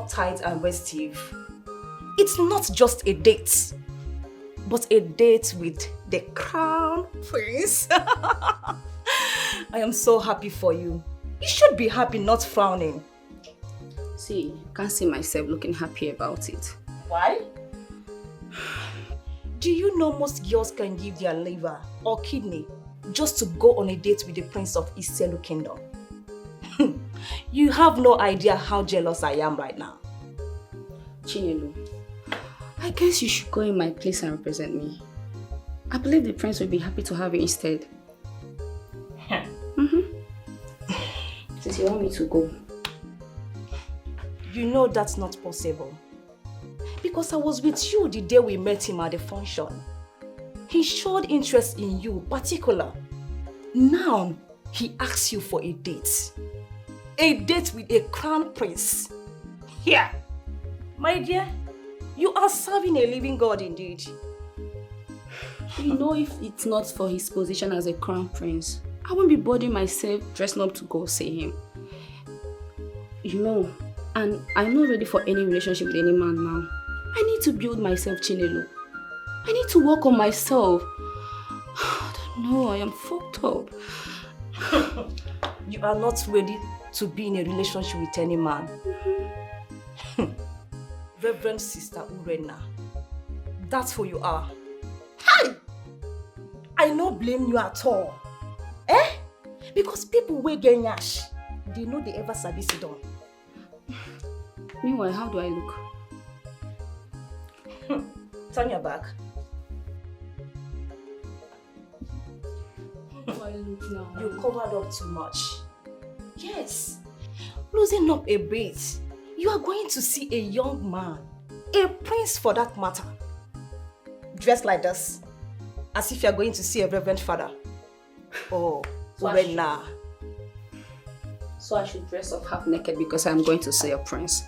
uptight and restive. It's not just a date, but a date with the crown prince. I am so happy for you. You should be happy, not frowning. See, I can't see myself looking happy about it. Why? Do you know most girls can give their liver or kidney just to go on a date with the prince of Iselu Kingdom? You have no idea how jealous I am right now. Chinelo, I guess you should go in my place and represent me. I believe the prince will be happy to have you instead. Since you want me to go. You know that's not possible. Because I was with you the day we met him at the function. He showed interest in you, particular. Now, he asks you for a date. A date with a crown prince. Here. My dear, you are serving a living God indeed. You know, if it's not for his position as a crown prince, I won't be bothering myself dressing up to go see him. You know, and I'm not ready for any relationship with any man now. I need to build myself, Chinelo. I need to work on myself. I don't know, I am fucked up. You are not ready to be in a relationship with any man. Reverend Sister Urena, that's who you are. Hi! I don't blame you at all. Eh? Because people wey get nyash, they know they ever sabi sit down. Meanwhile, how do I look? Turn your back. How do I look now? You covered up too much. Yes. Losing up a bit, you are going to see a young man, a prince for that matter, dressed like this, as if you are going to see a reverend father. Oh, Urena. So I should dress up half naked because I'm going to see a prince.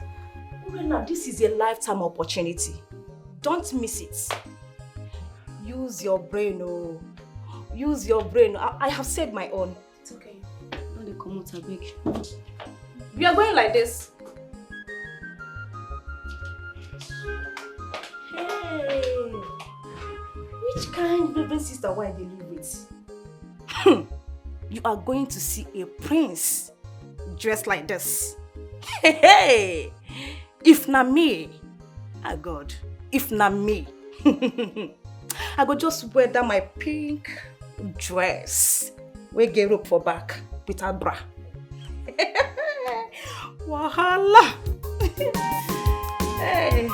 Urena, this is a lifetime opportunity. Don't miss it. Use your brain, oh. Use your brain. I have said my own. It's okay. Don't come out a big. We are going like this. Hey, which kind Reverend Sister wine they live with? You are going to see a prince dressed like this. Hey, if not me, oh God, if not me, I go just wear that my pink dress. We get rope for back with a bra. Wahala. Hey.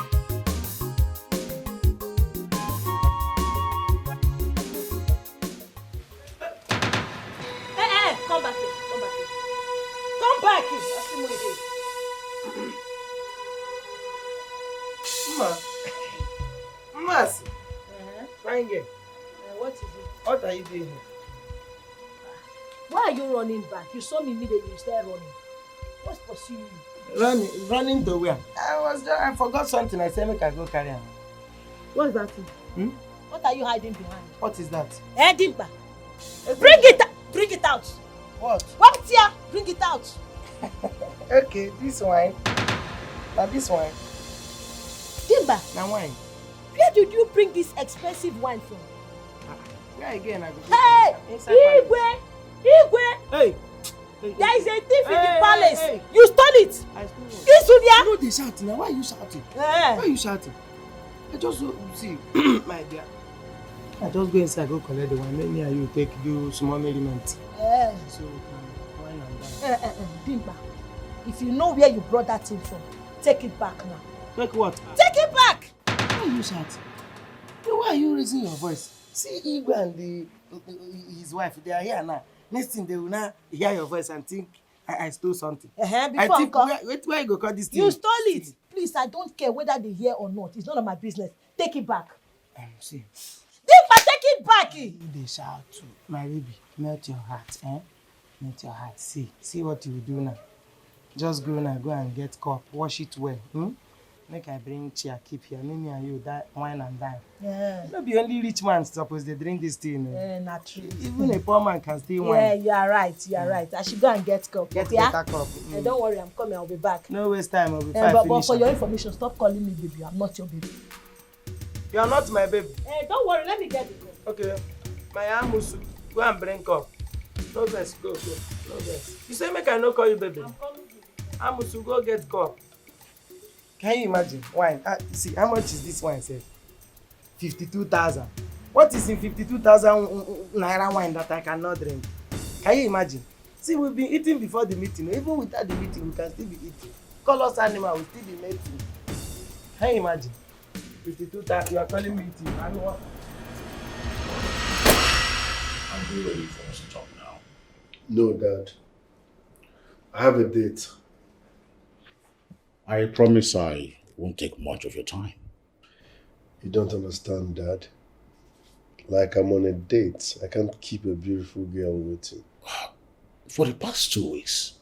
Come back here. Come back here. Come back here. I see what it is. Mercy. Fine girl. What is it? What are you doing here? Why are you running back? You saw me immediately, you started running. What's pursuing you? Running to where? I forgot something. I said make I go carry on. What's that thing? What are you hiding behind? What is that? Dimba. Bring it out! Bring it out! What? What's here? Bring it out! Okay, this wine. Now this wine. Dimba, Now wine. where did you bring this expensive wine from? Where again I go? Hey! Inside palace. Igwe! Igwe! Hey! There is a thief in the palace! Hey. You stole it! I stole it. Isudia! You know they shouting now. Why are you shouting? Eh. Why are you shouting? I just see, my dear. I just go inside, go collect the wine. Maybe you take do small merriment. Eh. So we can wine and dine. Dimba, if you know where you brought that thing from, take it back now. Take what? Take it back! Why are you shouting? Why are you raising your voice? See Igwe and his wife, they are here now. Next thing they will now hear your voice and think I stole something. Before I think where you go call this thing? you stole it. Please, I don't care whether they hear or not. It's none of my business. Take it back. See. Dimba, take it back! They shout too. My baby, melt your heart, eh? Melt your heart. See what you will do now. Just go now, go and get cup, wash it well. make I bring chair, keep here. Me and you, that wine and dine. Yeah. Maybe only rich man supposed to drink this thing. Not true. Even a poor man can still wine. Yeah, you are right. You are right. I should go and get cup. Get yeah? better cup. Don't worry, I'm coming. I'll be back. No waste time. I'll be fine. But for your information, stop calling me baby. I'm not your baby. You are not my baby. Don't worry. Let me get the cup. Okay. My amusu, go and bring cup. No vex, go. No vex. You say make I no call you baby. I'm coming. Amusu, go get cup. Can you imagine? Wine. See, how much is this wine, sir? 52,000. What is in 52,000 naira wine that I cannot drink? Can you imagine? See, we've been eating before the meeting. Even without the meeting, we can still be eating. Call us animal, we still be mating. Can you imagine? 52,000. You are calling me eating. I don't want. I'm ready for us to talk now. No, Dad. I have a date. I promise I won't take much of your time. You don't understand, Dad. Like I'm on a date. I can't keep a beautiful girl waiting. For the past 2 weeks,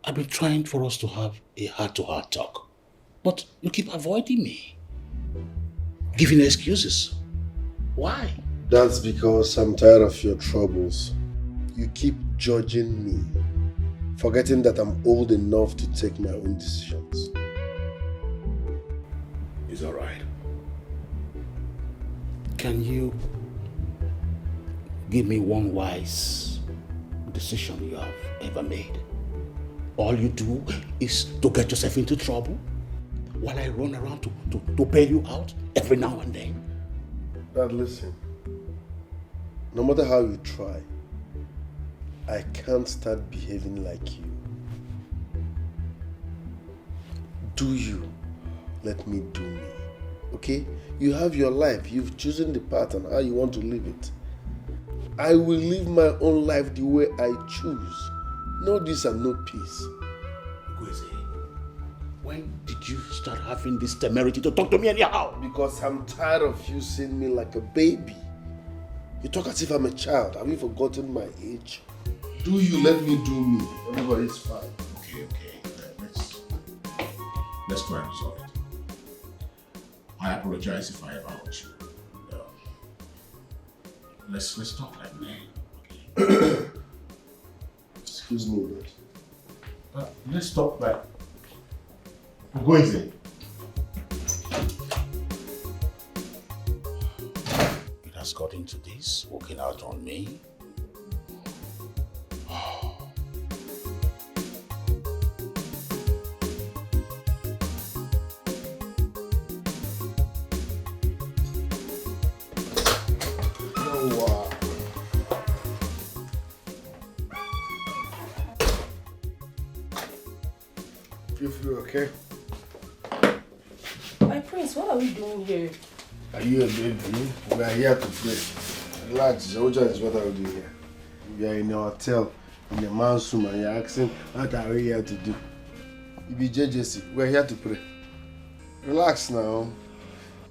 I've been trying for us to have a heart-to-heart talk. But you keep avoiding me. Giving excuses. Why? That's because I'm tired of your troubles. You keep judging me, forgetting that I'm old enough to take my own decisions. It's all right. Can you give me one wise decision you have ever made? All you do is to get yourself into trouble while I run around to bail you out every now and then. Dad, listen. No matter how you try, I can't start behaving like you. Do you let me do me? Okay? You have your life. You've chosen the path and how you want to live it. I will live my own life the way I choose. No this and no peace. Kwesi, when did you start having this temerity to talk to me anyhow? Because I'm tired of you seeing me like a baby. You talk as if I'm a child. Have you forgotten my age? Do you let me do me? Everybody's fine. Okay. Let's try and resolve it. I apologize if I ever hurt you. Let's talk like men. Okay? Excuse me, Dad. Let's talk like. Go easy. It has got into this, walking out on me. You feel okay? My prince, what are we doing here? Are you a baby? We are here to play. Relax, Oja is what I will do here. We are in a hotel, in a man's room, and you're asking, what are we here to do? You be JJC, we are here to pray. Relax now.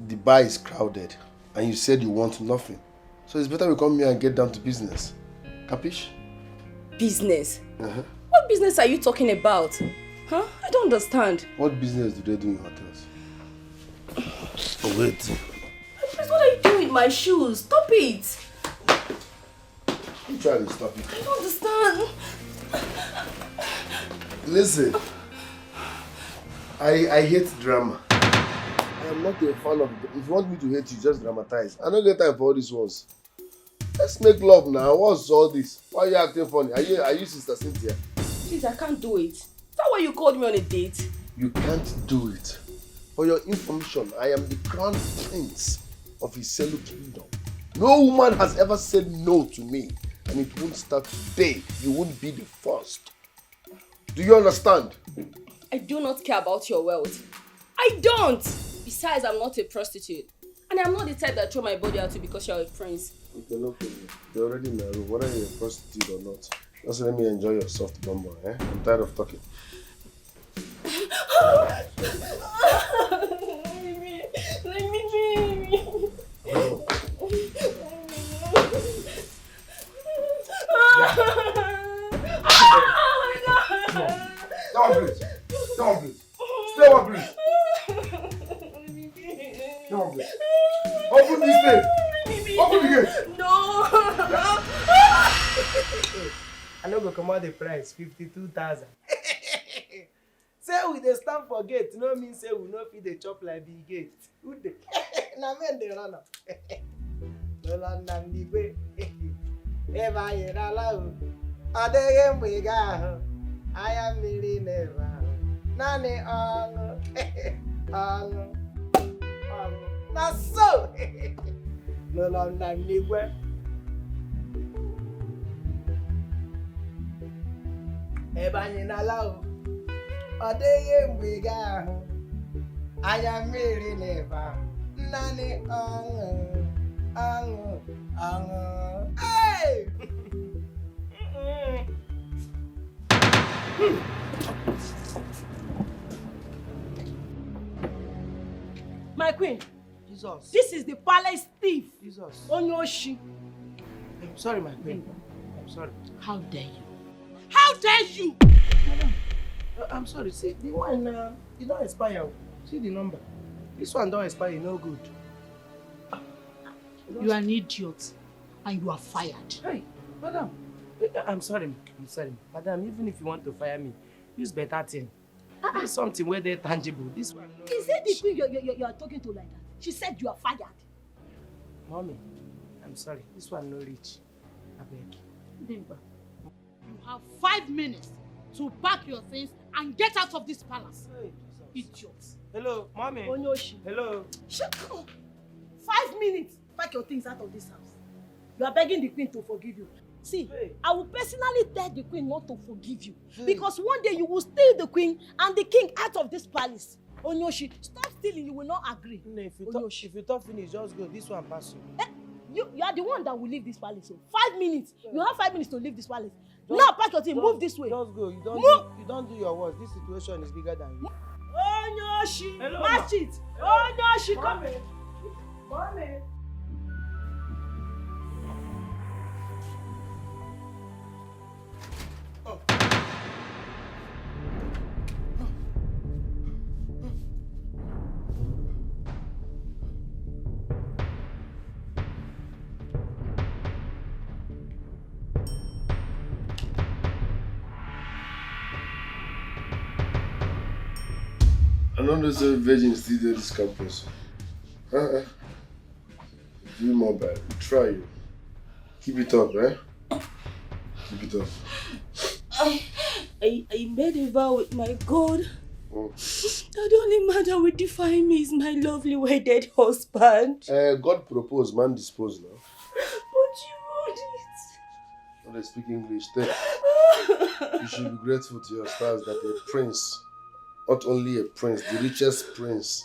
The bar is crowded, and you said you want nothing. So it's better we come here and get down to business. Capish? Business? Uh-huh. What business are you talking about? Huh? I don't understand. What business do they do in hotels? Oh, wait. Prince, what are you doing with my shoes? Stop it! You try to stop it. I don't understand. Listen, I hate drama. I am not a fan of it. If you want me to hate you, just dramatize. I don't get time for all these ones. Let's make love now. What's all this? Why are you acting funny? Are you Sister Cynthia? Please, I can't do it. Is that why you called me on a date? You can't do it. For your information, I am the crown prince of Iselu Kingdom. No woman has ever said no to me, and it won't start today. You won't be the first. Do you understand? I do not care about your wealth. I don't! Besides, I'm not a prostitute. And I'm not the type that throw my body at you because you're a prince. Okay, no problem. You're already in my room, whether you're a prostitute or not. Just let me enjoy your soft bonbon, eh? I'm tired of talking. Let me be. Come on, please. Stay over, please. Come on, please. Open this thing. Open the gate. No. I no go comot the price 52,000. Say we dey stand for gate no mean say we no fit dey chop like big gate. Who dey? Na men dey run am. No land am the way. Ebe anyị n'ala o, ọ dịghị mgbe ị ga-ahụ anya mmiri n'ebe ahụ. Naanị ọṅụ, ọṅụ, ọṅụ. Na so! No land am n'igwe. Ebe anyị n'ala o, ọ dịghị mgbe ị ga-ahụ anya mmiri n'ebe ahụ. Naanị ọṅụ, ọṅụ, ọṅụ. Hey! My queen, Jesus. this is the palace thief. Jesus. Onyoshi. I'm sorry, my queen. I'm sorry. How dare you? How dare you? Madam, I'm sorry. See, the one, it don't expire. See the number. This one don't expire, no good. You are an idiot and you are fired. Hey, madam. I'm sorry. I'm sorry. Madam, even if you want to fire me, use better thing. Use something where they're tangible. This one, no. Is it the queen you are talking to like that? She said you are fired. Mommy, I'm sorry. This one no reach. I beg. Dimba, you have 5 minutes to pack your things and get out of this palace. Hey, Jesus. Idiots. Hello, mommy. Onyoshi. Hello. Shut up. 5 minutes. Pack your things out of this house. You are begging the queen to forgive you. See, Hey. I will personally tell the queen not to forgive you. Because one day you will steal the queen and the king out of this palace. Onyoshi, stop stealing, you will not agree. No, if you Onyoshi. talk finish, just go. This one pass you. You are the one that will leave this palace. So 5 minutes. You have 5 minutes to leave this palace. Just- Now pack your thing, move this way. Just go. You don't do your worst. This situation is bigger than you. Onyoshi, Hello, match ma. it. Onyoshi, come. Mommy. Mommy. I don't know say virgin still dey this campus. Do more bad. Try you. Keep it up, eh? Keep it up. I made a vow with my God Oh. that the only man that will define me is my lovely wedded husband. God propose, man dispose now. But you wrote it. When they speak English, you should be grateful to your stars that a prince, not only a prince, the richest prince,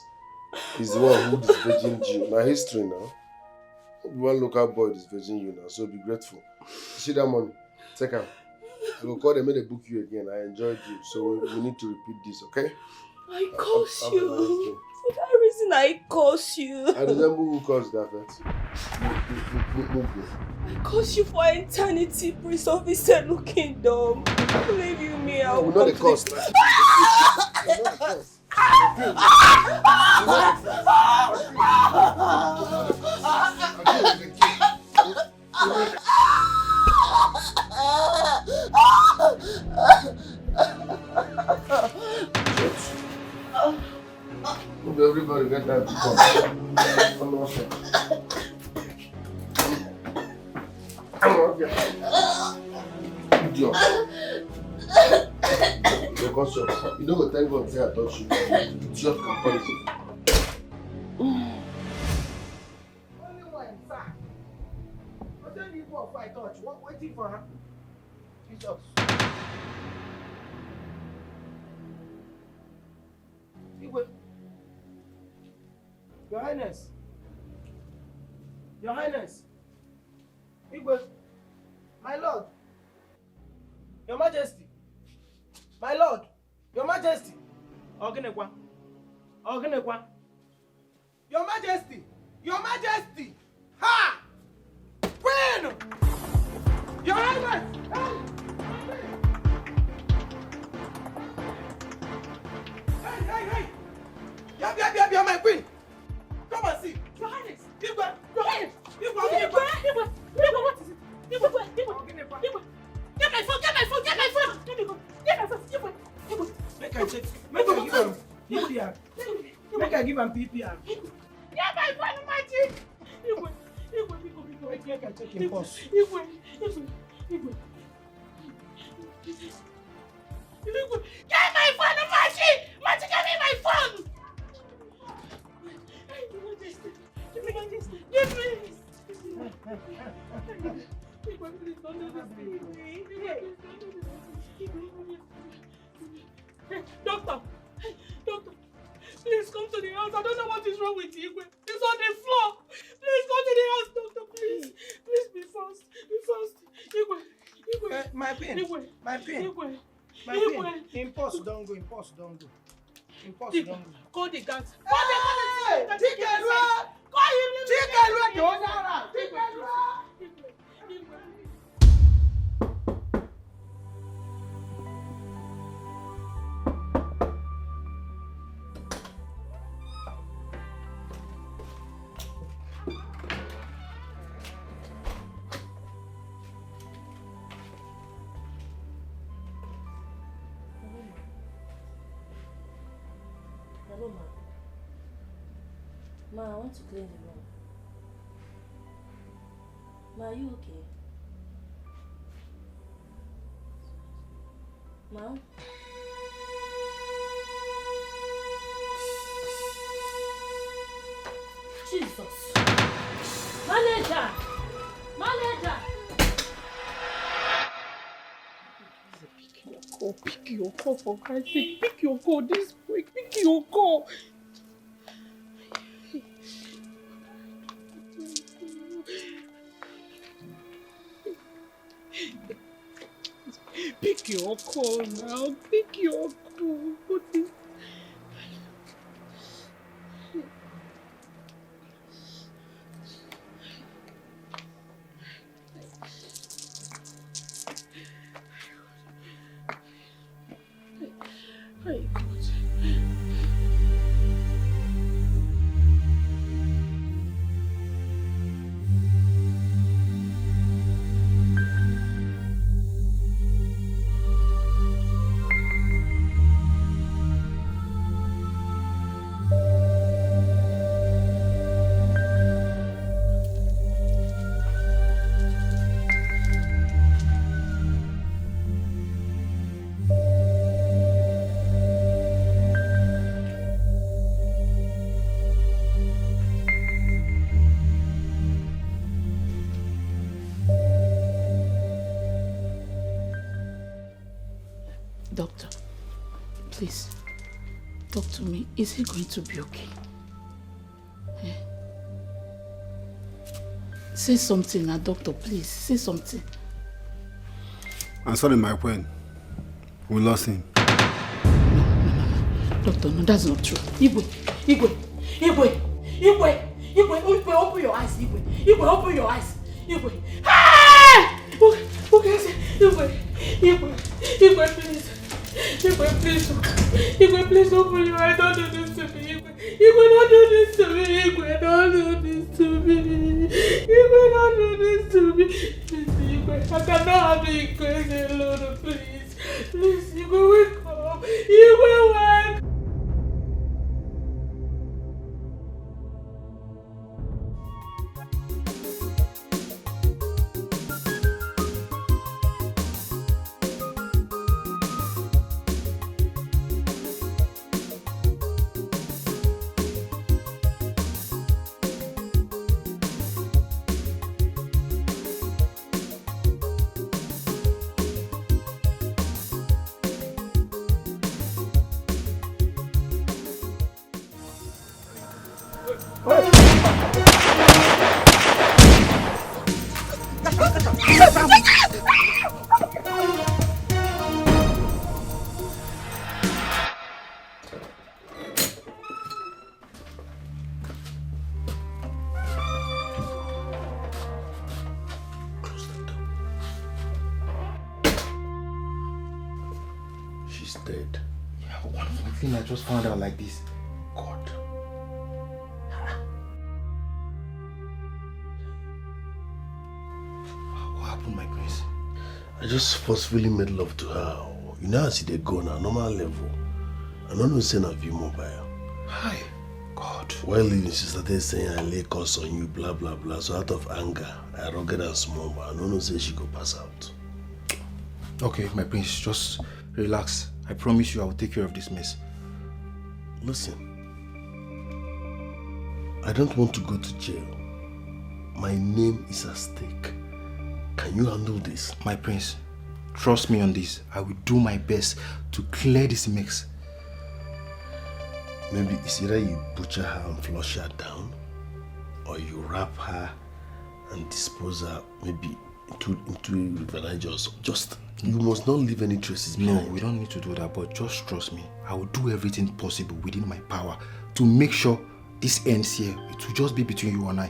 is the one who is virgin you. Now history now. One local boy is virgin you now, so be grateful. See that money? Take her. I will call them and they book you again. I enjoyed you, so we need to repeat this, okay? I curse Have a nice you. For that reason, I curse you. I remember who caused that first. I curse you for eternity, Prince Officer looking dumb. Believe you me, I We will know the come to cost. this- We know the cost. Everybody get that cost. Idiot. Because you don't go thank God say I touch you. Idiot comparison. Only one, sir. But then you go fight touch. What waiting for her? Jesus. Igwe. Your Highness. Your Highness. Igwe. My Lord. Your Majesty. My Lord. Your Majesty. Oginekwa. Oginekwa. Your Majesty. Your Majesty. Ha! Queen! Your Highness. Hey! Hey! Hey! Yab, my queen. Come and see. Get my phone! Get my phone! Get my phone! Get my phone! Get my phone! Make I check. Make I give him PPR. Make I give him PPR. Get my phone, magic! Make I check him pulse. Get my phone, magic! Magic, give me my phone! Give me! Doctor, please come to the house. I don't know what is wrong with Igwe. He's on the floor. Please come to the house, doctor. Please be fast. Be fast. Igwe. My pain. Igwe. My pain. Igwe. My pain. Impulse don't go. Impulse don't go. Impulse don't go. Call the guards. Hey! Dikeh! Call him. Dikeh! Don't around. Dikeh! Hello, Ma, I want to clean the room. Ma, are you okay? Ma? Jesus! Manager! Pick your call for Christ's sake. Pick your call this week. Pick your call. Pick your call now. Pick your call. What is... Very good. Doctor, please, talk to me. Is he going to be okay? Eh? Say something now, doctor, please. Say something. I'm sorry, my friend. We lost him. No. Doctor, no, that's not true. Igwe, open your eyes, Igwe, open your eyes. Igwe. Ah! Igwe, please. Igwe, please open your eyes. Don't do this to me, Igwe, don't do this to me. Igwe, don't do this to me. Please, Igwe, I cannot have you crazy alone, please. Please, Igwe, wake up. Igwe, wake up. She's dead. Yeah, but one thing I just found out like this. God. What happened? happened, my prince? I just forcefully made love to her. You know as they go now, normal level. I don't know saying of you mobile. Hi. God. While leaving, she started saying I lay curse on you, blah blah blah. So out of anger, I rugged and small, but I don't know say she go pass out. Okay, my prince, just relax. I promise you I will take care of this mess. Listen, I don't want to go to jail. My name is at stake. Can you handle this? My prince, trust me on this. I will do my best to clear this mess. Maybe it's either you butcher her and flush her down, or you wrap her and dispose her maybe into a river. Just you must not leave any traces behind. No, we don't need to do that, but just trust me. I will do everything possible within my power to make sure this ends here. It will just be between you and I.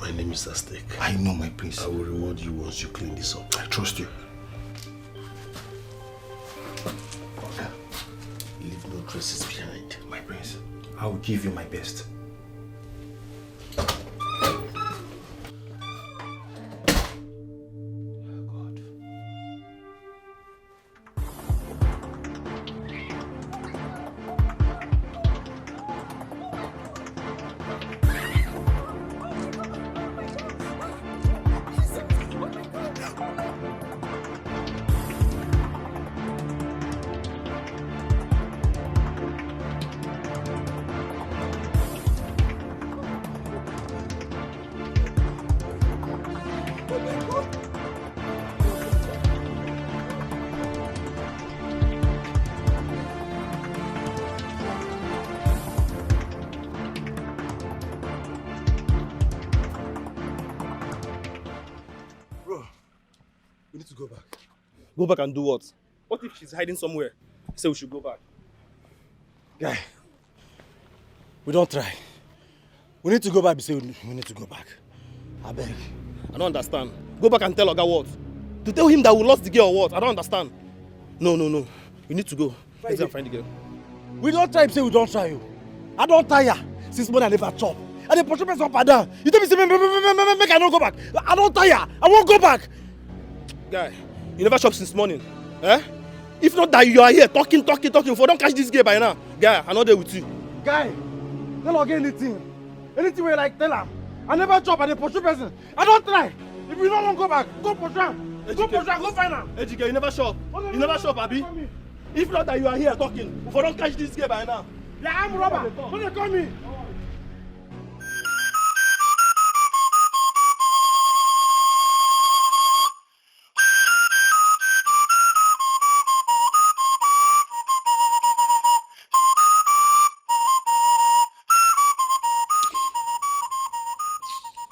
My name is at stake. I know, my prince. I will reward you once you clean this up. I trust you. Okay. Leave no traces behind. My prince, I will give you my best. We need to go back. Go back and do what? What if she's hiding somewhere? Say we should go back. Guy, we don't try. We need to go back. We need to go back. I beg. I don't understand. Go back and tell Oga what? To tell him that we lost the girl or what? I don't understand. No. We need to go. Let's go and find the girl. We don't try. Say we don't try you. I don't tire since morning I never chop. And the portion up and down. You tell me, say, make I don't go back. I don't tire. I won't go back. Guy, you never shop since morning. Eh? If not that you are here talking. If I don't catch this girl by now, guy, I'm not there with you. Guy, tell her anything. Anything we like, tell her. I never chop at the pursue person. I don't try. If you don't want to go back, go pursue her. Go pursue her, go find her. Ejike, you never shop. You never shop, Abi. If not that you are here talking, if I don't catch this girl by now. Yeah, I'm robber. Don't they call me?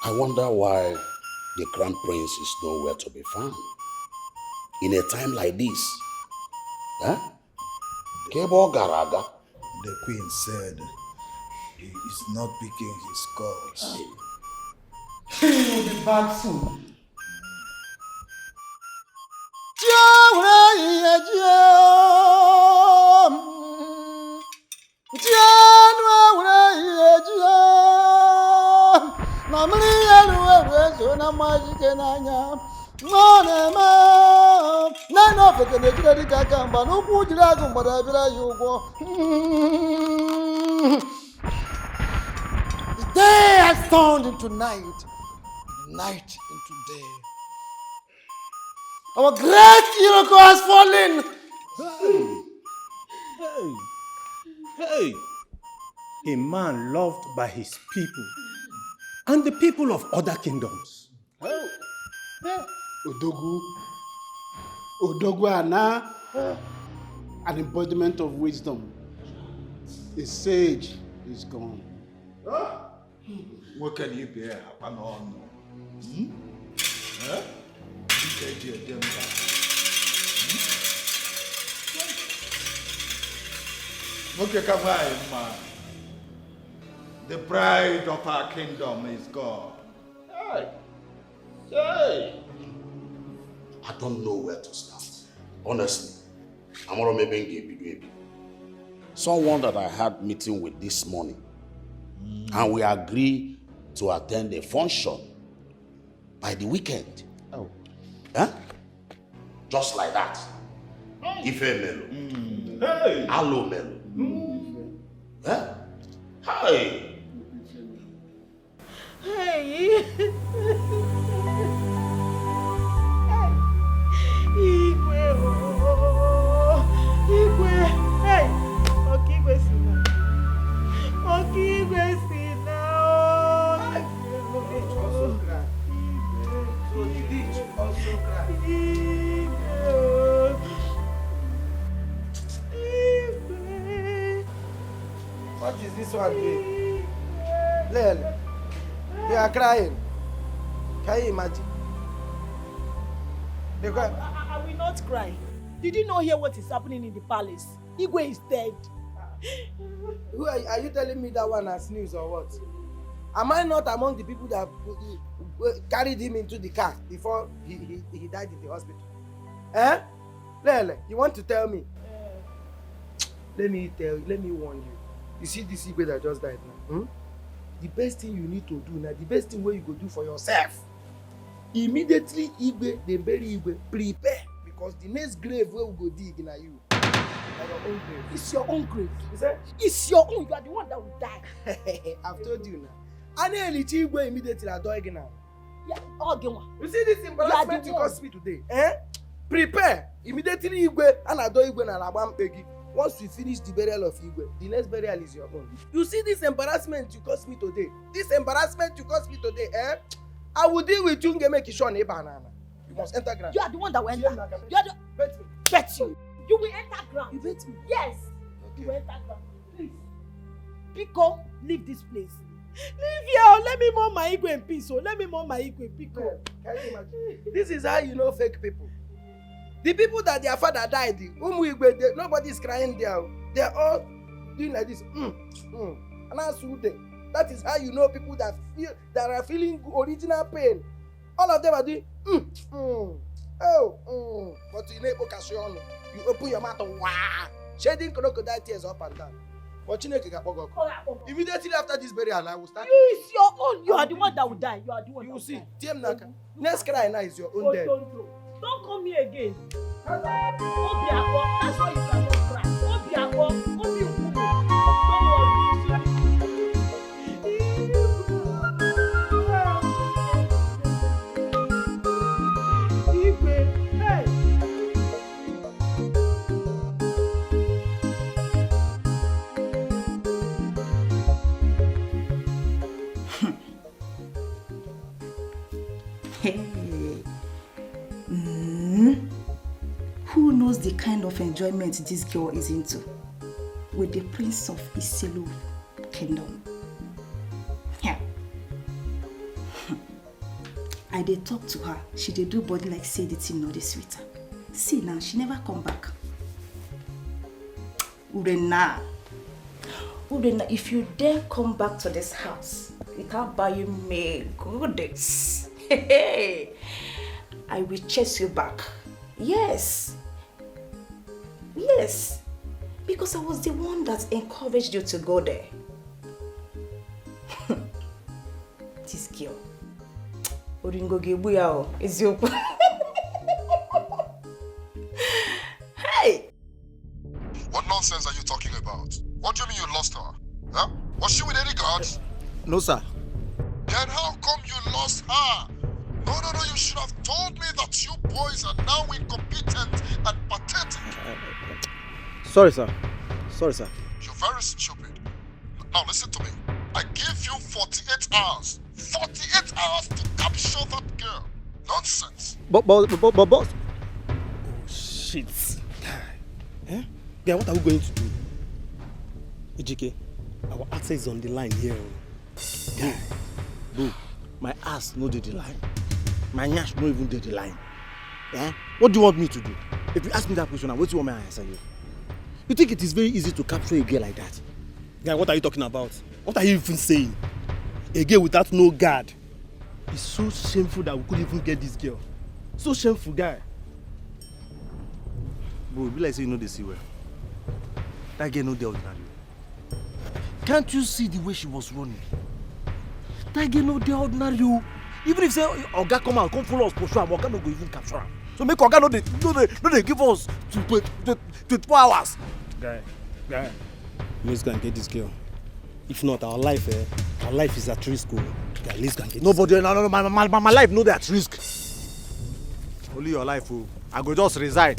I wonder why the Crown Prince is nowhere to be found. In a time like this, Kebo Garaga. The queen said he is not picking his calls. He will be back soon. The day has turned into night, night into day. Our great hero has fallen. Hey! A man loved by his people and the people of other kingdoms. Odogwu Ana, an embodiment of wisdom. A sage is gone. What can you bear? The pride of our kingdom is gone. Hey! I don't know where to start. Honestly, I'm gonna maybe someone that I had meeting with this morning, and we agreed to attend a function by the weekend. Huh? Just like that. Ife melo. Hey! Alo melo. Huh? Hi! Hey! Igwe! Oh! Igwe! Hey! Okay, Igwe Sina. Okay, Igwe Sina. Also cry. So the rich also cry. What is this one doing? Lele, you are crying. Can you imagine? I will not cry. Did you not hear what is happening in the palace? Igwe is dead. Who are you telling me that one as news or what? Am I not among the people that carried him into the car before he died in the hospital? Eh? Lele, you want to tell me? Let me warn you. You see this Igwe that just died now? Hmm? The best thing you need to do now, the best thing where you go do for yourself. Immediately Igwe, they bury Igwe, prepare. Because the next grave where we go dig na you. Your own grave. It's your own grave. You say? It's your own. You are the one that will die. I've told you now. And then Igwe immediately I die again now. Yeah, Ogenwa. You see this embarrassment you caused me today? Eh? Prepare. Immediately Igwe and I do Igwe na Labam Pegi. Once we finish the burial of Igwe, the next burial is your own. You see this embarrassment you caused me today? This embarrassment you caused me today, eh? I will deal with you and make you show a banana. You must enter ground. You are the one that will enter. You are the... Bet you. You will enter ground. You bet me? Yes. Okay. You will enter ground. Please. Pico, leave this place. Leave here. Let me mourn my Igwe in peace. Let me mourn my Igwe, Pico. Can you imagine? This is how you know fake people. The people that their father died, nobody is crying there. They are all doing like this. And I soothe them. That is how you know people that are feeling original pain. All of them are doing But in occasion, you open your mouth and shedding crocodile tears up and down. But immediately after this burial, I will start. It's your own. You are the one that will die. You are the one. You will see. Next cry now is your own death. Don't come here again. That's why you cannot cry. Don't worry. Who knows the kind of enjoyment this girl is into with the prince of Iselu kingdom? Yeah. I did talk to her. She did do body like say the thing not this sweeter. See now, she never come back. Urena, if you dare come back to this house without buying me goodies, I will chase you back. Yes. Yes. Because I was the one that encouraged you to go there. This girl. Oringo Gebuya is your... Hey! What nonsense are you talking about? What do you mean you lost her? Huh? Was she with any guards? No, sir. Then how come you lost her? No, you should have told me that you boys are now incompetent and pathetic. Sorry, sir. You're very stupid. Now listen to me. I give you 48 hours. 48 hours to capture that girl. Nonsense. But boss. Oh, shit. Eh? Yeah, what are we going to do? Ejike, our access is on the line here. Yeah. Bro, my ass no did the line. My nyash no even did the line. Yeah? What do you want me to do? If you ask me that question, what do you want me to answer you? You think it is very easy to capture a girl like that? Guy, what are you talking about? What are you even saying? A girl without no guard. It's so shameful that we couldn't even get this girl. So shameful, guy. Bro, be like say you know they see well. That girl no dey ordinary. Can't you see the way she was running? That girl no dey ordinary. Even if say Oga come out, come follow us pursue am, Oga no go even capture am. So make Oga no dey give us 24 hours. Guy, let's go and get this girl. If not, our life is at risk. Guy, let's go and get nobody. No, my life no dey at risk. Only your life, oh. I go just resign.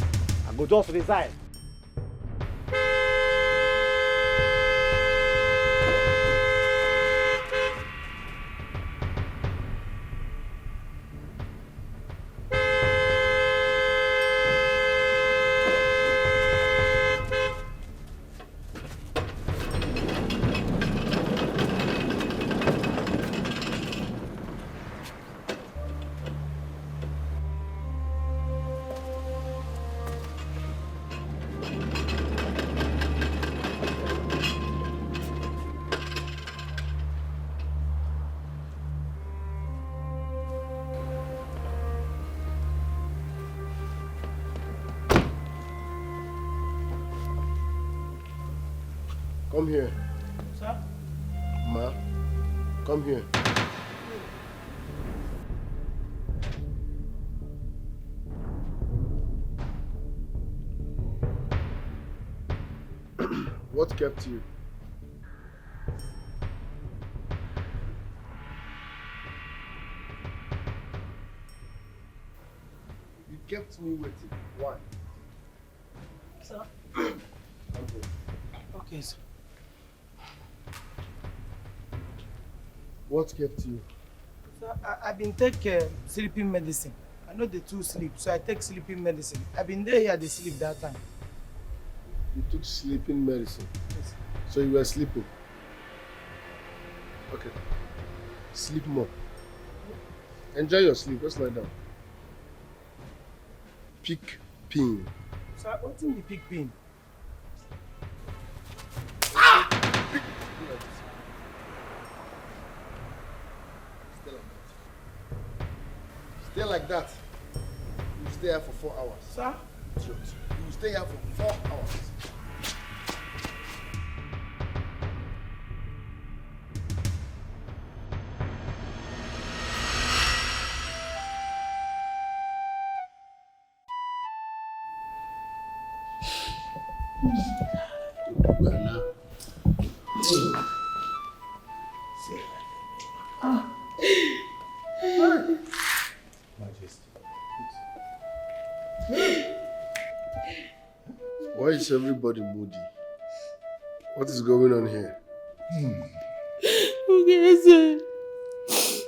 Come here. Sir? Ma, come here. What kept you? You kept me waiting. Why? Sir? Okay, sir. What kept you? Sir, I've been taking sleeping medicine. I know the two sleep, so I take sleeping medicine. I've been there here, they sleep that time. You took sleeping medicine? Yes. So you were sleeping? Okay. Sleep more. Enjoy your sleep. Let's lie down. Pick pin. Sir, what's in the pig pin? Stay like that. You stay here for 4 hours. Sir? You stay here for 4 hours. Why is everybody moody? What is going on here? Okay, sir.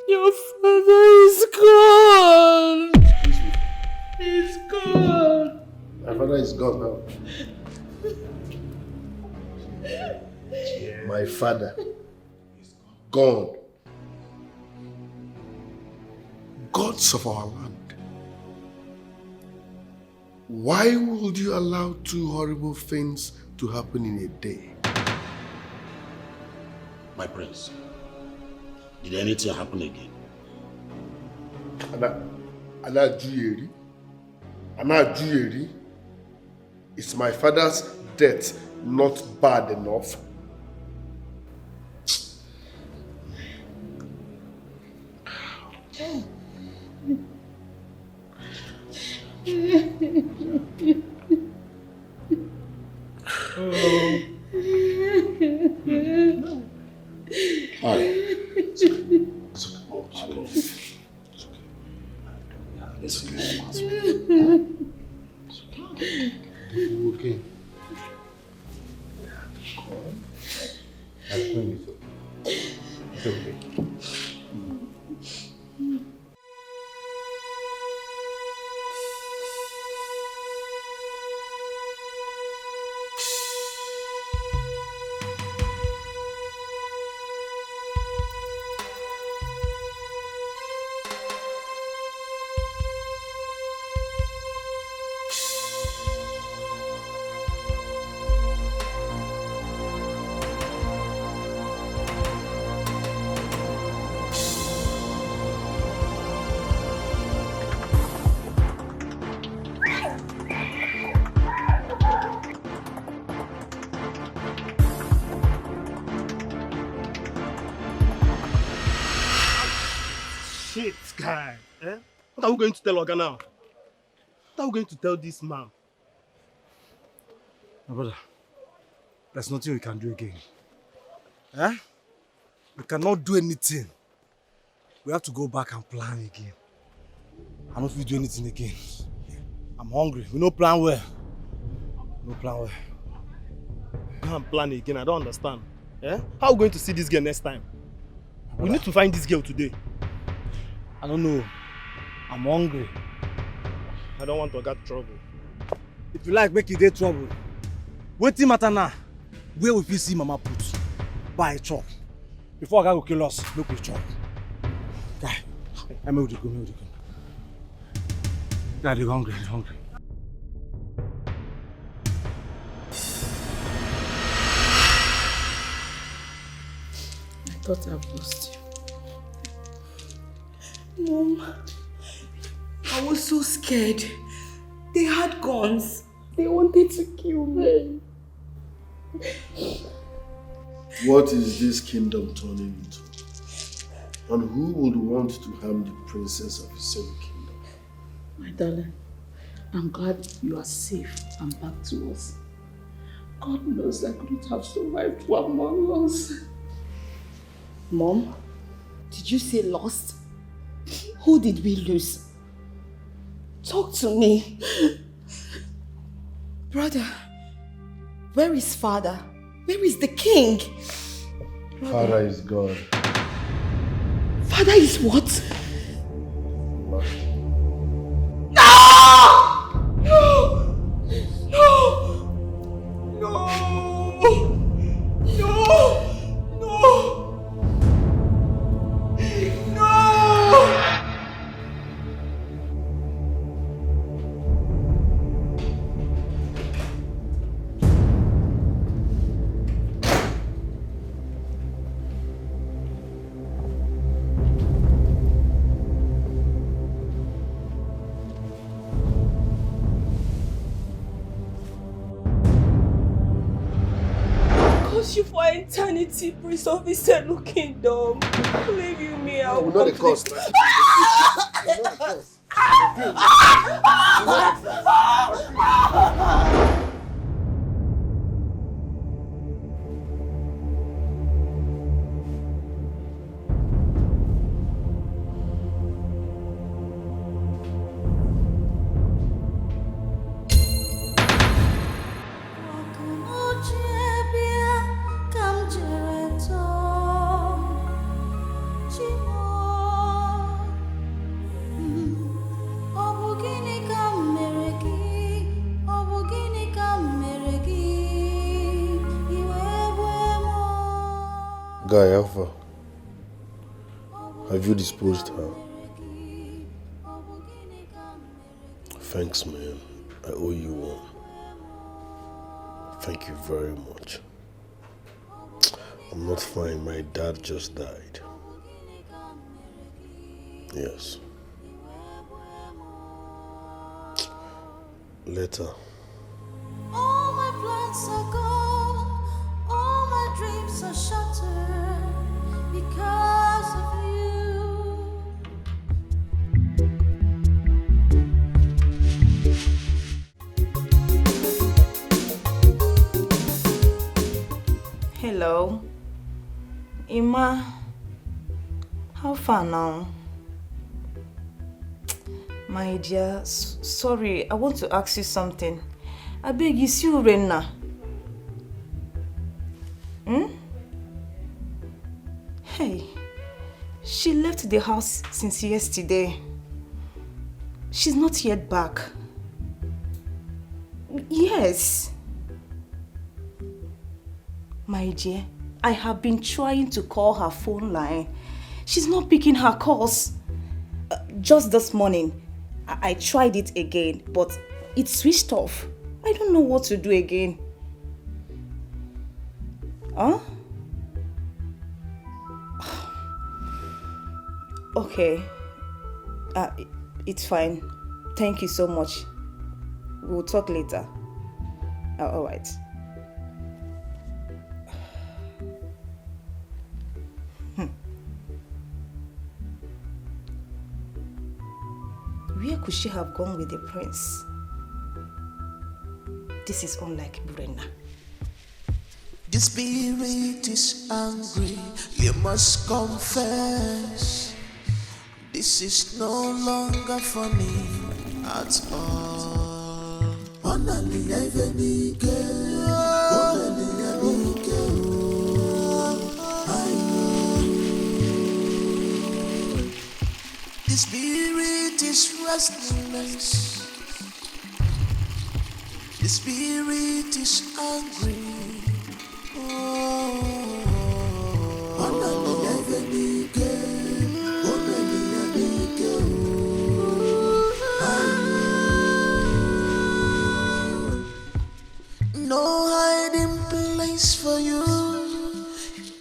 Your father is gone. Excuse me. He's gone. My father is gone now. My father is gone. Gods of our land. Why would you allow two horrible things to happen in a day? My prince, did anything happen again? Ana Juyeri, is my father's death not bad enough? Okay. It's okay. shit, guy. Eh? What are we going to tell Oga now? What are we going to tell this man? My brother, there's nothing we can do again. Eh? We cannot do anything. We have to go back and plan again. I don't feel do anything again. I'm hungry. We no plan well. No plan well. Can't plan again. I don't understand. Eh? How are we going to see this girl next time? We need to find this girl today. I don't know. I'm hungry. I don't want to get trouble. If you like, make it dey trouble. Wetin matter now? Where we fit see Mama put? Buy chop. Before Oga go kill us, make we chop. Guy, make we dey go, make we dey go. Guy, dey hungry, dey hungry. I thought I've lost you. Mom, I was so scared. They had guns. They wanted to kill me. What is this kingdom turning into? And who would want to harm the princess of his own kingdom? My darling, I'm glad you are safe and back to us. God knows I couldn't have survived 1 more loss. Mom, did you say lost? Who did we lose? Talk to me. Brother, where is father? Where is the king? Father is gone. Father is what? Lost. No! No! No! No! No! No! You for eternity, Prince of this kingdom. Believe you me, I will not the cost. Guy, Alpha, have you disposed her? Thanks, man. I owe you one. Thank you very much. I'm not fine. My dad just died. Yes. Later. All my plans are gone, all my dreams are shattered because of you. Hello. Ima, how far now? My dear, sorry, I want to ask you something. I beg you, see Rena. Hey, she left the house since yesterday. She's not yet back. Yes. My dear, I have been trying to call her phone line. She's not picking her calls. Just this morning, I tried it again, but it switched off. I don't know what to do again. Huh? Okay. It's fine. Thank you so much. We'll talk later. All right. could she have gone with the prince? This is unlike Brenna. The spirit is angry, you must confess. This is no longer funny at all. The spirit is restless. The spirit is angry. No hiding place for you.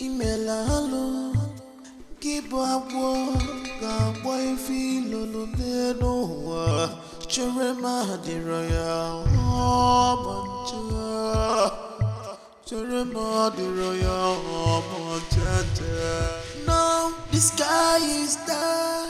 Email alone. Keep up work. Boy feel no. Cherema the royal. Cherema the royal. Now the sky is dark.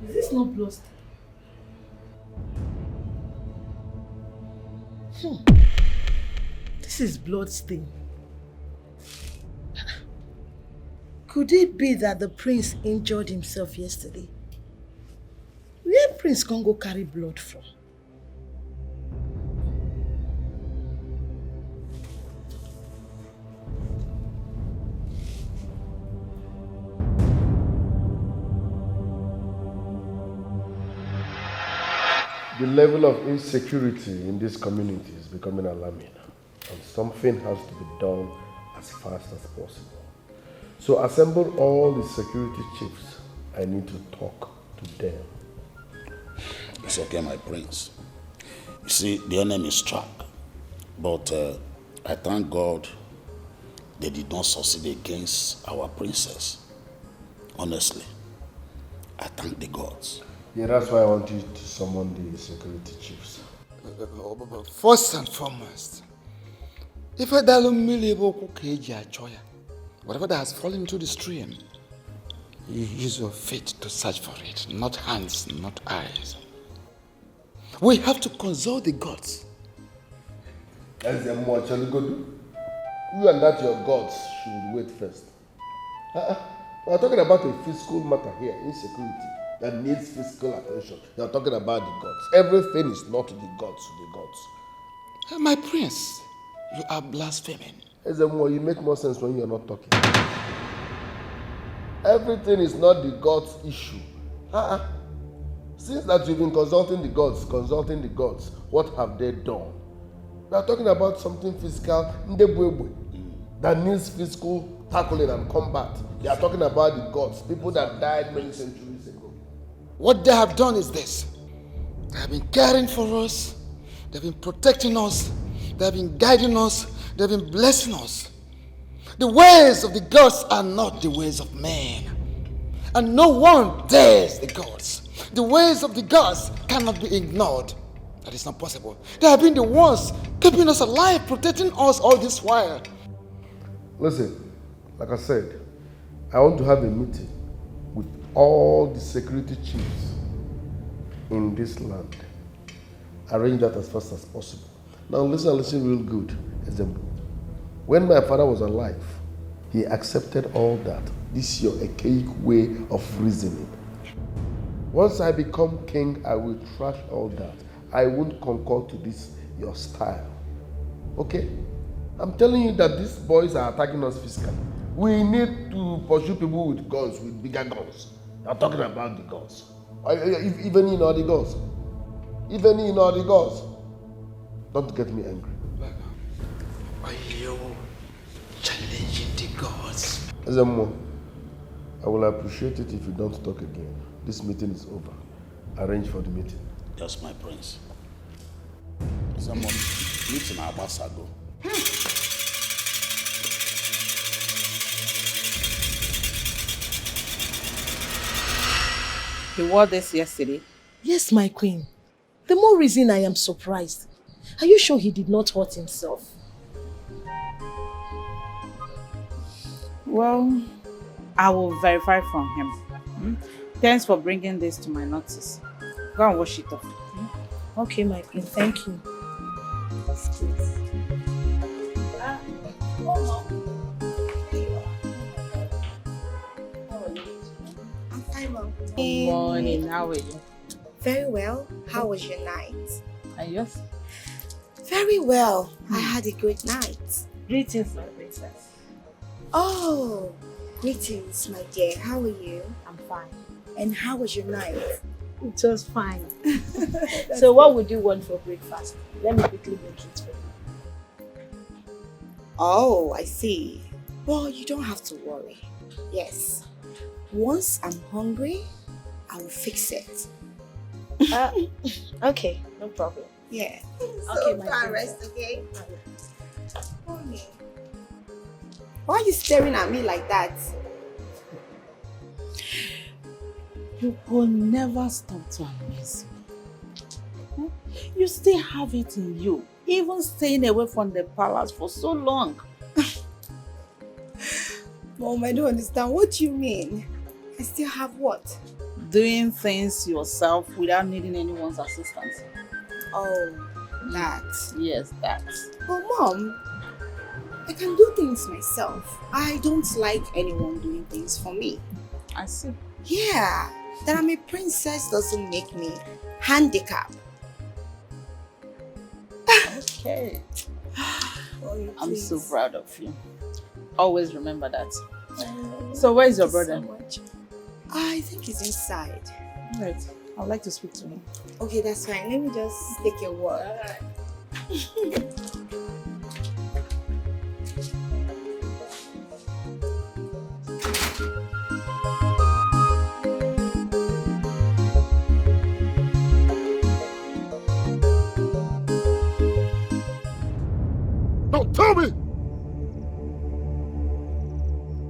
Is this not blood stain? This is blood stain. Could it be that the prince injured himself yesterday? Where prince can go carry blood from? The level of insecurity in this community is becoming alarming, and something has to be done as fast as possible. So assemble all the security chiefs. I need to talk to them. It's okay, my prince. You see, the enemy struck, but I thank God they did not succeed against our princess. Honestly, I thank the gods. Yeah, that's why I want you to summon the security chiefs. First and foremost, if I whatever that has fallen into the stream, you use your feet to search for it, not hands, not eyes. We have to consult the gods. As the more shall go do? You and that your gods should wait first. We're talking about a fiscal matter here, insecurity, that needs fiscal attention. You're talking about the gods. Everything is not the gods to the gods. My prince, you are blaspheming. Ezemo, you make more sense when you're not talking. Everything is not the gods' issue. Since that you've been consulting the gods, what have they done? We are talking about something fiscal, that needs fiscal tackling and combat. They are talking about the gods, people that died many centuries ago. What they have done is this. They have been caring for us, they have been protecting us, they have been guiding us, they have been blessing us. The ways of the gods are not the ways of men. And no one dares the gods. The ways of the gods cannot be ignored. That is not possible. They have been the ones keeping us alive, protecting us all this while. Listen, like I said, I want to have a meeting with all the security chiefs in this land. Arrange that as fast as possible. Now listen real good. When my father was alive, he accepted all that. This is your archaic way of reasoning. Once I become king, I will trash all that. I won't concur to this, your style. Okay? I'm telling you that these boys are attacking us physically. We need to pursue people with guns, with bigger guns. I'm talking about the guns. Even in all the guns. Even in all the guns. Don't get me angry. Why are you challenging the gods? Ezemo, I will appreciate it if you don't talk again. This meeting is over. Arrange for the meeting. Yes, my prince. Someone meeting our Basago. He wore this yesterday? Yes, my queen. The more reason I am surprised. Are you sure he did not hurt himself? Well, I will verify from him. Thanks for bringing this to my notice. Go and wash it off. Okay, my queen, thank you. I'm fine, Mom. Good morning, how are you? Very well. How was your night? And yours? Very well. I had a great night. Greetings, my princess. Oh, greetings, my dear. How are you? I'm fine. And how was your night? It was fine. So what would you want for breakfast? Let me quickly make it for you. Oh, I see. Well, you don't have to worry. Yes. Once I'm hungry, I will fix it. Okay, no problem. Yeah. Okay, my far princess. rest, okay? Okay. Why are you staring at me like that? You will never stop to amaze me. You still have it in you, even staying away from the palace for so long. Mom, I don't understand. What do you mean? I still have what? Doing things yourself without needing anyone's assistance. Oh, that. Yes, that. But Mom, I can do things myself. I don't like anyone doing things for me. I see. Yeah, that I'm a princess doesn't make me handicapped. Okay. Oh, I'm so proud of you. Always remember that. So where is your brother? So much. I think he's inside. Right. I'd like to speak to him. Okay, that's fine. Let me just take a walk. Now tell me!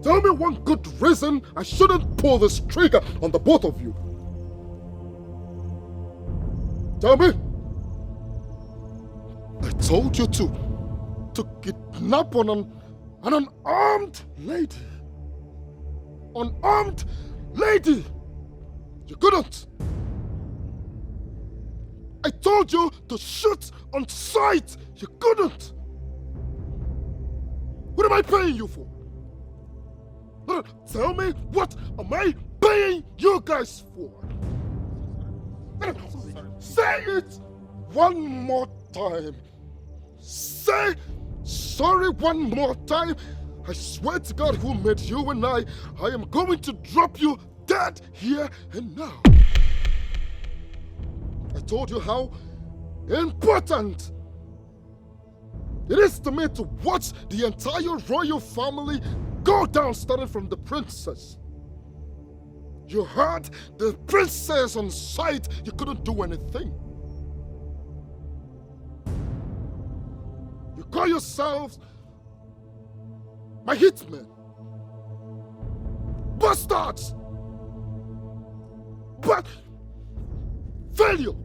Tell me one good reason I shouldn't pull this trigger on the both of you. Tell me! I told you to kidnap an unarmed lady. Unarmed lady! You couldn't! I told you to shoot on sight! You couldn't! What am I paying you for? Tell me, what am I paying you guys for? Say it one more time. Say sorry one more time. I swear to God who made you and I am going to drop you dead here and now. I told you how important it is to me to watch the entire royal family go down, starting from the princess. You heard the princess on sight. You couldn't do anything. You call yourselves my hitmen. Bastards! But failure!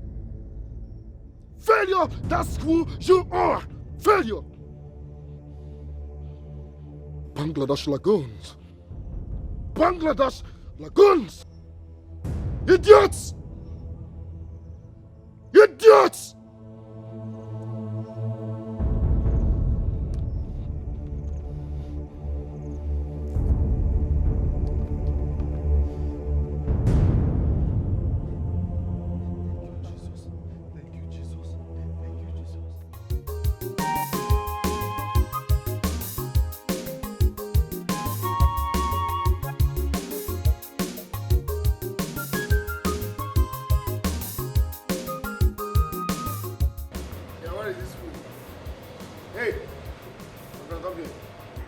Failure! That's who you are! Failure! Bangladesh Lagoons. Bangladesh Lagoons! Idiots! Idiots!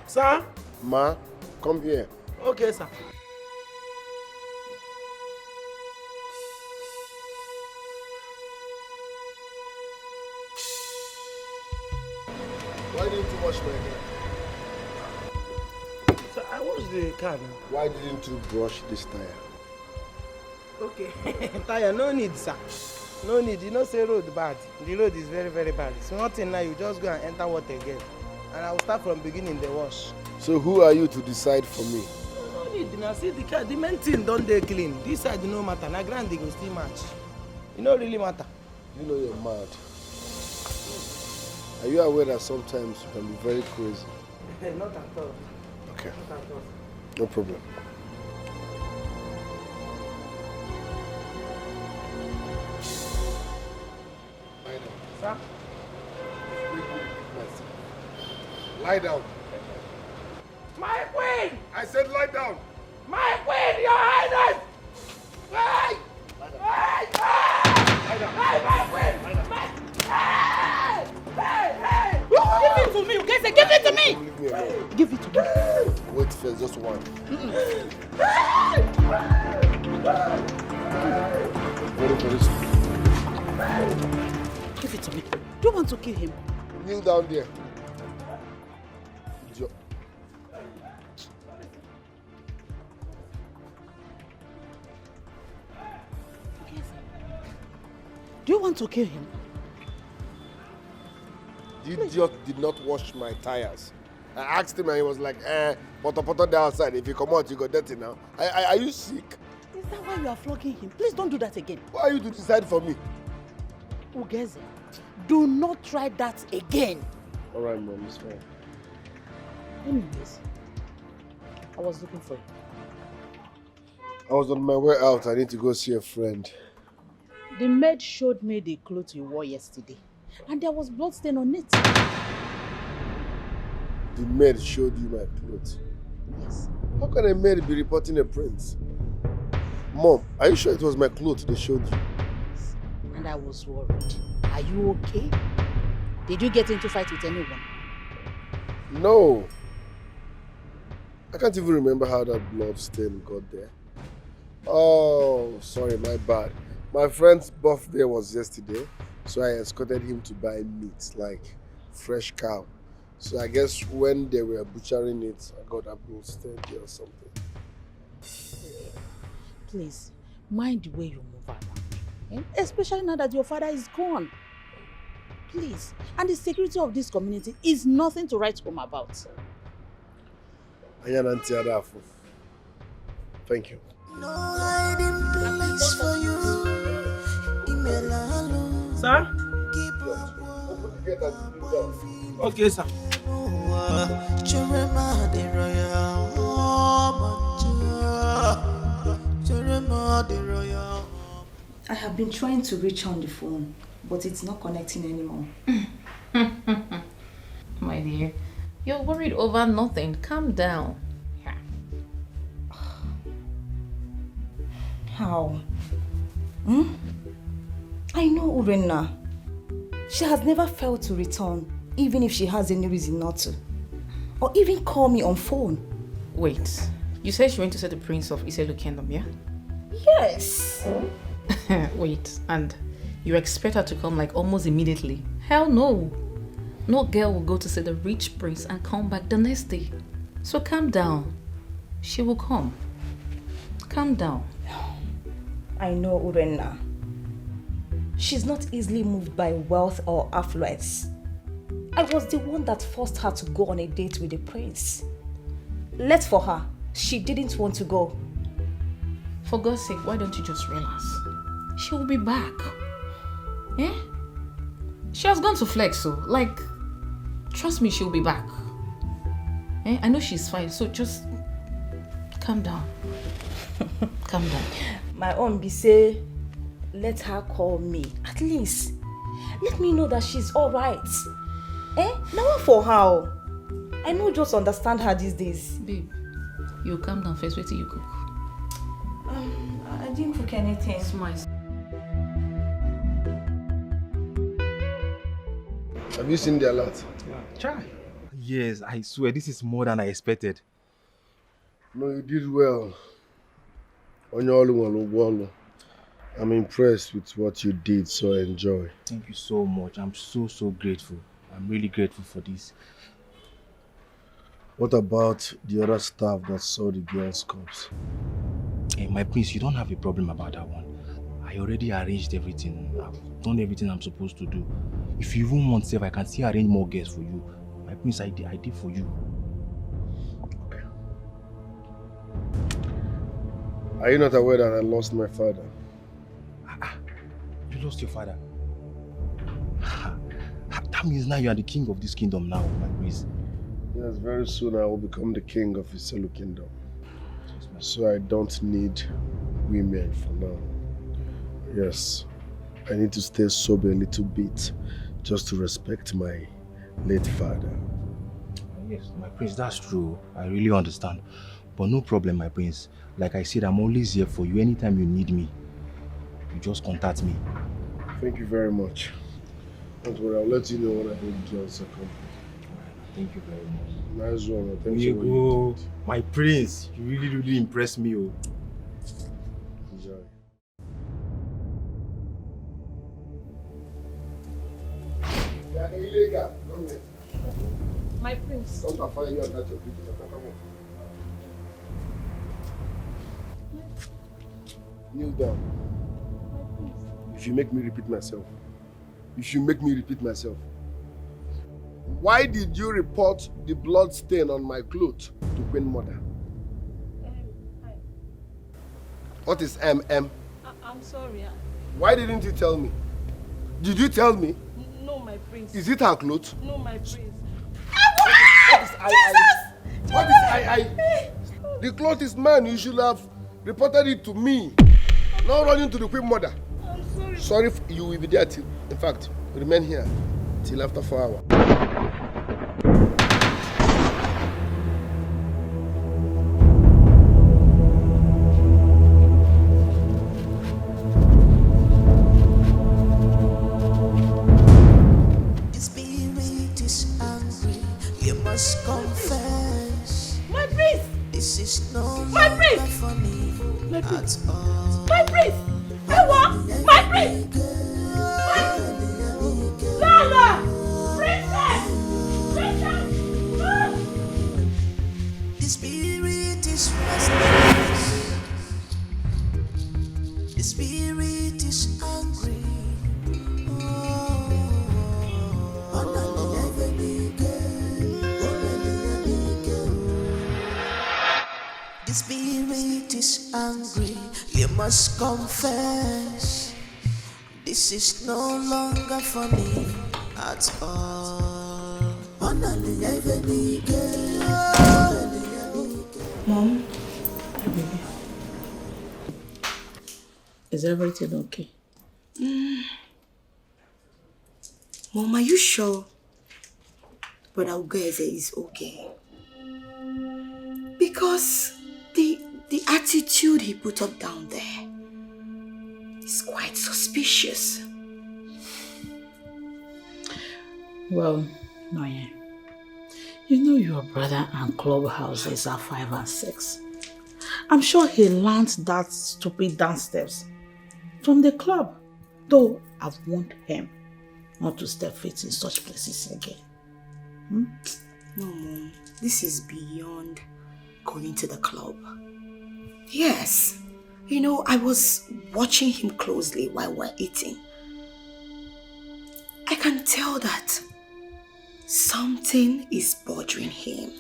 Sir? Ma, come here. Okay, sir. Why didn't you wash my hair? Sir, I washed the car now. Why didn't you brush this tire? Okay. Tire, no need, sir. No need, you know say road bad. The road is very, very bad. It's nothing now, you just go and enter water again. And I will start from beginning the wash. So who are you to decide for me? No need, now see the car, the main thing don't they clean. This side no matter, na grand they go still match. You know really matter. You know you're mad. Are you aware that sometimes you can be very crazy? Not at all. Okay. Not at all. No problem. Sir? Lie down. My queen! I said lie down. My queen, your highness! Hey! Hey! Hey! Hey, my queen! Hey! Hey! Hey! Give it to me, okay? Give it to me! Leave me alone. Give it to me. Wait first, just one. Give it to me. Do you want to kill him? Kneel down there. Do you want to kill him? The idiot did not wash my tires. I asked him and he was like, poto there outside. If you come out, you got dirty now. Are you sick? Is that why you are flogging him? Please don't do that again. Why are you to decide for me? Ugeze, do not try that again. All right, Mom, it's fine. Anyways, I was looking for you. I was on my way out. I need to go see a friend. The maid showed me the clothes you wore yesterday, and there was blood stain on it. The maid showed you my clothes? Yes. How can a maid be reporting a prince? Mom, are you sure it was my clothes they showed you? Yes. And I was worried. Are you okay? Did you get into a fight with anyone? No. I can't even remember how that blood stain got there. Oh, sorry, my bad. My friend's birthday was yesterday, so I escorted him to buy meat, like fresh cow. So I guess when they were butchering it, I got a blood stain there or something. Please, mind the way you move around. Especially now that your father is gone. Please. And the security of this community is nothing to write home about. Thank you. No hiding place for you. Sir? Okay, sir. I have been trying to reach on the phone, but it's not connecting anymore. My dear, you're worried over nothing. Calm down. Yeah. How? I know Urena. She has never failed to return, even if she has any reason not to. Or even call me on phone. Wait, you said she went to see the Prince of Iselu Kingdom, yeah? Yes. Wait, and you expect her to come like almost immediately? Hell no. No girl will go to see the rich prince and come back the next day. So calm down. She will come. Calm down. I know Urena. She's not easily moved by wealth or affluence. I was the one that forced her to go on a date with the prince. Left for her, she didn't want to go. For God's sake, why don't you just relax? She will be back. Eh? She has gone to flex, so like, trust me, she'll be back. Eh? I know she's fine, so just calm down. Calm down. My own be say, let her call me. At least, let me know that she's alright. Eh? Now for how? I know just understand her these days. Babe, you calm down first. Wait till you cook. I didn't cook anything. Smile. Have you seen the alert? Try. Yes, I swear this is more than I expected. No, you did well. I'm impressed with what you did, so enjoy. Thank you so much. I'm so grateful. I'm really grateful for this. What about the other staff that saw the girls' corpse? Hey, my prince, you don't have a problem about that one. I I already arranged everything. I've done everything I'm supposed to do. If you even want self, I can still arrange more guests for you. My prince, I did for you. Okay. Are you not aware that I lost my father? You lost your father? That means now you are the king of this kingdom now, my prince. Yes, very soon I will become the king of his solo kingdom. So I don't need women for now. Yes, I need to stay sober a little bit just to respect my late father. Yes, my prince, that's true. I really understand. But no problem, my prince. Like I said, I'm always here for you. Anytime you need me, you just contact me. Thank you very much. Don't worry, I'll let you know when I hold girls a company. Thank you very much. Nice one. Thanks You for go, my prince. You really impressed me. Oh. Enjoy. Yeah, illegal. Come here. My prince. Don't find you and that's your people. Come on. Kneel down. If you make me repeat myself. Why did you report the blood stain on my clothes to Queen Mother? What is MM? I'm sorry. Why didn't you tell me? Did you tell me? No, my prince. Is it her clothes? No, my prince. What is I? The cloth is mine. You should have reported it to me. Not running to the Queen Mother. I'm sorry. Sorry, you will be there till. In fact, remain here till after 4 hours. The spirit is angry. You must confess. My prince. This is no My longer prince. funny at all. My prince. Ewa. My prince. Lala. Princess. The spirit is restless. The spirit is angry. The spirit is angry. You must confess. This is no longer funny at all. Mom, baby, is everything okay? Mom, are you sure Brother Ugeze is okay? Because the attitude he put up down there is quite suspicious. Well, Noye, you know your brother and clubhouses are 5 and 6. I'm sure he learned that stupid dance steps from the club, though I've warned him not to step foot in such places again. No, Mom, this is beyond going to the club. Yes, you know, I was watching him closely while we're eating. I can tell that something is bothering him.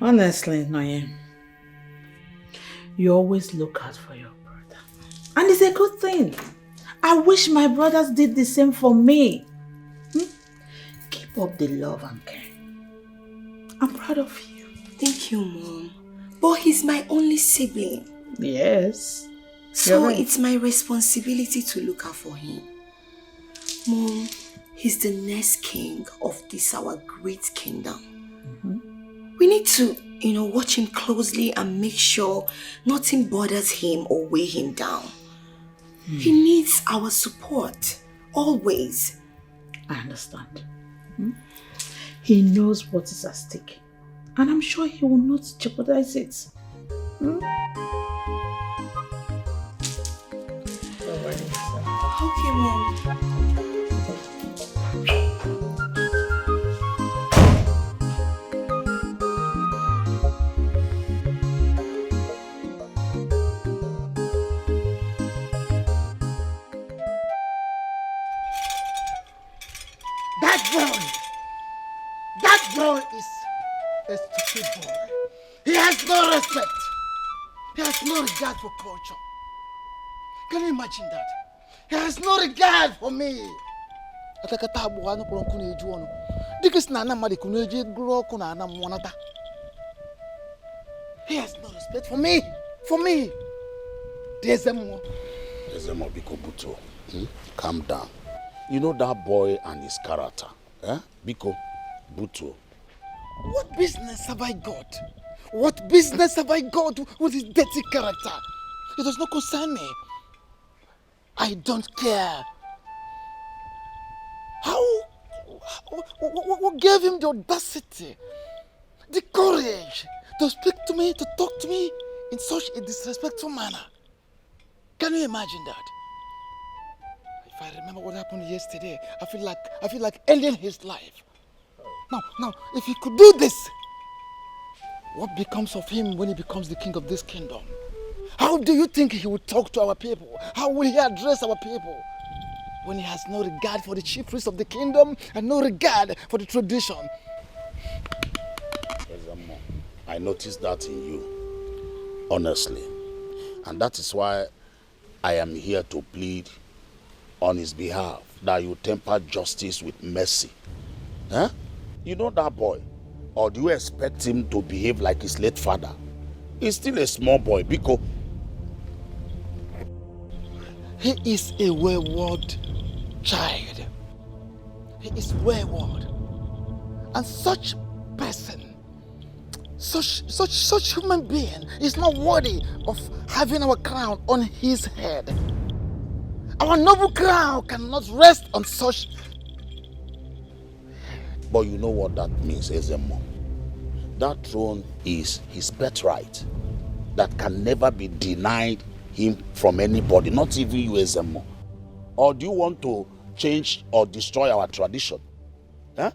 Honestly, Noye, you always look out for your brother. And it's a good thing. I wish my brothers did the same for me. Keep up the love and care. I'm proud of you. Thank you, Mom. But he's my only sibling. Yes. So You're right. it's my responsibility to look out for him. Mom, he's the next king of this our great kingdom. We need to, watch him closely and make sure nothing bothers him or weigh him down. He needs our support, always. I understand. He knows what is at stake. And I'm sure he will not jeopardize it. Don't worry. Okay, Mom. That boy is a stupid boy. He has no respect. He has no regard for culture. Can you imagine that? He has no regard for me. He has no respect for me. For me. Ezemo Biko Buto, calm down. You know that boy and his character. Biko Buto. What business have I got? What business have I got with his dirty character? It does not concern me. I don't care. What gave him the audacity, the courage to speak to me, to talk to me in such a disrespectful manner? Can you imagine that? If I remember what happened yesterday, I feel like ending his life. Now, if he could do this, what becomes of him when he becomes the king of this kingdom? How do you think he will talk to our people? How will he address our people? When he has no regard for the chief priest of the kingdom and no regard for the tradition. I noticed that in you, honestly. And that is why I am here to plead on his behalf that you temper justice with mercy. You know that boy? Or do you expect him to behave like his late father? He's still a small boy, Biko. He is a wayward child. He is wayward. And such person, such human being is not worthy of having our crown on his head. Our noble crown cannot rest on such. But you know what that means, Ezemo? That throne is his birthright that can never be denied him from anybody, not even you, Ezemo. Or do you want to change or destroy our tradition? I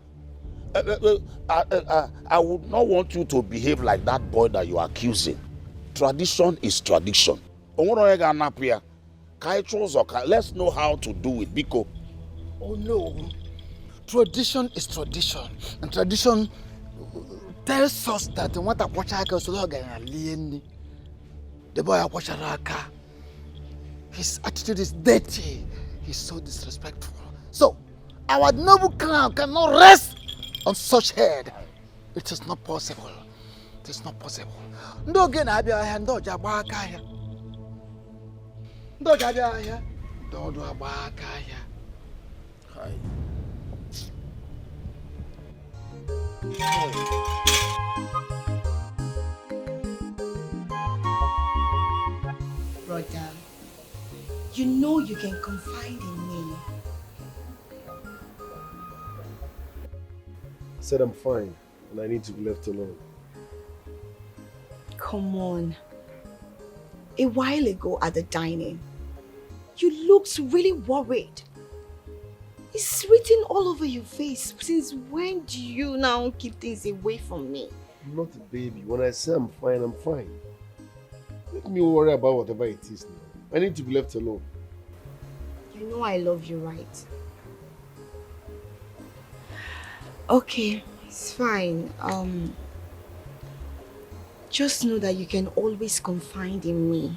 would not want you to behave like that boy that you are accusing. Tradition is tradition. Let's know how to do it, Biko. Oh no. Tradition is tradition. And tradition tells us that the one that watch the boy watch his attitude is dirty. He's so disrespectful. So, our noble crown cannot rest on such head. It is not possible. It is not possible. Ndo gen abia ya ndo jagba aka ya. Ndo jabia ya. Ndo do agba aka ya. Hi. Brother, you know you can confide in me. I said I'm fine and I need to be left alone. Come on. A while ago at the dining, you looked really worried. It's written all over your face. Since when do you now keep things away from me? I'm not a baby. When I say I'm fine, I'm fine. Let me worry about whatever it is now. I need to be left alone. You know I love you, right? Okay, it's fine. Just know that you can always confide in me.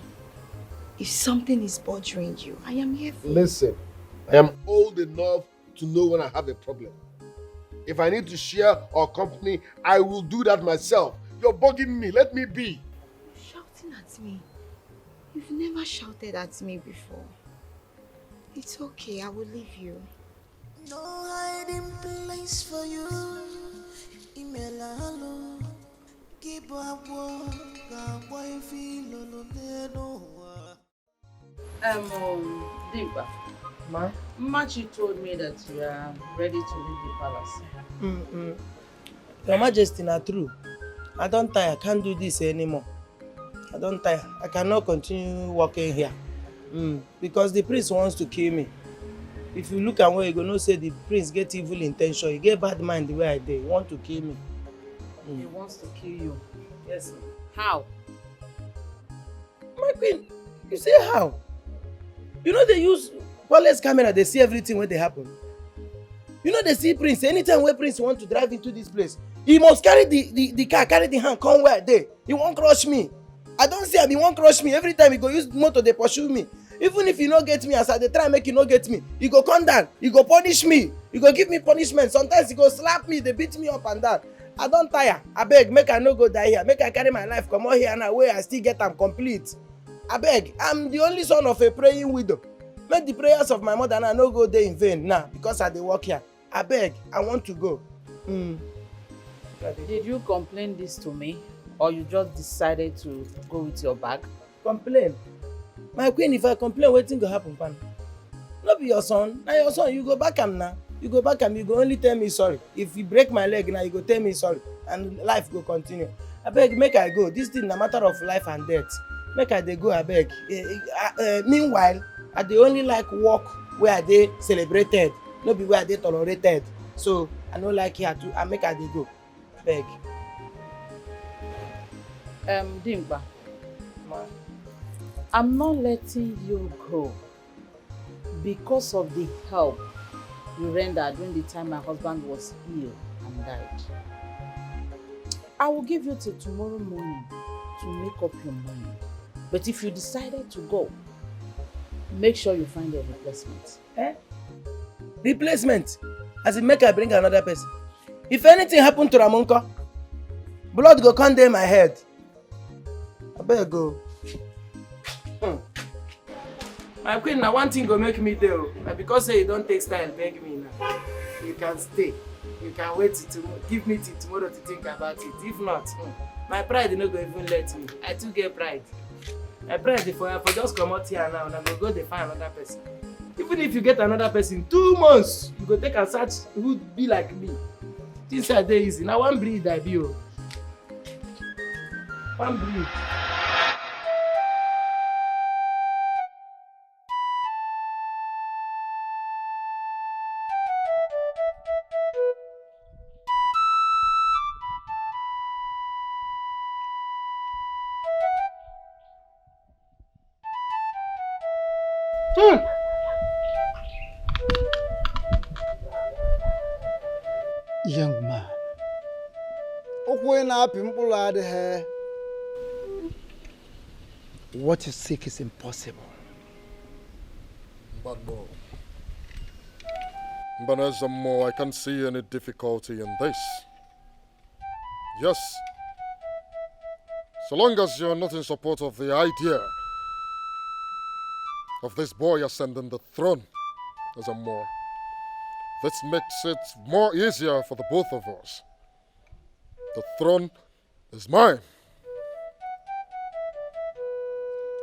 If something is bothering you, I am here for you. Listen, I am old enough to know when I have a problem. If I need to share or company, I will do that myself. You're bugging me. Let me be. Shouting at me. You've never shouted at me before. It's okay, I will leave you. No hiding place for you. Email hello. Keep up work. Boy feel no. Dimpa. Ma? Machi told me that you are ready to leave the palace. Your Majesty, not true. I don't tire. I can't do this anymore. I don't tire. I cannot continue working here. Because the prince wants to kill me. If you look at where you go, no say the prince get evil intention. He get bad mind the way I did. He want to kill me. He wants to kill you. Yes, sir. How? My queen, you say how? You know they use wireless camera, they see everything when they happen. You know they see Prince, anytime where Prince want to drive into this place, he must carry the car, carry the hand, come where they. He won't crush me. I don't see him, he won't crush me. Every time he go use motor, they pursue me. Even if he no get me, as I dey try make he no get me, he go come down, he go punish me, he go give me punishment. Sometimes he go slap me, they beat me up and down. I don't tire. I beg, make I no go die here. Make I carry my life, come out here and away, I still get am complete. I beg, I'm the only son of a praying widow. Make the prayers of my mother and I no go there in vain now because I dey work here. I beg, I want to go. Did you complain this to me, or you just decided to go with your bag? Complain? My queen, if I complain, wetin go happen, pan? No be your son. Now your son, you go back am now. You go back am, you go only tell me sorry. If you break my leg now, you go tell me sorry, and life go continue. I beg, make I go. This thing na matter of life and death. Make I dey go, I beg. Meanwhile, I dey only like work where I dey celebrated, no be where I dey tolerated. So I no like here too. I make I dey go. Beg. Dimba, I'm not letting you go because of the help you rendered during the time my husband was ill and died. I will give you till tomorrow morning to make up your mind. But if you decided to go, make sure you find a replacement. Replacement? As in make I bring another person. If anything happen to Ramonko, blood go come down my head. I better go. My queen, now one thing go make me do. Because say you don't take style, beg me now. You can stay. You can wait till tomorrow. Give me till tomorrow to think about it. If not, my pride no go even let me. I too get pride. My pride for just come out here now and I go dey find another person. Even if you get another person, 2 months, you go take a search who be like me. Things are dey easy. Now one breed I be. One breed. Young man, what you seek is impossible. But no. But as a more, I can't see any difficulty in this. Yes. So long as you're not in support of the idea of this boy ascending the throne as a more, this makes it more easier for the both of us. The throne is mine.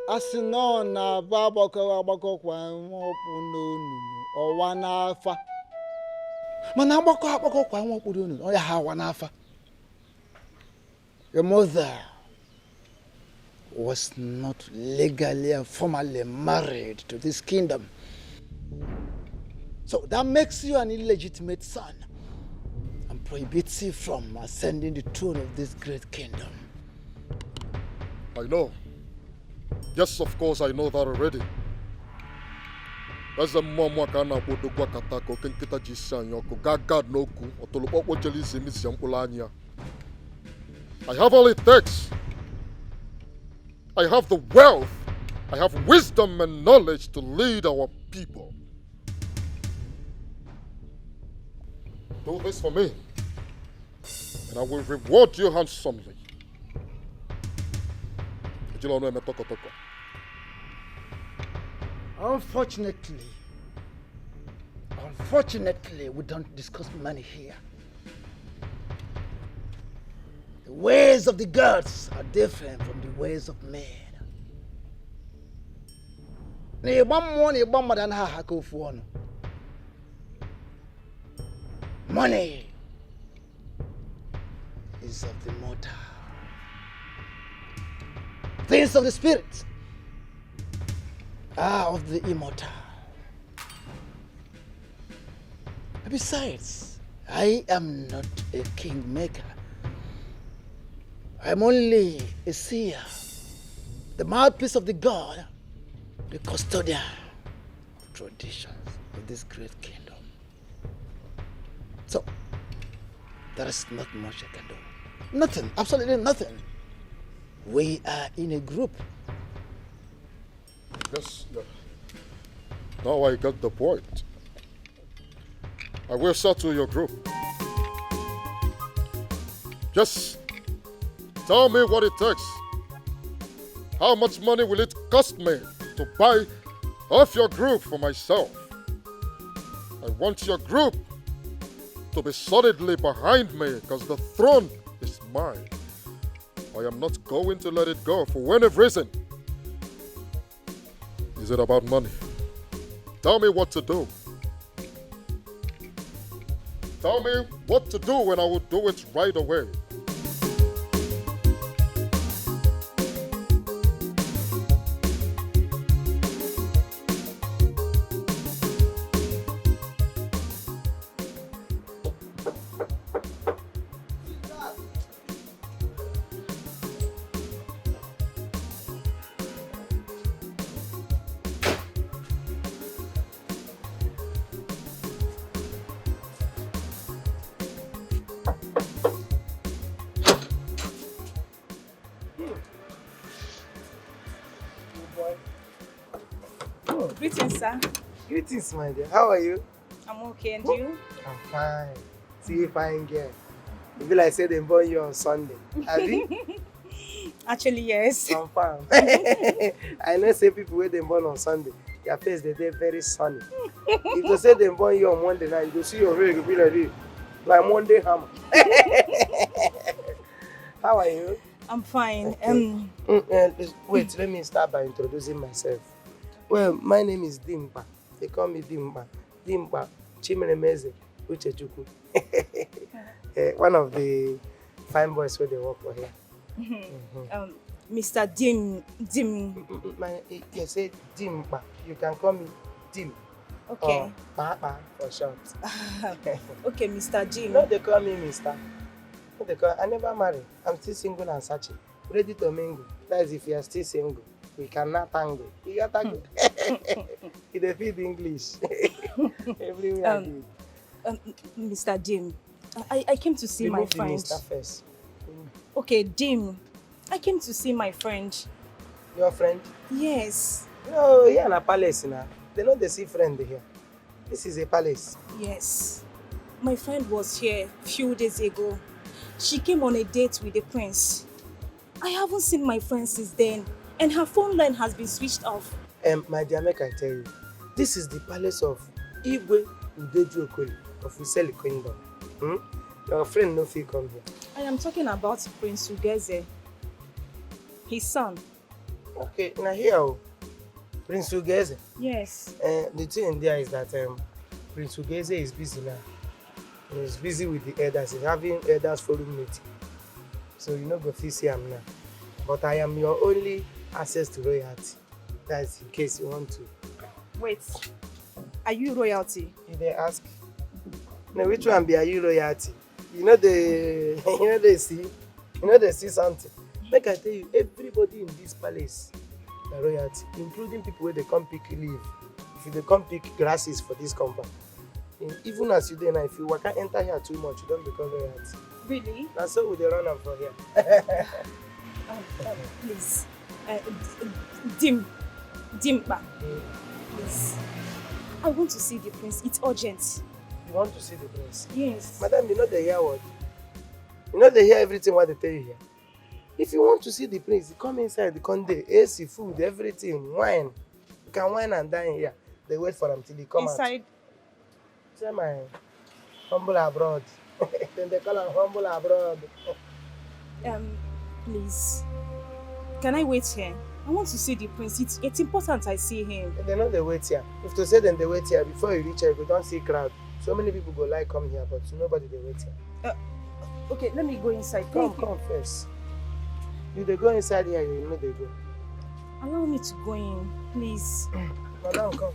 Asino na babako kwa nwopu n'onu ọwa n'afa. Mana agbakọ kwa nwopu n'onu ọ ya ha wa n'afa. Your mother was not legally and formally married to this kingdom. So that makes you an illegitimate son and prohibits you from ascending the throne of this great kingdom. I know. Yes, of course, I know that already. As a mama kana bodo kwa katako kenkita jisanyoko gagad noku otolopo jelisi misiampulanya. I have all it takes. I have the wealth. I have wisdom and knowledge to lead our people. Do this for me, and I will reward you handsomely. Unfortunately, we don't discuss money here. The ways of the gods are different from the ways of men. Money is of the mortal. Things of the spirit are of the immortal. Besides, I am not a kingmaker. I'm only a seer, the mouthpiece of the god, the custodian of traditions of this great kingdom. So, there is not much I can do. Nothing, absolutely nothing. We are in a group. Yes, yeah. Now I get the point. I will settle your group. Just tell me what it takes. How much money will it cost me to buy off your group for myself? I want your group to be solidly behind me because the throne is mine. I am not going to let it go for any reason. Is it about money? Tell me what to do. Tell me what to do and I will do it right away. Greetings, sir. Greetings, my dear. How are you? I'm okay, and you? I'm fine. See you fine girl. You feel like say they born you on Sunday. Have you? Actually, yes. Confirm. I know say people where they born on Sunday, their face they very sunny. If they say they born you on Monday night, you go see your hair, you be like this, like Monday hammer. How are you? I'm fine. Okay. Wait, let me start by introducing myself. Well, my name is Dimpa. They call me Dimpa. Dimpa Chimeremeze Uchechukwu. One of the fine boys where they work for here. Mr. Dim. You say Dimpa. You can call me Dim. Okay. Or Papa for short. Okay, Mr. Dim. No, they call me Mr. No, they call, I never married. I'm still single and searching. Ready to mingle. That is if you are still single. We cannot tango. You got tango. You dey feed English. Everywhere. Mr. Dim, I came to see my friend. Mr. first. Okay, Dim, I came to see my friend. Your friend? Yes. No, here in a palace now. They know they see friend here. This is a palace. Yes. My friend was here a few days ago. She came on a date with the prince. I haven't seen my friend since then. And her phone line has been switched off. My dear, make I tell you, this is the palace of Igwe Udeju Okoli of Iseli Kingdom. Your friend no fit come here. I am talking about Prince Ugeze, his son. Okay, now here, Prince Ugeze. Yes. The thing there is that Prince Ugeze is busy now. He's busy with the elders. He's having elders forum meeting. So you know go fit see him now. But I am your only access to royalty. That's in case you want to. Wait, are you royalty? You they ask. No, which one be are you royalty? You know they see something. Like I tell you, everybody in this palace are royalty, including people where they come pick leaf. If they come pick grasses for this compound. Even as you do now, if you can't enter here too much, you don't become royalty. Really? Now so we they run up for here. Please. Dimpa. Please. I want to see the prince. It's urgent. You want to see the prince? Yes. Madam, you know they hear what? You know they hear everything what they tell you here. If you want to see the prince, you come inside the conde, AC, food, everything, wine. You can wine and dine here. They wait for them till he come inside. out. Say my humble abroad. Then they call him humble abroad. Please. Can I wait here? I want to see the prince. It's important I see him. They know they wait here. If to say them they wait here, before you reach here, you don't see crowd. So many people go like come here, but nobody they wait here. Okay, let me go inside. Come first. If they go inside here, you know they go. Allow me to go in, please. Madam, come.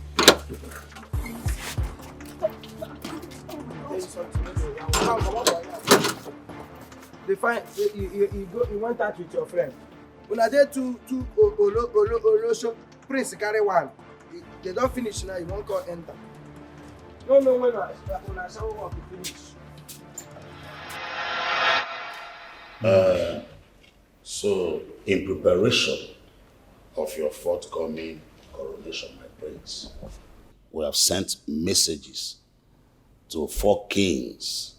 They find you went out with your friend. When I did two Olosho, Prince carry one. They don't finish now, you won't call enter. No, when I shower up, you finish. So, in preparation of your forthcoming coronation, my prince, we have sent messages to 4 kings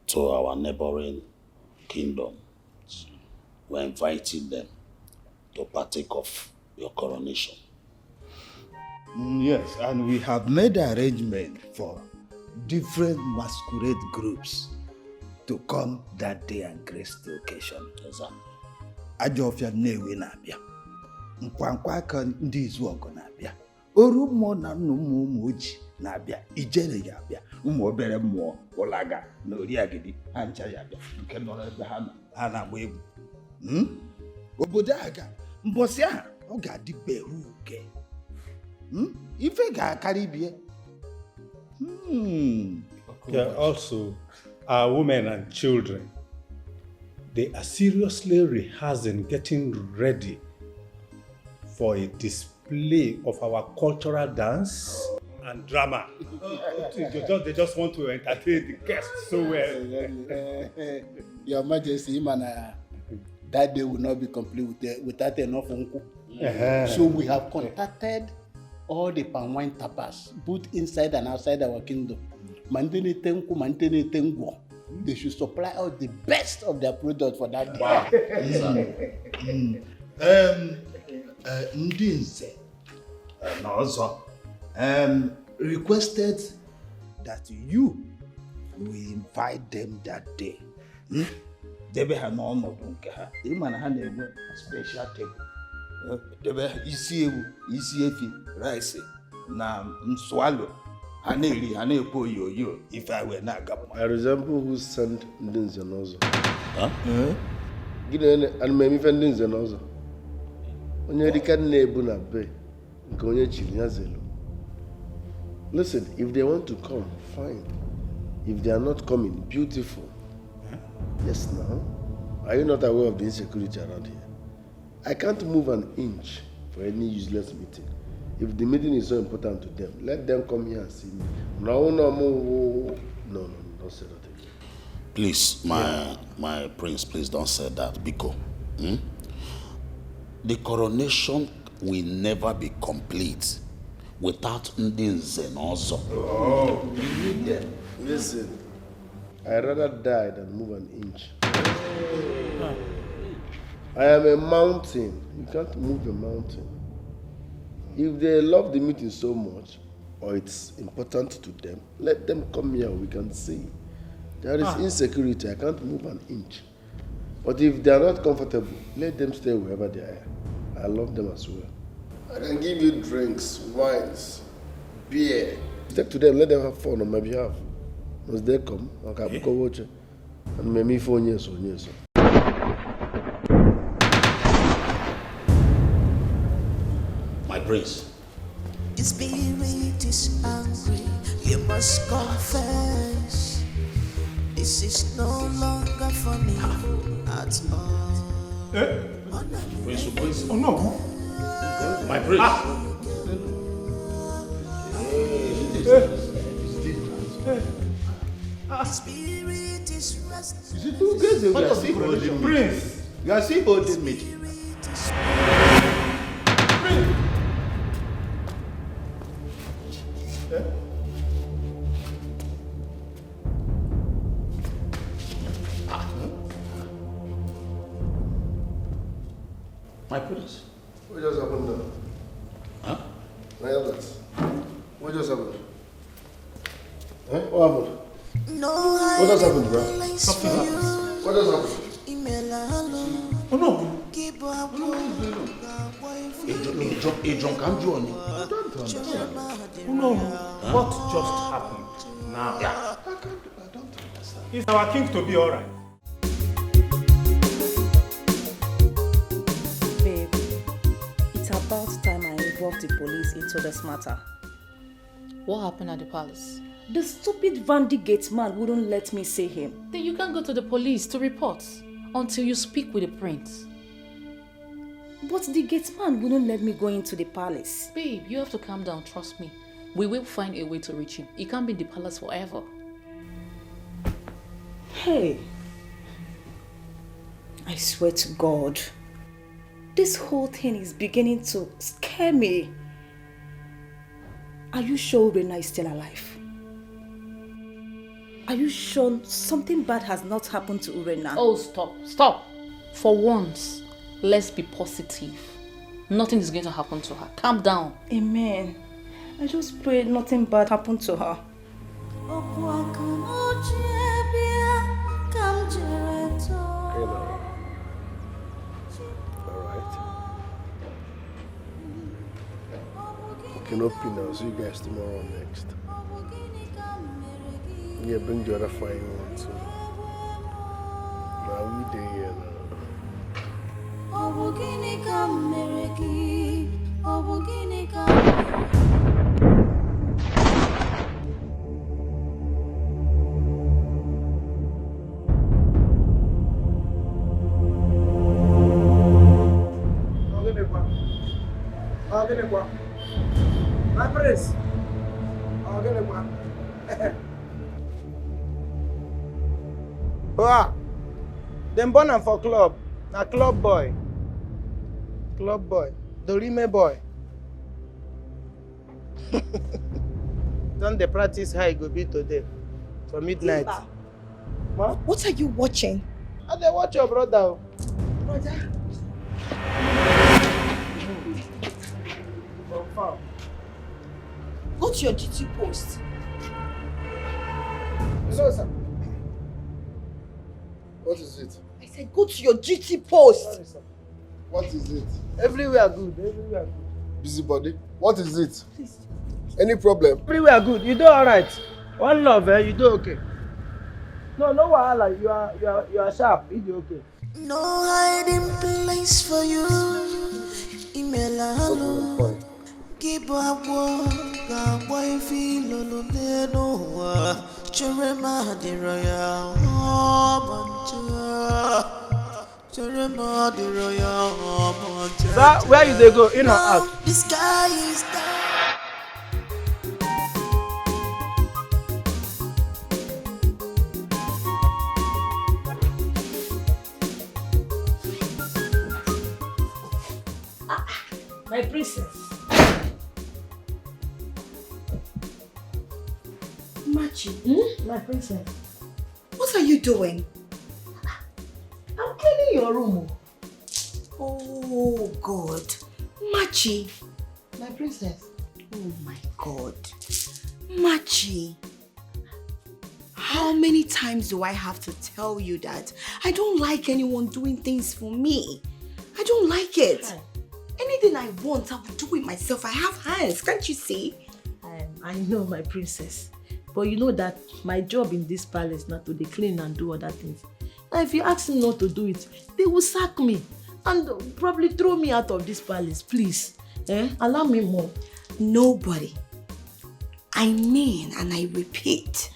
to our neighboring kingdoms. We're inviting them to partake of your coronation. Yes, and we have made arrangement for different masquerade groups to come that day and grace the occasion. Yes, sir. Ajofia Newe na-abịa. Nkwankwa aka ndị izu ọgụ na-abịa. Oru mmụọ na nnụ ụmụ ojii na-abịa. Ijere ya abịa. Ụmụ obere mmụọ ụlaga na oriagidi ha ncha ya abịa. Nke nọ ebe ha na-agba egwu. Obodo aga mbọsị aha ọ ga-adị beru uke. Ife ga-akarị ibie. There are also our women and children. They are seriously rehearsing, getting ready for a display of our cultural dance and drama. They just want to entertain the guests so well. Your Majesty, that day will not be complete without enough unku. So we have contacted all the palm wine tappers, both inside and outside our kingdom. They should supply us the best of their product for that day. Ndị nze na ọzọ requested that you will invite them that day. Debe ha n'ọnọdụ nke ha. Ịma na ha na-enwe special table. Debe isi ewu, isi efi, rice na nswallow. I resemble who sent Ndinze Nozo. Gine and maybe Ndinze Nozo. Onye dika nebu na be, nke onye chiri ya zelo. Listen, if they want to come, fine. If they are not coming, beautiful. Yes, now. Are you not aware of the insecurity around here? I can't move an inch for any useless meeting. If the meeting is so important to them, let them come here and see me. No, don't say that again. Please, my prince, please don't say that, Biko. The coronation will never be complete without Ndinze Nozo. Oh, you need them. Listen, I'd rather die than move an inch. I am a mountain. You can't move a mountain. If they love the meeting so much, or it's important to them, let them come here, we can see. There is insecurity, I can't move an inch. But if they are not comfortable, let them stay wherever they are. I love them as well. I can give you drinks, wines, beer. Step to them, let them have fun on my behalf. Must they come? Okay, go watch it. And maybe 4 years or years. My prince. Your spirit is angry, you must confess. This is no longer funny at all. Prince. Oh no. My prince. Spirit is restless. Is it 2 days ago? You are still holding Prince. You are still holding meeting. My prince. What just happened now? Huh? What just happened? Huh? What happened? No, What just happened, bro? Something happened. What just happened? Oh no. A drunken Johnny. Oh no. What just happened now? Yeah. I don't understand. Is our king to be alright? Babe, it's about time I involved the police into this matter. What happened at the palace? The stupid Vandy man wouldn't let me see him. Then you can't go to the police to report until you speak with the prince. But the gate man wouldn't let me go into the palace. Babe, you have to calm down, trust me. We will find a way to reach him. He can't be in the palace forever. Hey, I swear to God, this whole thing is beginning to scare me. Are you sure Urena is still alive? Are you sure something bad has not happened to Urena? Oh, stop. For once, let's be positive. Nothing is going to happen to her. Calm down. Amen. I just pray nothing bad happened to her. Can open now, see you guys tomorrow next. Yeah, bring the other fine one too. Now we there here now. My prince. Them born am for club. Na club boy. Club boy. Dorime boy. Don't they practice how it go be today? For midnight. What are you watching? I dey watch your brother. Brother? Confirm. Go to your GT post. Hello, sir. What is it? I said go to your GT post. Sorry, sir. What is it? Everywhere good. Everywhere good. Busybody. What is it? Please. Any problem? Everywhere good. You do alright. One love, you do okay. No wahala. You are sharp. You do okay. No hiding place for you. Email hello. Keep up work. Boy feel alone. No. Cherema the royal. Cherema the royal. Sir, where you they go? In or out? The sky is dark. My princess. Machi, My princess. what are you doing? I'm cleaning your room. Oh God. Machi. My princess. Oh my God. Machi. How many times do I have to tell you that I don't like anyone doing things for me? I don't like it. Hi. Anything I want, I will do it myself. I have hands, can't you see? I know, my princess. But you know that my job in this palace not to clean and do other things. Now if you ask me not to do it, they will sack me and probably throw me out of this palace. Please, allow me more. Nobody, I mean and I repeat,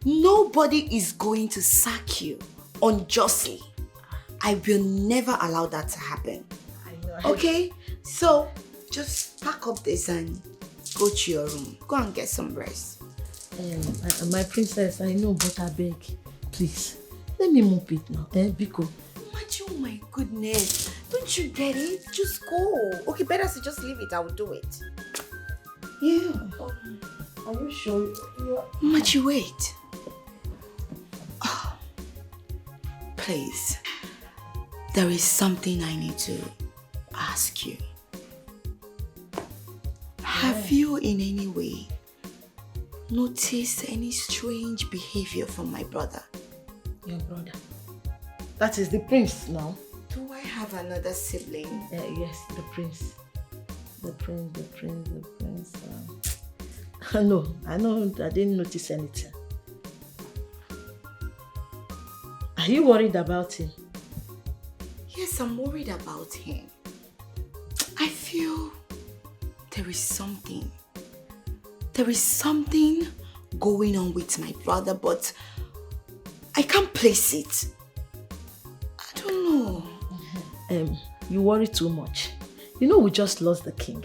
nobody is going to sack you unjustly. I will never allow that to happen. Okay? So, just pack up this and go to your room. Go and get some rest. My princess, I know, but I beg, please, let me move it now. Biko. Machi, oh my goodness. Don't you get it? Just go. Okay, better to just leave it. I will do it. Yeah. Are you sure? Machi, wait. Oh, please. There is something I need to ask you. Have you in any way noticed any strange behavior from my brother? Your brother? That is the prince now. Do I have another sibling? Yes, the prince. The prince. No, I didn't notice anything. Are you worried about him? Yes, I'm worried about him. I feel there is something going on with my brother, but I can't place it. I don't know. You worry too much. You know we just lost the king.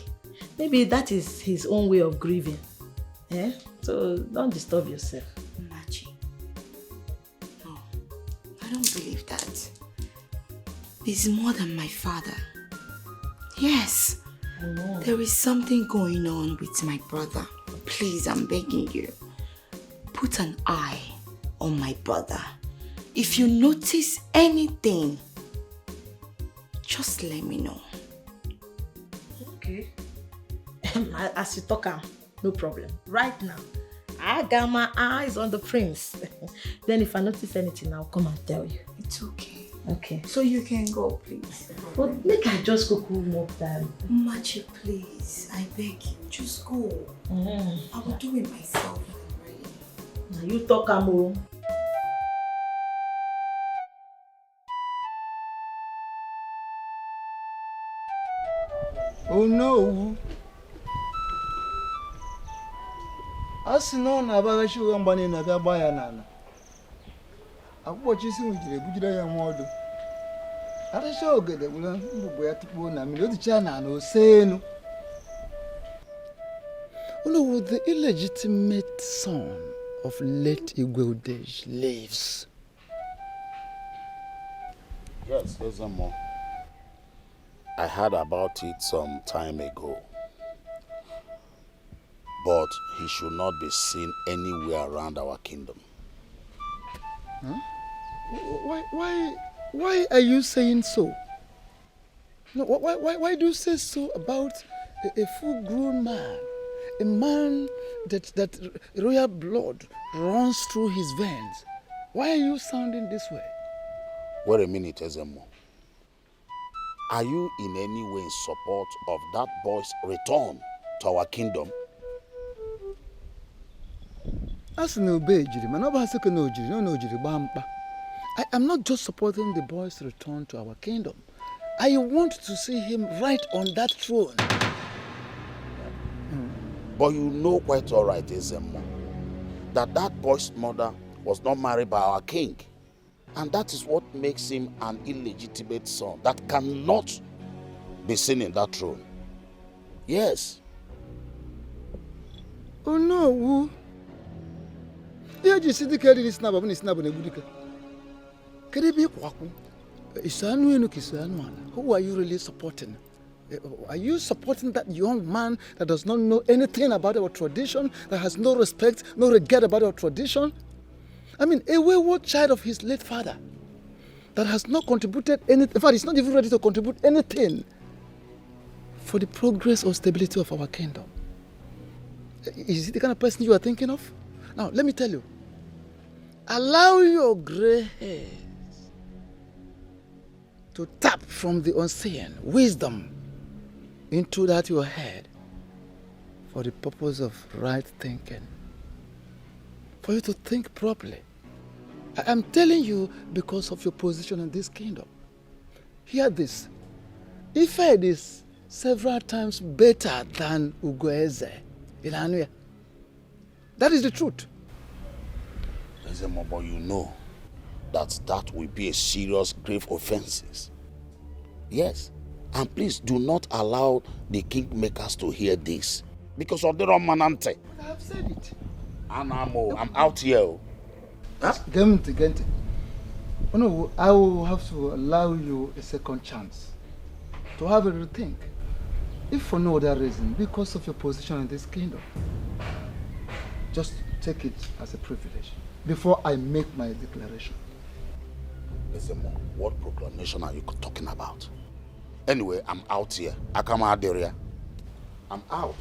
Maybe that is his own way of grieving. So don't disturb yourself. Machi. No, I don't believe that. is more than my father. Yes, there is something going on with my brother. Please, I'm begging you. Put an eye on my brother. If you notice anything, just let me know. Okay. As you talk, no problem. Right now, I got my eyes on the prince. Then if I notice anything, I'll come and tell you. It's okay. Okay. So you can go, please. But make I just go cool more time. Machi, please. I beg you. Just go. I will do it myself. Now you talk, Amo. Oh no! A sị na ọ na-abaghachi ụgha mgba niile abịa gbaa ya n'ala. Akwụkwọ isi nwejiri ebujire ya nwa ọdụ. Aracha ogede gburu mbụbụ ya tupu na mmiri odicha n'ala osenu. With the illegitimate son of late Igweudej lives. Yes, there's some more. I heard about it some time ago. But he should not be seen anywhere around our kingdom. Huh? Why are you saying so? No, why do you say so about a full-grown man? A man that royal blood runs through his veins. Why are you sounding this way? Wait a minute, Ezemo. Are you in any way in support of that boy's return to our kingdom? I am not just supporting the boy's return to our kingdom. I want to see him right on that throne. But you know quite all right, Ezemo, that boy's mother was not married by our king. And that is what makes him an illegitimate son that cannot be seen in that throne. Yes. Oh no. Yeah, you see the carry this snap and snap on a good. Can it be Kwaku? Who are you really supporting? Are you supporting that young man that does not know anything about our tradition, that has no respect, no regard about our tradition? I mean, a wayward child of his late father that has not contributed anything. In fact, he's not even ready to contribute anything for the progress or stability of our kingdom. Is he the kind of person you are thinking of? Now, let me tell you. Allow your gray hairs to tap from the unseen wisdom into that your head for the purpose of right thinking. For you to think properly. I am telling you because of your position in this kingdom. Hear this. Ife is several times better than Ugoeze in Anuya. That is the truth. But you know that will be a serious, grave offenses. Yes. And please do not allow the kingmakers to hear this. Because of the Romanante. I have said it. Anamo, I'm out here. Gente. Oh no, I will have to allow you a second chance to have a rethink. If for no other reason, because of your position in this kingdom. Just take it as a privilege before I make my declaration. Listen, what proclamation are you talking about? Anyway, I'm out here. I come out there. I'm out.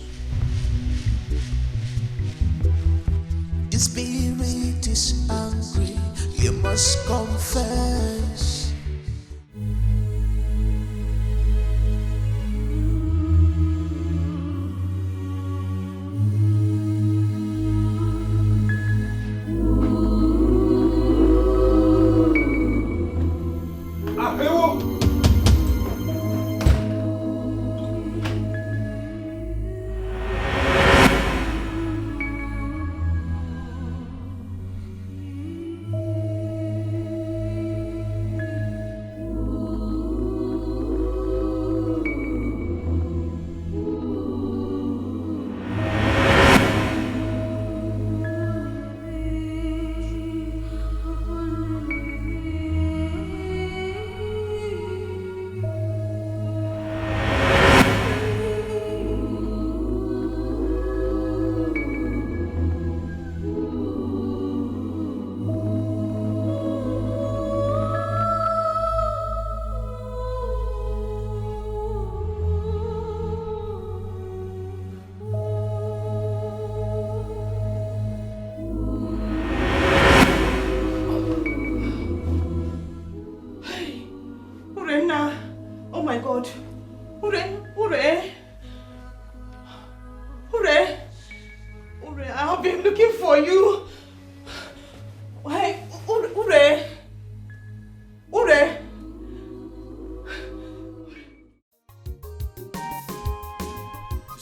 The spirit is angry, you must confess.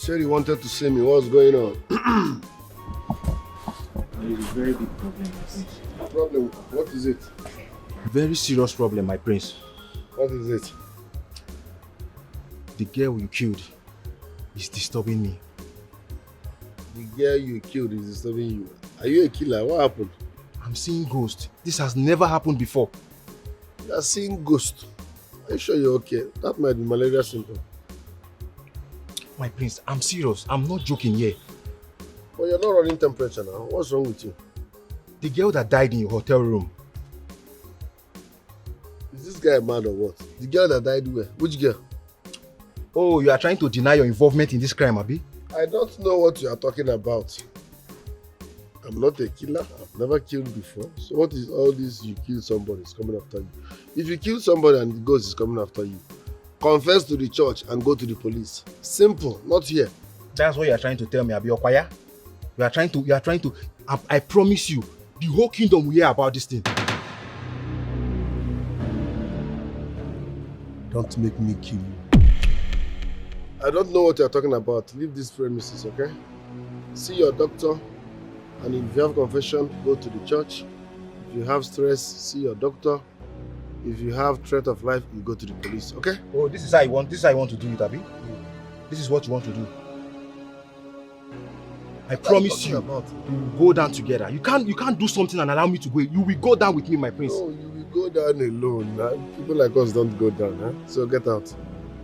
said you wanted to see me. What's going on? There is a very big problem, my prince. Problem? What is it? Very serious problem, my prince. What is it? The girl you killed is disturbing me. The girl you killed is disturbing you. Are you a killer? What happened? I'm seeing ghosts. This has never happened before. You are seeing ghosts. Are you sure you're okay? That might be malaria symptom. My prince, I'm serious. I'm not joking here. But you're not running temperature now. What's wrong with you? The girl that died in your hotel room. Is this guy mad or what? The girl that died where? Which girl? Oh, you are trying to deny your involvement in this crime, Abi? I don't know what you are talking about. I'm not a killer. I've never killed before. So what is all this you kill somebody is coming after you? If you kill somebody and the ghost is coming after you, confess to the church and go to the police. Simple, not here. That's what you are trying to tell me, Abi Okwaya? You are trying to, I promise you, the whole kingdom will hear about this thing. Don't make me kill you. I don't know what you're talking about. Leave these premises, okay? See your doctor, and if you have confession, go to the church. If you have stress, see your doctor. If you have threat of life, you go to the police, okay? Oh, this is how you want to do it, Abi? This is what you want to do. I promise you, we will go down together. You can't do something and allow me to go. You will go down with me, my prince. No, you will go down alone. Huh? People like us don't go down, huh? So get out.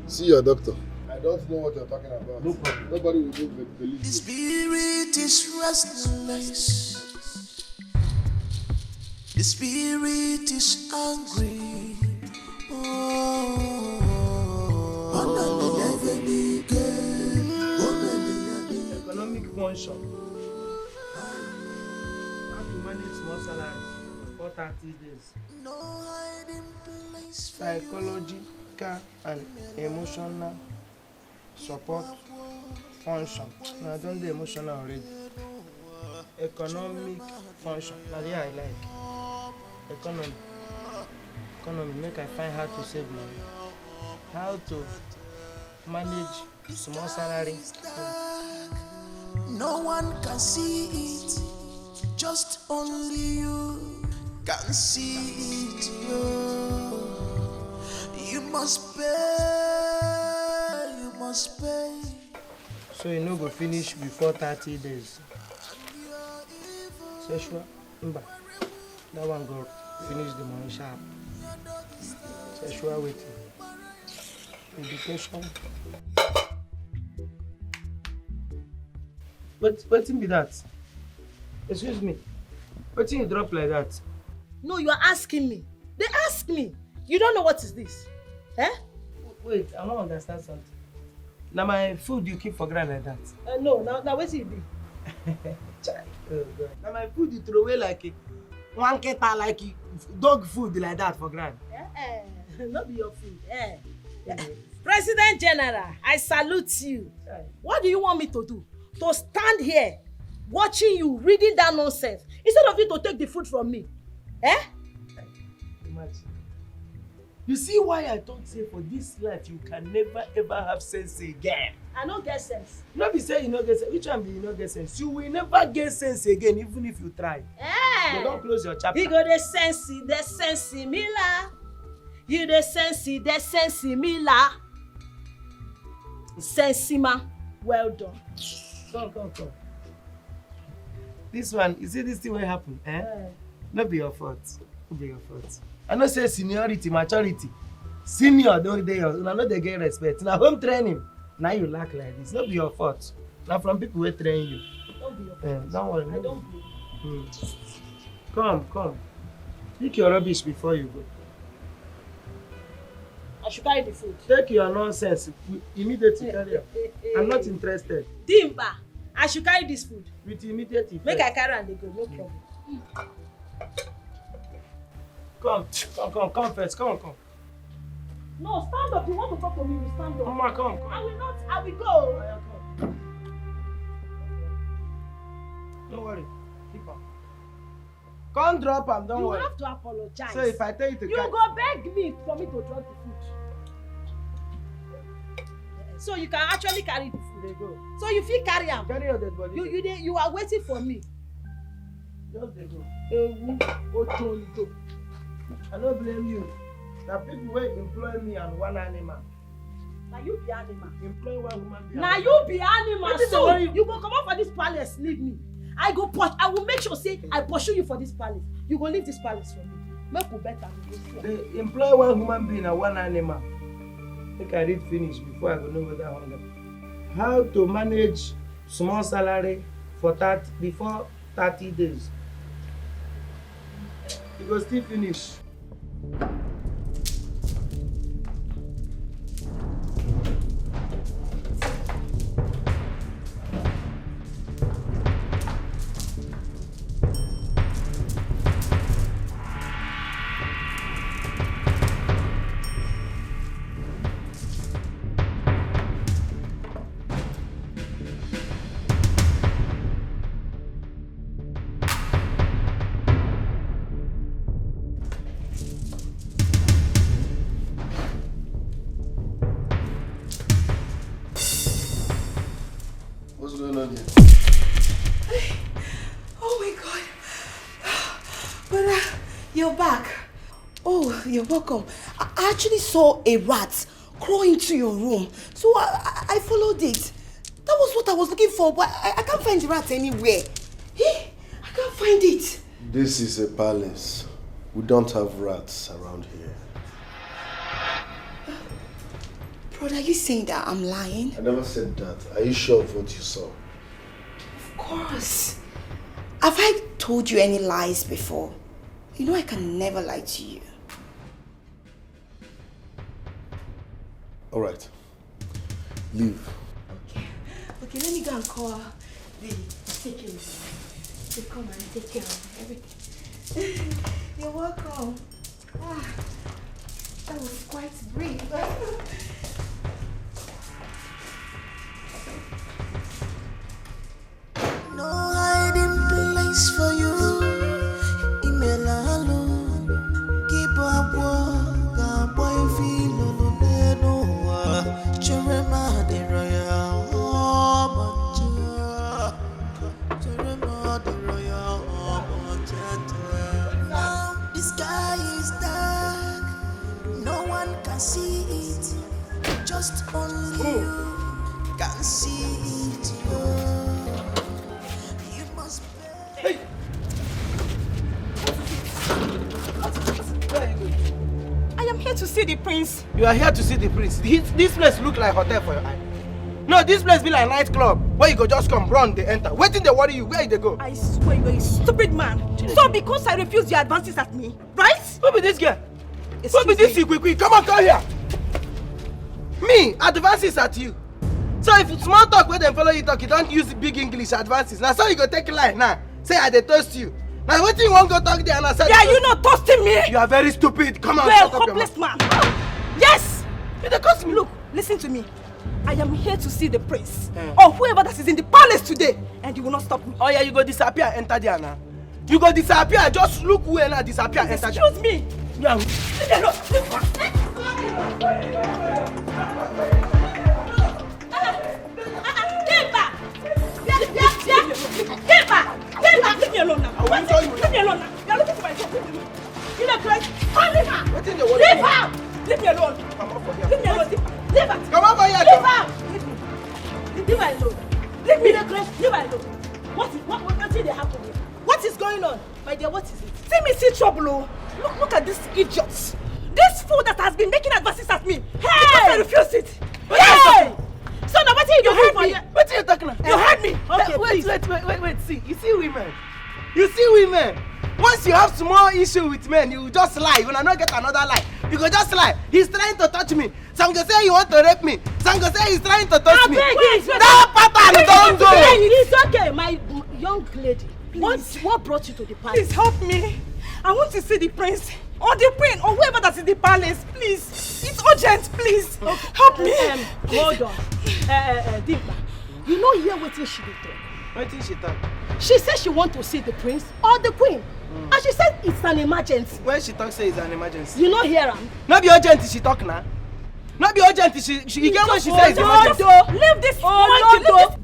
See your doctor. I don't know what you're talking about. No problem. Nobody will believe you. The spirit is restless. The spirit is angry. Economic function. How to manage small salary for 30 days. Psychological and emotional support function. No, I don't do emotional already. Economic function. Now there I like. Economy, make I find how to save money. How to manage small salary. No one can see it, just only you can see it. You must pay, you must pay. So you no go finish before 30 days. Sexual, that one go finish the money sharp. Sexual waiting. Education. But wetin be that? Excuse me. Wetin you drop like that? No, you are asking me. They ask me. You don't know what is this. Eh? Wait, I don't understand something. Now my food you keep for ground like that. No, now what you do? Oh God. Now my food you throw away like a one keta like a dog food like that for ground. Not be your food. President General, I salute you. What do you want me to do? To stand here watching you reading that nonsense instead of you to take the food from me? Imagine. You see why I don't say for this life you can never ever have sense again. I don't get sense. No be say you no get sense. Which one be you no get sense? You will never get sense again even if you try. You don't close your chapter. You go the sense mila. You the sense mila. Sensima. Well done. Come. This one, you see this thing will happen, eh? No be your fault. No be your fault. I know say seniority, maturity. Senior don't they no they get respect. Now home training. Now you lack like this. No be your fault. Now from people who train you. Don't be your fault. Don't worry. I don't blame you. Come. Pick your rubbish before you go. I should carry the food. Take your nonsense immediately. Carry it. I'm not interested. Dimba, I should carry this food. With immediate effect. Make I carry and they go, no problem. Come first. Come. No, stand up. You want to talk to me, you stand up. Mama, come. I will go. Don't worry. Keep on. Come drop am, don't worry. You have to apologize. So if I tell you to you go beg me for me to drop the food. So you can actually carry the food. They go. So you feel carry am. Carry your dead body. You are waiting for me. Just they go. Otondo. I don't blame you. The people will employ me and one animal. Now you be animal. Employ one human being. Now you be animal. So So you go come out for this palace, leave me. I will make sure say I pursue you for this palace. You go leave this palace for me. Make you better. They employ one human being and one animal. Make I read finish before I go know whether hunger. How to manage small salary for before 30 days. You go still finish. What's going on here? Oh my God. But you're back. Oh, you're welcome. I actually saw a rat crawl into your room. So I followed it. That was what I was looking for, but I can't find the rat anywhere. I can't find it. This is a palace. We don't have rats around here. Brother, are you saying that I'm lying? I never said that. Are you sure of what you saw? Of course. Have I told you any lies before? You know I can never lie to you. All right. Leave. Okay, let me go and call the security to come and take care of everything. You're welcome. That was quite brief. No hiding place for you. Email alone. Keep up work. Boy feel no. Cherema de royal. Cherema de royal. Now the sky is dark. No one can see it. Just only you can see it. I am here to see the prince. You are here to see the prince. This place look like hotel for your eye. No, this place be like nightclub where you go just come run, they enter. Waiting they worry you, where they go? I swear you're a stupid man. So because I refuse your advances at me, right? Who be this girl? Who be this quick? Come here. Me, advances at you. So if it's small talk where they follow you talk, you don't use big English advances. Now so you go take a line now. Say I dey toast you. Now what you want go talk there and I said. Yeah, you not toasting me. You are very stupid. Come on, you're shut a up your hopeless mouth. man. Yes. You dey cost me. Look, listen to me. I am here to see the prince or whoever that is in the palace today, and you will not stop me. Oh yeah, you go disappear, enter there now. You go disappear. Just look who and disappear, enter there. Excuse me. Yeah. Leave me alone now. Leave me alone now. You're looking for my job. You know, Christ. Come, leave her. Leave her. Leave me alone. Leave me alone. Leave her. Come over here. Leave her. Leave her alone. Leave me. Leave her alone. What did happen here? What is going on? My dear, what is it? See me see trouble, oh. Look at this idiot. This fool that has been making advances at me. Hey! Because I refused it. Hey! So now what are you doing for you? What are you talking about? You heard me. Okay, wait. See, you see women. Once you have small issue with men, you just lie. When I not get another lie, you go just lie. He's trying to touch me. Some go say you want to rape me. Some go say he's trying to touch me. That pattern don't go. It's okay, my young lady. What brought you to the palace? Please help me. I want to see the prince or the queen or whoever that's in the palace. Please, it's urgent. Please help me. Hold on, Dimpa. You know here what she did talk. What did she talk? She said she want to see the prince or the queen. And she said it's an emergency. When she talk say it's an emergency. You know hear am? No be urgent she talk now. Not be urgent. She get what she says. Leave this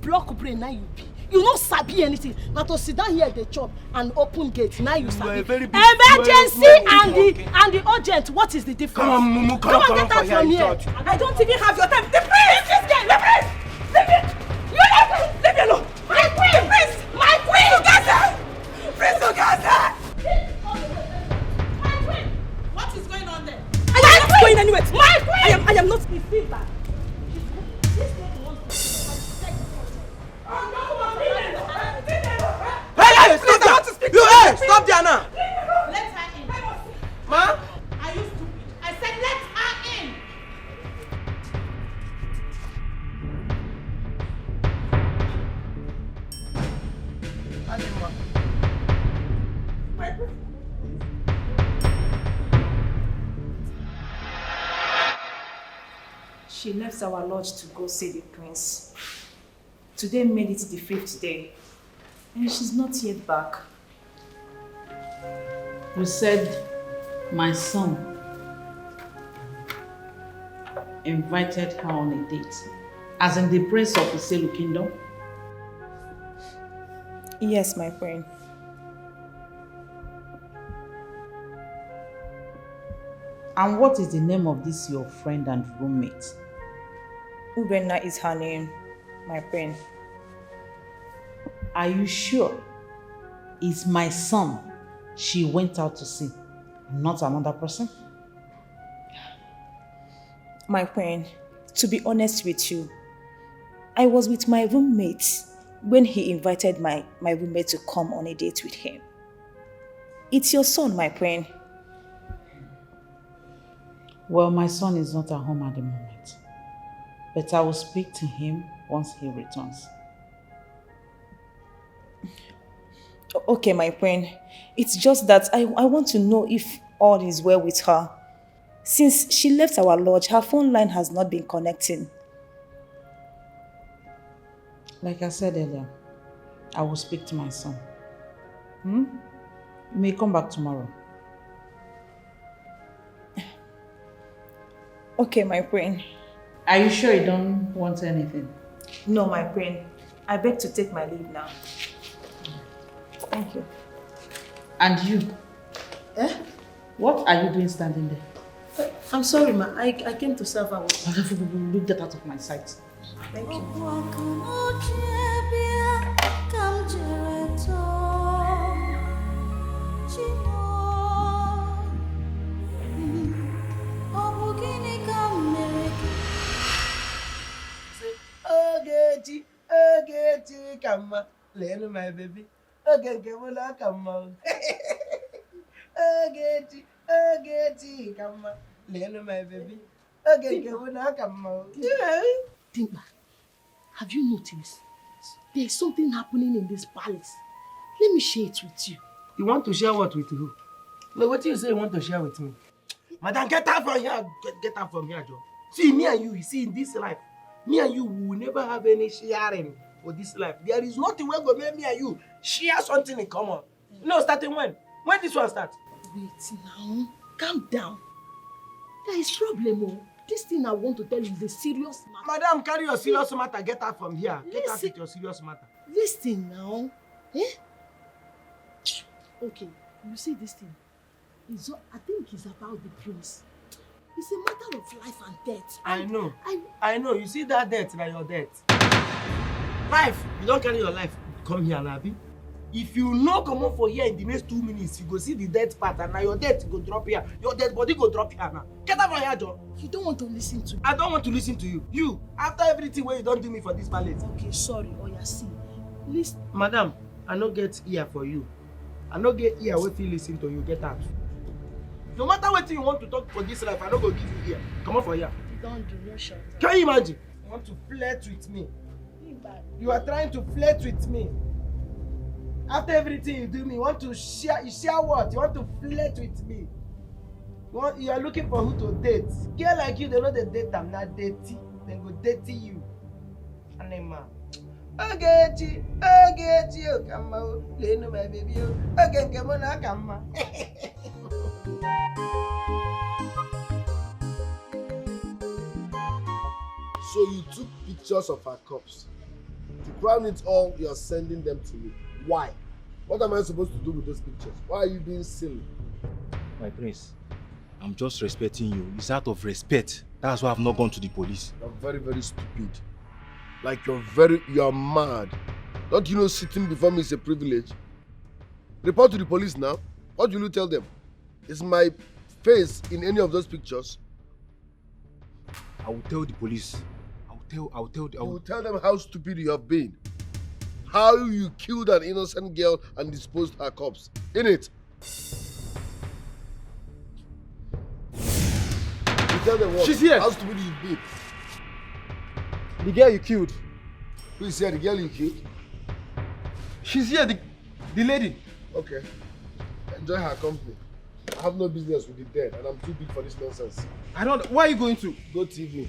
block brain now you be. You no sabi anything. Now to sit down here at the chop and open gate. Now you sabi. Emergency and the urgent. What is the difference? Come on, Mumu. Come on, get out from here. I don't even have your time. The prince! This guy, the prince! Leave me! You leave me alone! My queen! The prince! My queen! Uganda! Prince Uganda! My queen! What is going on there? I am not going anywhere. My queen! I am not in fever. Hey, stop there now. Let her in. Ma? Are you stupid? I said let her in. She left our lodge to go see the prince. Today made it the 5th day, and she's not yet back. You said my son invited her on a date, as in the prince of the Selu kingdom? Yes, my friend. And what is the name of this your friend and roommate? Ubenna is her name, my friend. Are you sure it's my son she went out to see, not another person? My friend, to be honest with you, I was with my roommate when he invited my roommate to come on a date with him. It's your son, my friend. Well, my son is not at home at the moment, but I will speak to him once he returns. Okay, my friend. It's just that I want to know if all is well with her. Since she left our lodge, her phone line has not been connecting. Like I said earlier, I will speak to my son. You may come back tomorrow. Okay, my friend. Are you sure you don't want anything? No, my friend. I beg to take my leave now. Thank you. And you? What are you doing standing there? I'm sorry, ma. I came to serve her. Look that out of my sight. Thank you. Ogechi, come on. Leno, my baby. Okay, come on. Ogechi, come on. Leno, my baby. Okay, come on. Timba, have you noticed? There's something happening in this palace. Let me share it with you. You want to share what with who? No, what do you say you want to share with me? Madam, get out from here. Get out from here, Joe. See, me and you see, in this life, me and you will never have any sharing for this life. There is nothing where go make me and you share something in common. No, starting when? When this one start? Wait now. Calm down. There is problem, oh. This thing I want to tell you is a serious matter. Madam, carry your serious matter. Get out from here. Get out with your serious matter. Listen now. Okay, you see this thing? I think it's about the prince. It's a matter of life and death. I know. You see that death, now your death. Life, you don't carry your life. Come here, Nabi. If you no come up for here in the next 2 minutes, you go see the death part, and now your death go drop here. Your dead body go drop here now. Get out from here, John. You don't want to listen to me. I don't want to listen to you. You, after everything where you don't do me for this palace. Okay, sorry. See. Listen. Madam, I no get ear for you. I no get ear wey fit listen to you. Get out. No matter what you want to talk for this life, I no go give you ear. Come on for here. Don't do no shot. Can you imagine? You want to flirt with me? You are trying to flirt with me. After everything you do me, you want to share. You share what? You want to flirt with me? You are looking for who to date. Girl like you, they know they date them, not dating. They go dating you. Anema. Ogechi, oh come on, Leno my baby, okay, come on, come on. So you took pictures of her corpse. To crown it all, you are sending them to me. Why? What am I supposed to do with those pictures? Why are you being silly? My prince, I'm just respecting you. It's out of respect. That's why I've not gone to the police. You're very, very stupid. Like you're mad. Don't you know sitting before me is a privilege? Report to the police now. What will you tell them? Is my face in any of those pictures? I will tell the police. You will tell them how stupid you have been. How you killed an innocent girl and disposed her corpse. Innit? You tell them what? She's here. How stupid you've been. The girl you killed. Who is here? The girl you killed? She's here, the lady. Okay. Enjoy her company. I have no business with the dead and I'm too big for this nonsense. Where are you going to? Go to evening.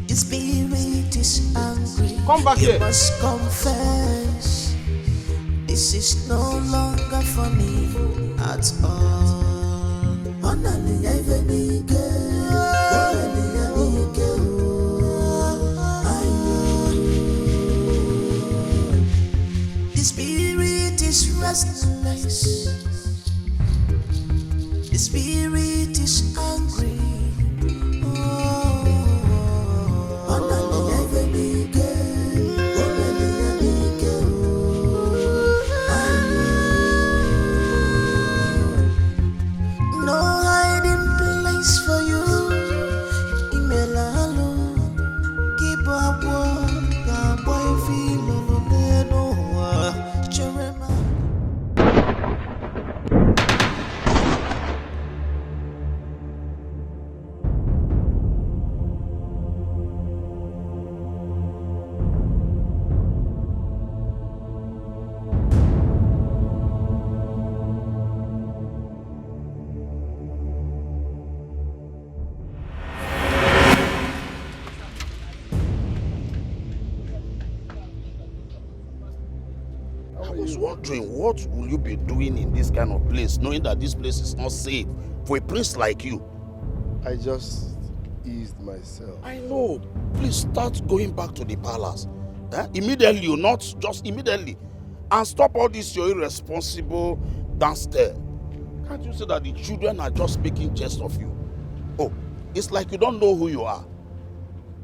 The spirit is angry. Come back here. You must confess. This is no longer funny at all. The spirit is restless. The spirit is angry. Wondering what will you be doing in this kind of place, knowing that this place is not safe for a prince like you? I just eased myself. I know. Please start going back to the palace. Immediately, not just immediately. And stop all this your irresponsible downstairs. Can't you see that the children are just making jest of you? Oh, it's like you don't know who you are.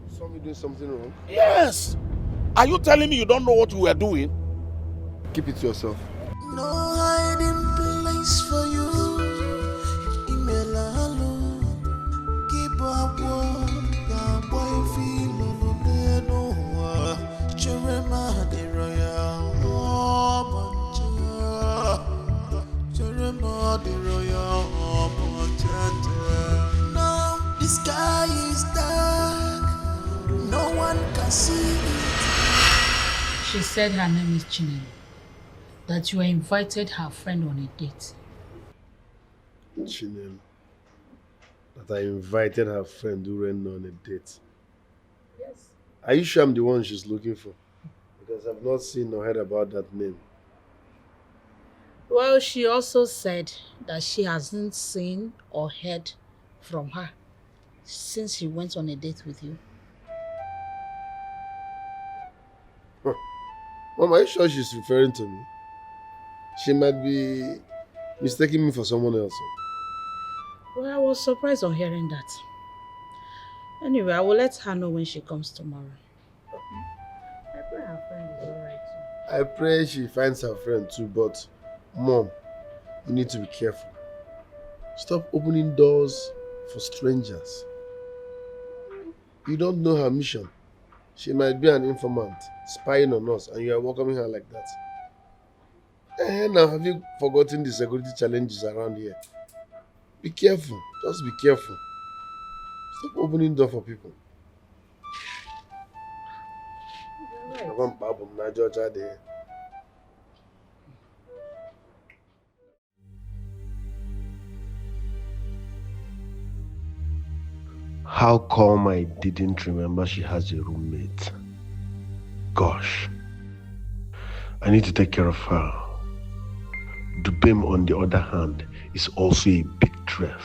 You saw me doing something wrong? Yes! Are you telling me you don't know what you were doing? Keep it to yourself. No hiding place for you. Email alone. Keep up work. Boy feel no. Jeremiah the royal. Jeremiah the royal. Now the sky is dark. No one can see it. She said her name is Chinelo. That you invited her friend on a date. Chinelo. That I invited her friend Uren on a date. Yes. Are you sure I'm the one she's looking for? Because I've not seen or heard about that name. Well, she also said that she hasn't seen or heard from her since she went on a date with you. Mom, are you sure she's referring to me? She might be mistaking me for someone else. Well, I was surprised on hearing that. Anyway, I will let her know when she comes tomorrow. I pray her friend is alright too. I pray she finds her friend too, but Mom, you need to be careful. Stop opening doors for strangers. You don't know her mission. She might be an informant, spying on us, and you are welcoming her like that. Now, have you forgotten the security challenges around here? Be careful. Just be careful. Stop opening doors for people. How come I didn't remember she has a roommate? Gosh. I need to take care of her. Dubem, on the other hand, is also a big threat.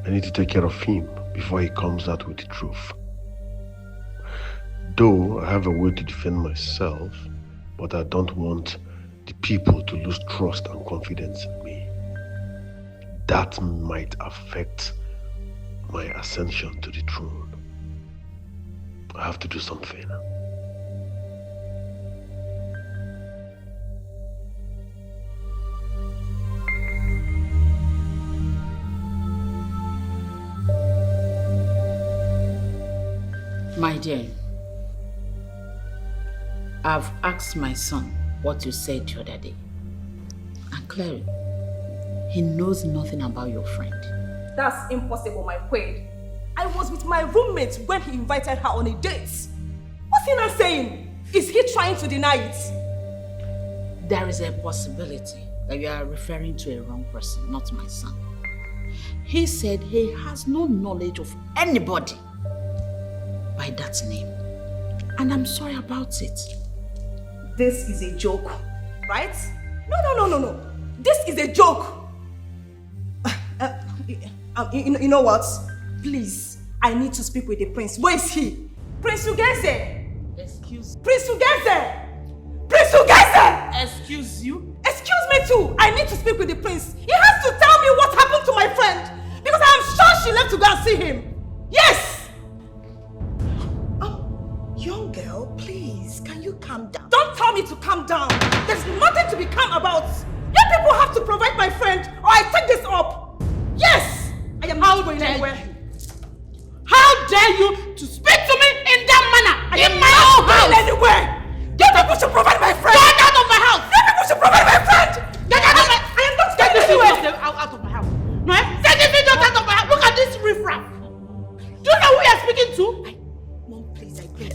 I need to take care of him before he comes out with the truth. Though I have a way to defend myself, but I don't want the people to lose trust and confidence in me. That might affect my ascension to the throne. I have to do something. My dear, I've asked my son what you said the other day. And clearly, he knows nothing about your friend. That's impossible, my queen. I was with my roommate when he invited her on a date. What's he not saying? Is he trying to deny it? There is a possibility that you are referring to a wrong person, not my son. He said he has no knowledge of anybody by that name. And I'm sorry about it. This is a joke, right? No. This is a joke. You know what? Please, I need to speak with the prince. Where is he? Prince Ugeze! Excuse me. Prince Ugeze! Prince Ugeze! Excuse you? Excuse me too! I need to speak with the prince. He has to tell me what happened to my friend. Because I am sure she left to go and see him. Yes! Young girl, please, can you calm down? Don't tell me to calm down. There's nothing to be calm about. You people have to provide my friend or I take this up. Yes! I am not going anywhere. How dare you to speak to me in that manner? I am not going anywhere. You people should provide my friend. Get out of my house. You people should provide my friend. Get out of my... I am not going anywhere. Out of my house. No, take this idiot out of my house. Look at this riffraff. Do you know who you are speaking to? Mom, please, I beg.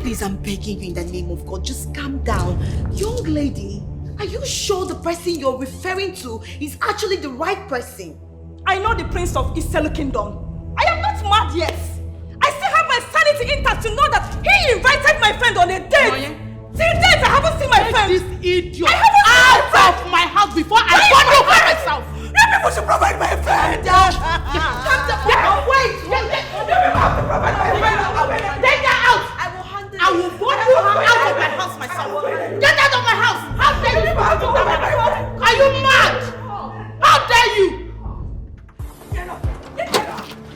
Please, I'm begging you in the name of God, just calm down. Young lady, are you sure the person you're referring to is actually the right person? I know the prince of Iselu Kingdom. I am not mad yet. I still have my sanity intact to know that he invited my friend on a date. Till date, I haven't seen my friend. This idiot I haven't seen my friend. of my house before I bundle her myself. You people should provide my friend. Calm down. Wait. You people have to provide my friend. Take her out. I will bundle her out of my house myself. Get out of my house. How dare you? Are you mad? How dare you?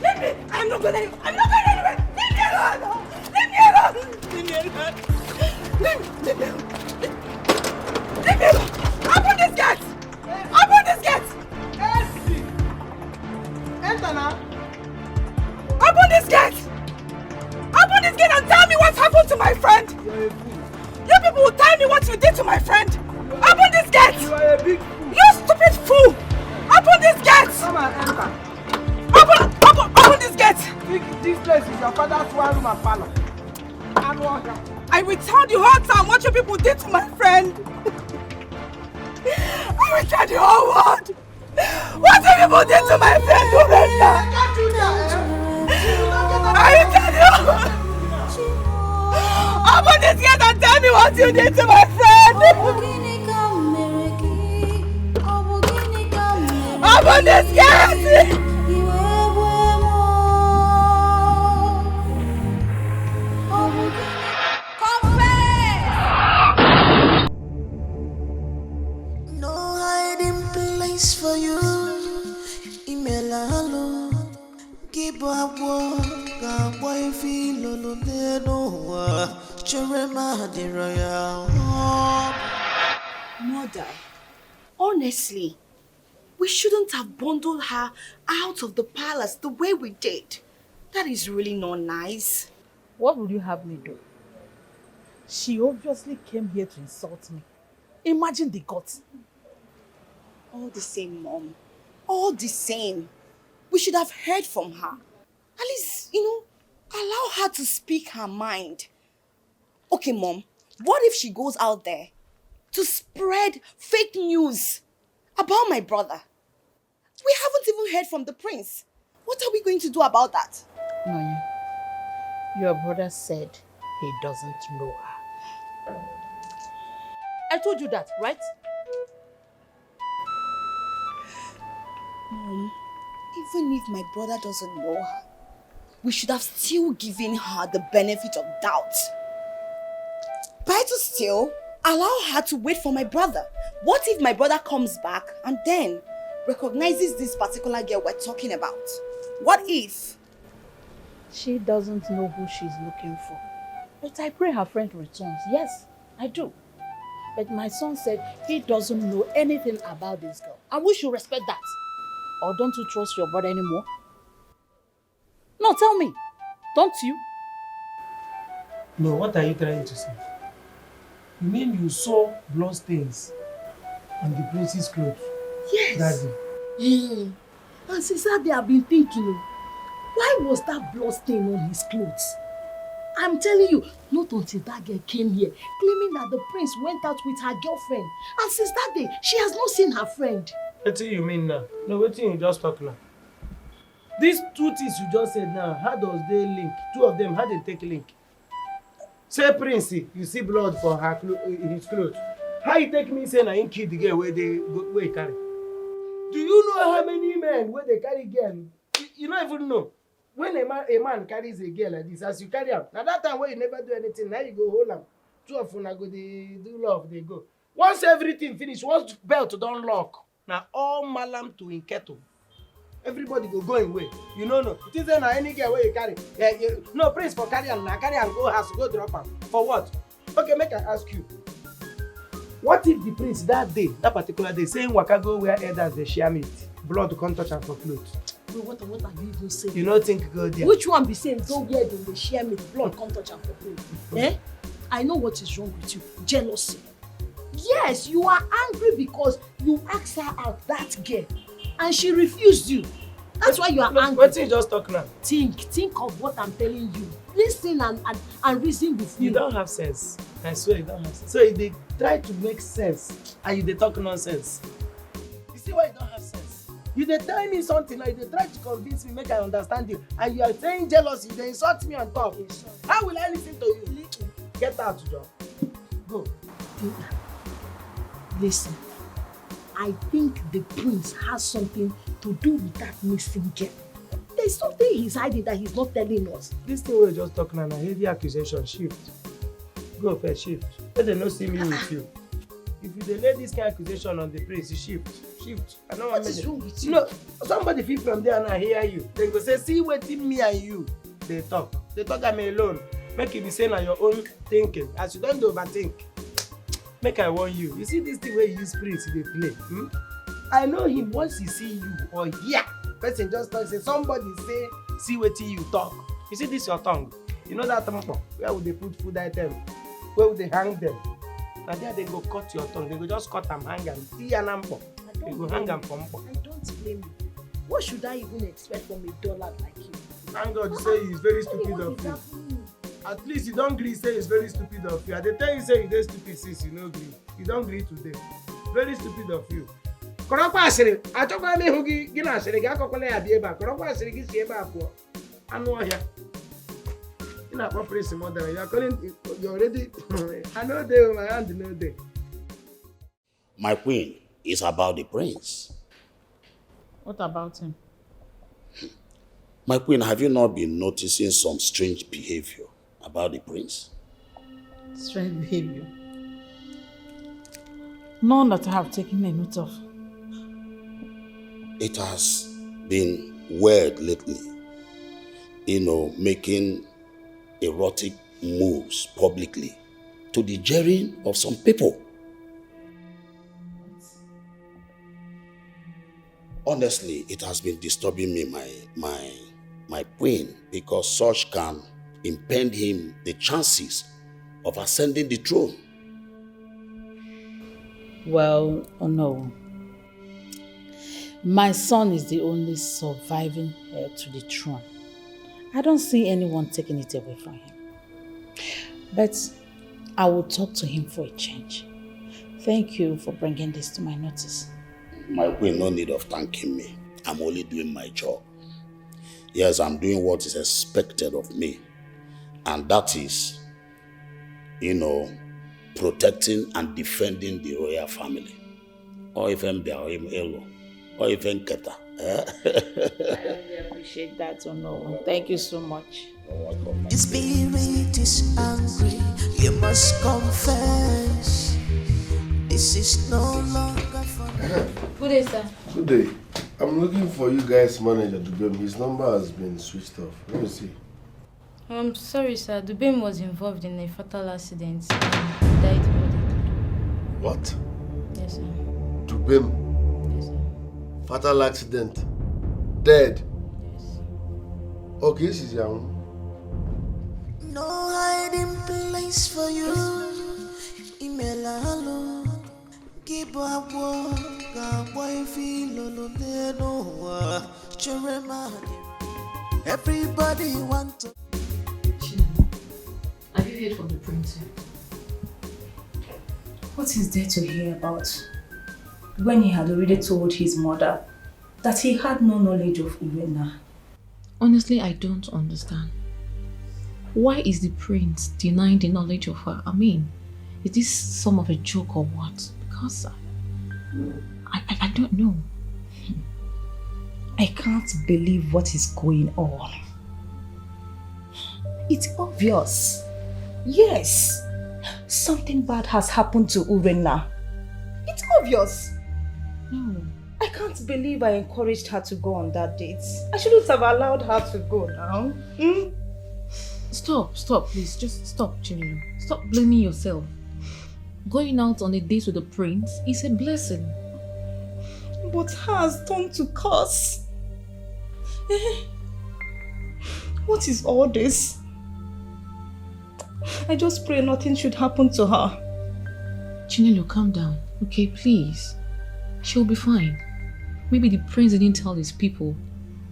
Leave me! I'm not going anywhere! I'm not going anywhere! Leave me alone! Leave me alone! Leave me alone! Leave me alone! Leave me alone! Open this gate! Open this gate! Enter now! Open this gate! Open this gate and tell me what happened to my friend! You're a fool. You people will tell me what you did to my friend! Open this gate! You are a big fool! You stupid fool! Open this gate! Come and enter. Open this gate! This place is your father's one room and parlor. And welcome. I will tell the whole town what you people did to my friend. I will tell the whole world what you people did to my friend. I will tell you. Open this gate and tell me what you did to my friend. Open this gate. No hiding place for you. Email alone. Keep up work. Boy, feel no Mother, honestly, we shouldn't have bundled her out of the palace the way we did. That is really not nice. What would you have me do? She obviously came here to insult me. Imagine the guts. All the same, Mom. All the same. We should have heard from her. At least, allow her to speak her mind. Okay, Mom, what if she goes out there to spread fake news about my brother? We haven't even heard from the prince. What are we going to do about that? Nonya, your brother said he doesn't know her. I told you that, right? Mom, even if my brother doesn't know her, we should have still given her the benefit of doubt. Better still, allow her to wait for my brother. What if my brother comes back and then recognizes this particular girl we're talking about? What if? She doesn't know who she's looking for. But I pray her friend returns. Yes, I do. But my son said he doesn't know anything about this girl. And we should respect that. Or don't you trust your brother anymore? No, tell me. Don't you? No, what are you trying to say? You mean you saw blood stains on the prince's clothes? Yes. That day? And since that day I've been thinking, why was that blood stain on his clothes? I'm telling you, not until that girl came here, claiming that the prince went out with her girlfriend. And since that day, she has not seen her friend. What do you mean now? No, what do you just talk now? These two things you just said now, how does they link? Two of them, how they take link? Say Prince, you see blood for her his clothes. How you take me saying I ain't killed the girl where he carry? Do you know how many men where they carry girl? You don't even know. When a man carries a girl like this, as you carry am, now that time when you never do anything, now you go hold am. Two of una go they do love, they go. Once everything finish, once belt don't lock, now all malam to in kettle. Everybody go in way. You know no. It isn't any girl where you carry. No prince for carry and go house go drop am. For what? Okay, make I ask you. What if the prince that day, that particular day, saying waka go where elders they share meat, blood can't touch am for clothes? What are you even saying? You don't think go there? Which one be saying go where they share me, the blood can't touch am for clothes? Eh? I know what is wrong with you. Jealousy. Yes, you are angry because you asked her out, that girl, and she refused you. That's why you are angry. What you just talk now? Think of what I'm telling you. Listen and reason with me. You don't have sense. I swear you don't have sense. So they try to make sense and you they talk nonsense. You see why you don't have sense? You they tell me something and you they try to convince me, make I understand you, and you are saying jealousy, they insult me on top. How will I listen to you? Get out, John. Go. Listen, I think the prince has something to do with that missing girl. There's something he's hiding that he's not telling us. This thing we're just talking about, heavy accusation, shift. Go first, shift. Let them not see me with you. If you delay this kind of accusation on the prince, you shift. I know what is wrong with you? No, somebody feel from there and I hear you. They go say, see what me and you. They talk I'm alone. Make it be saying on your own thinking. As you don't overthink. Make I warn you. You see this thing where you use prince, they play. I know him once he see you or hear. Person just talk, say somebody say, see what you talk. You see this your tongue. You know that temple? Where would they put food item? Where would they hang them? Now there they go cut your tongue. They go just cut them, hang them. They go hang them from. I don't blame you. What should I even expect from a dollar like you? Thank God you say he's very stupid of you. At least you don't agree say it's very stupid of you. At the time you say you're stupid since you don't agree. You don't agree today. Very stupid of you. Korokwa asiri, achokwa me hu gi na asiri ga akokole ya bia ba. Korokwa asiri gi si eba apo. Anu ohia. You na for prince mother. You are calling you already I know they my hand no dey. My queen is about the prince. What about him? My queen, have you not been noticing some strange behavior about the prince? Strange behavior? None that I have taken a note of. It has been weird lately. Making erotic moves publicly to the jeering of some people. Honestly, it has been disturbing me, my queen, because such can impede him the chances of ascending the throne. Well, no. My son is the only surviving heir to the throne. I don't see anyone taking it away from him. But I will talk to him for a change. Thank you for bringing this to my notice. My queen, no need of thanking me. I'm only doing my job. Yes, I'm doing what is expected of me. And that is, protecting and defending the royal family. Or even Elo, or even Keta. really appreciate that, no. Thank you so much. The spirit is angry, you must confess. This is no longer fun. Good day, sir. Good day. I'm looking for you guys' manager, Dubem. His number has been switched off. Let me see. I'm sorry, sir. Dubem was involved in a fatal accident and died immediately. What? Yes, sir. Dubem? Yes, sir. Fatal accident. Dead? Yes. Okay, this is young. No hiding place for you. Email alone. Keep up work. Boy, feel no. Everybody want to. Have you heard from the prince? What is there to hear about? When he had already told his mother that he had no knowledge of Irena. Honestly, I don't understand. Why is the prince denying the knowledge of her? I mean, is this some of a joke or what? Because I don't know. I can't believe what is going on. It's obvious. Yes, something bad has happened to Irena. It's obvious. No. I can't believe I encouraged her to go on that date. I shouldn't have allowed her to go now. Stop, please. Just stop, Chinelo. Stop blaming yourself. Going out on a date with the prince is a blessing. But hers turned to curse. What is all this? I just pray nothing should happen to her. Chinelo, calm down. Okay, please. She'll be fine. Maybe the prince didn't tell his people,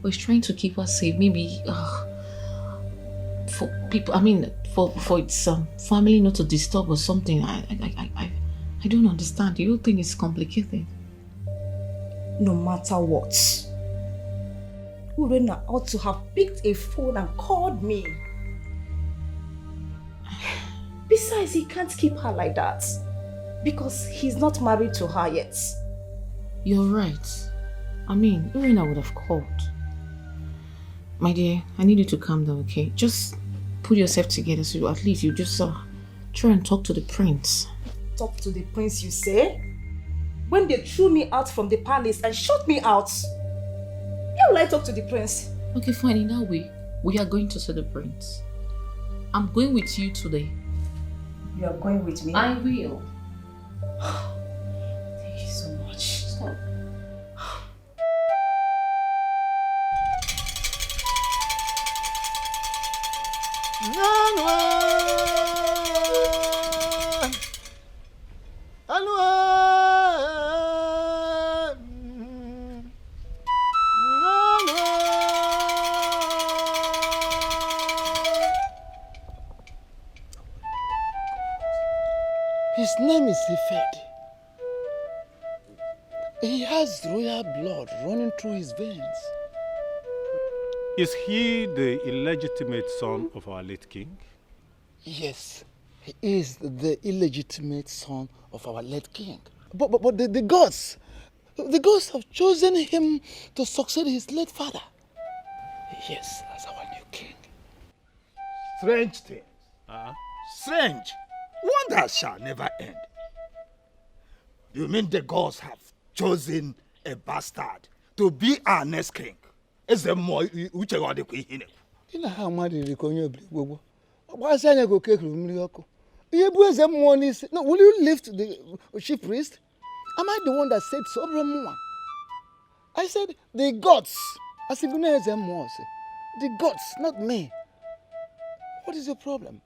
but he's trying to keep her safe. Maybe for people, I mean, for its family not to disturb or something. I don't understand. You don't think it's complicated? No matter what, Irena ought to have picked a phone and called me. Besides, he can't keep her like that because he's not married to her yet. You're right. I mean, Irena would have called. My dear, I need you to calm down, okay? Just put yourself together so at least you just try and talk to the prince. Talk to the prince, you say? When they threw me out from the palace and shut me out, how will I talk to the prince? Okay, fine. In that way, we are going to see the prince. I'm going with you today. You are going with me? I will. Thank you so much. Stop. His name is Ifedi. He has royal blood running through his veins. Is he the illegitimate son of our late king? Yes, he is the illegitimate son of our late king. But the gods have chosen him to succeed his late father. Yes, as our new king. Strange things. Strange. Wonders shall never end. You mean the gods have chosen a bastard to be our next king? Is there more? Which are the queen? You know how much you reckon you why say you go cake Mirioko? You boys have money. No, will you lift the chief priest? Am I the one that said so? I said the gods. I said the gods, not me. What is your problem?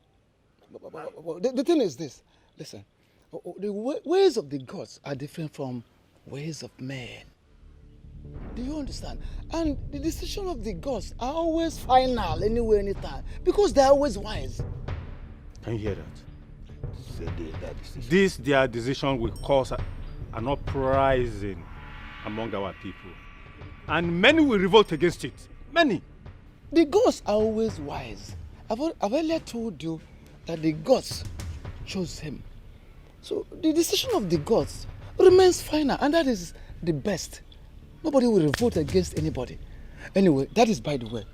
The thing is this. Listen, the ways of the gods are different from ways of men. Do you understand? And the decision of the gods are always final anywhere, anytime, because they're always wise. Can you hear that? This their decision will cause an uprising among our people. And many will revolt against it. Many. The gods are always wise. I've earlier told you that the gods chose him. So the decision of the gods remains final, and that is the best. Nobody will revolt against anybody. Anyway, that is by the way.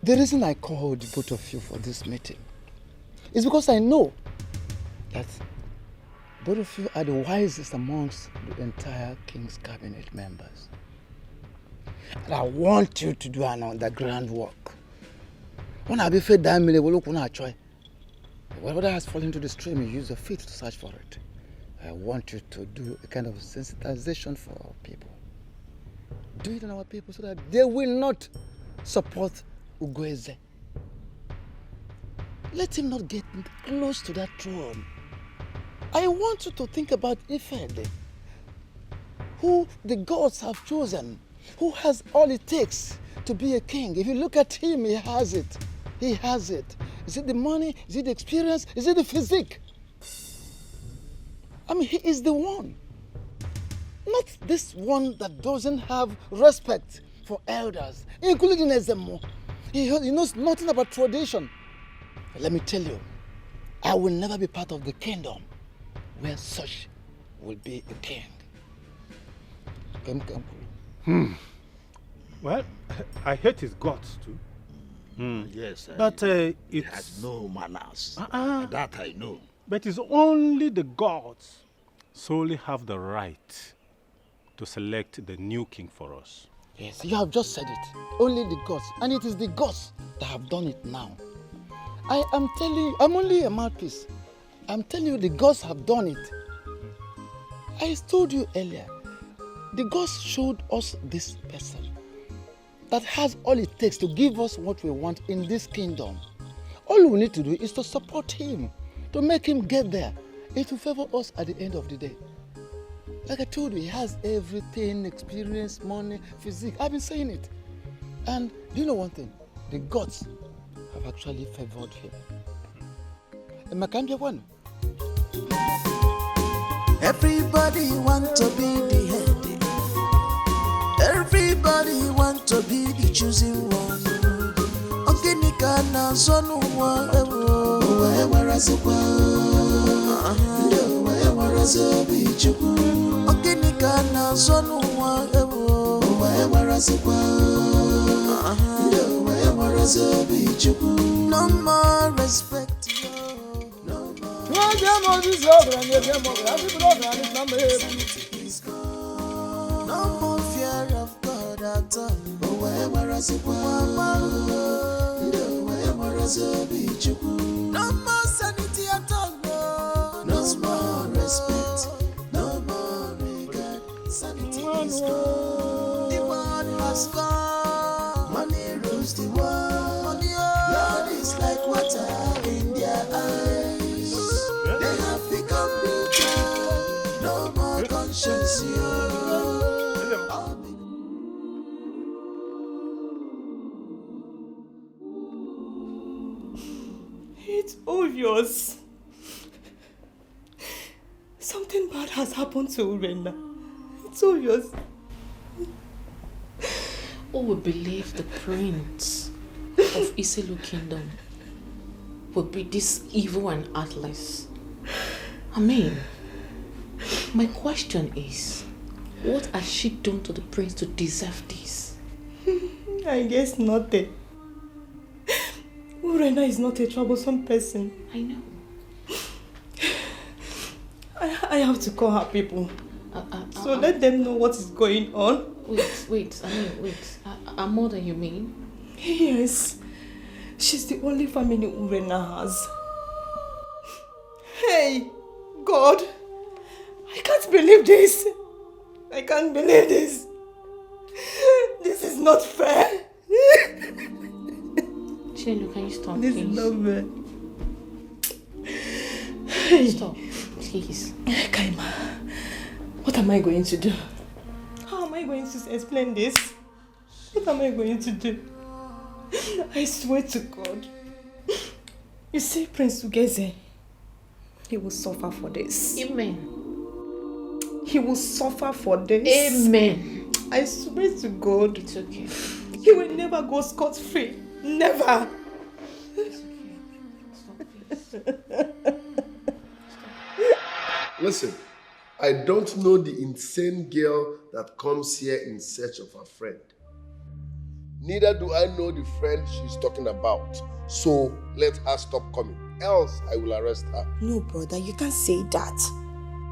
The reason I called both of you for this meeting is because I know that both of you are the wisest amongst the entire King's cabinet members. And I want you to do an underground work. When I be fed that million, we look when I try. Whatever has fallen into the stream, you use your feet to search for it. I want you to do a kind of sensitization for our people. Do it on our people so that they will not support Ugoeze. Let him not get close to that throne. I want you to think about Ifede, who the gods have chosen, who has all it takes to be a king. If you look at him, he has it. He has it. Is it the money? Is it the experience? Is it the physique? I mean, he is the one. Not this one that doesn't have respect for elders, including Ezemo. He knows nothing about tradition. But let me tell you, I will never be part of the kingdom where such will be a king. Well, I hate his guts too. Yes, but he it's has no manners. That I know. But it's only the gods solely have the right to select the new king for us. Yes, you have just said it. Only the gods. And it is the gods that have done it now. I am telling you, I'm only a mouthpiece. I'm telling you, the gods have done it. I told you earlier, the gods showed us this person that has all it takes to give us what we want in this kingdom. All we need to do is to support him, to make him get there. It will favor us at the end of the day. Like I told you, he has everything, experience, money, physique. I've been saying it. And do you know one thing? The gods have actually favored him. And one. Everybody want to be the head. Everybody want to be the choosing one. Ogenika na zonu wa ewo. Wa ewarazuwa. Ndo wa ewarazubi chuku. Ogenika na zonu wa ewo. Wa ewarazuwa. Ndo wa ewarazubi chuku. No more respect. No more fear of God at all. No more sanity at all. No more respect. No more regard. Sanity is gone. The world has gone. Money rules the world. Blood is like water in their eyes. They have become brutal. No more conscience. It's obvious. Something bad has happened to Urena. It's obvious. Who will believe the prince of Iselu Kingdom will be this evil and heartless? I mean, my question is, what has she done to the prince to deserve this? I guess nothing. Urena is not a troublesome person. I know. I have to call her people. So let them know what is going on. Wait. I'm more than you mean? Yes. She's the only family Urena has. Hey, God. I can't believe this. I can't believe this. This is not fair. Chinelu, can you stop, This please? is not fair. Stop, please. Kaima, what am I going to do? How am I going to explain this? What am I going to do? I swear to God. You see, Prince Ugeze, he will suffer for this. Amen. He will suffer for this. Amen. I swear to God. It's okay. He will never go scot-free. Never. It's okay. Stop, please. Listen, I don't know the insane girl that comes here in search of her friend. Neither do I know the friend she's talking about. So let her stop coming. Else I will arrest her. No, brother, you can't say that.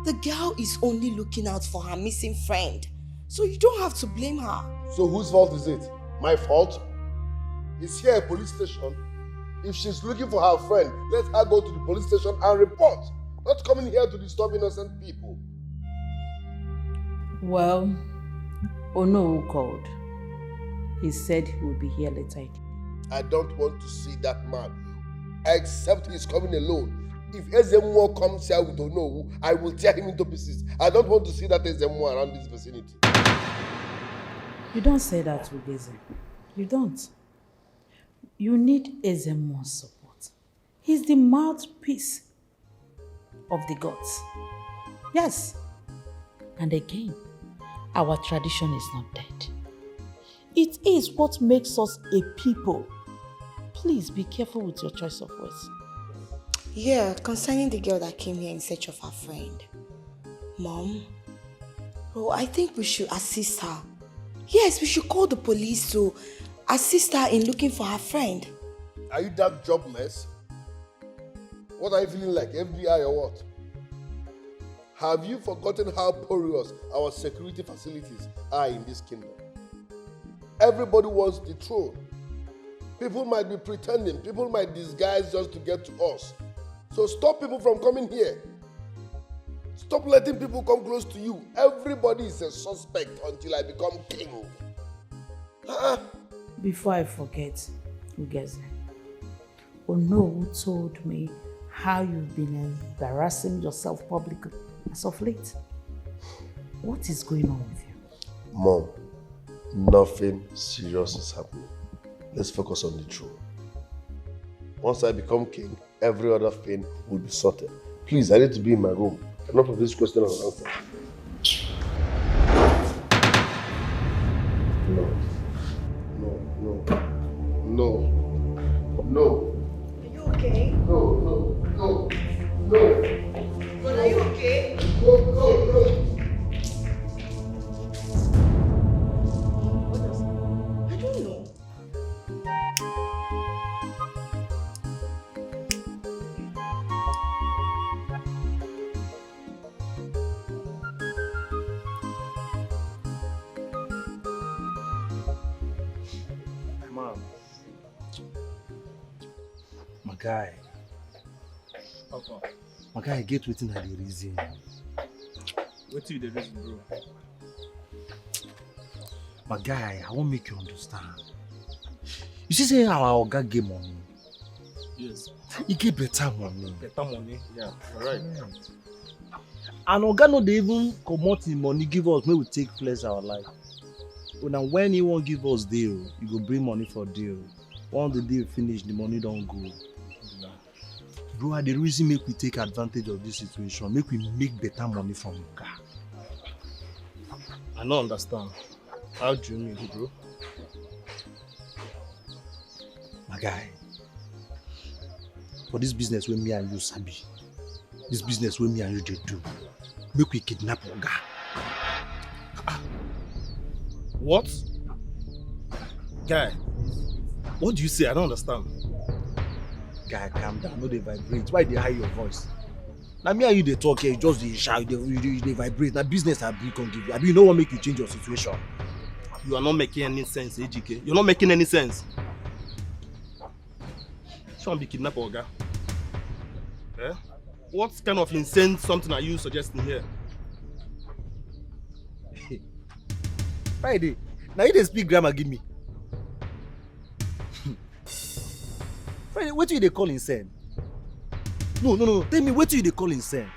The girl is only looking out for her missing friend. So you don't have to blame her. So whose fault is it? My fault? Is here a police station? If she's looking for her friend, let her go to the police station and report. Not coming here to disturb innocent people. Well, Ono called. He said he will be here later. I don't want to see that man, except he's coming alone. If Ezemwo comes here with Ono, I will tear him into pieces. I don't want to see that Ezemwo around this vicinity. You don't say that to Eze. You don't. You need Ezemwo's support. He's the mouthpiece of the gods. Yes. And again, our tradition is not dead. It is what makes us a people. Please be careful with your choice of words. Yeah, concerning the girl that came here in search of her friend. Mom, I think we should assist her. Yes, we should call the police to assist her in looking for her friend. Are you that jobless? What are you feeling like, FBI or what? Have you forgotten how porous our security facilities are in this kingdom? Everybody wants the throne. People might be pretending, people might disguise just to get to us. So stop people from coming here. Stop letting people come close to you. Everybody is a suspect until I become king. Before I forget, Ugeze, Ono told me how you've been embarrassing yourself publicly as of late. What is going on with you? Mom, nothing serious is happening. Let's focus on the throne. Once I become king, every other thing will be sorted. Please, I need to be in my room. Enough of this question and answer. No. Are you okay? No. But are you okay? No. I don't know. Mom. My guy. My guy, get wetin I dey reason. What you the reason, bro? My guy, I won't make you understand. You see, say our Oga get money. Yes. He get better money. Better money? Yeah, alright. And Oga no dey even comot him money give us, make we take flex our life. But now when he won't give us deal, he go bring money for deal. Once the deal finish, the money don't go. Bro, the reason make we take advantage of this situation, make we make better money from Oga. I don't understand. How do you mean, bro? My guy, for this business where me and you sabi, this business where me and you dey do, make we kidnap Oga. What? Guy, what do you say? I don't understand. Guy, calm down, no dey vibrate. Why dey hide your voice? Now me and you dey talk here, you just dey shout, you dey vibrate. Now business I bring can give you. I mean, no one make you change your situation. You are not making any sense, AGK. You're not making any sense. You want to be kidnapped, Oga? Eh? What kind of insane something are you suggesting here? Friday, now you dey speak grammar give me. Friday, what do they call insane? No. Tell me, what do they call insane?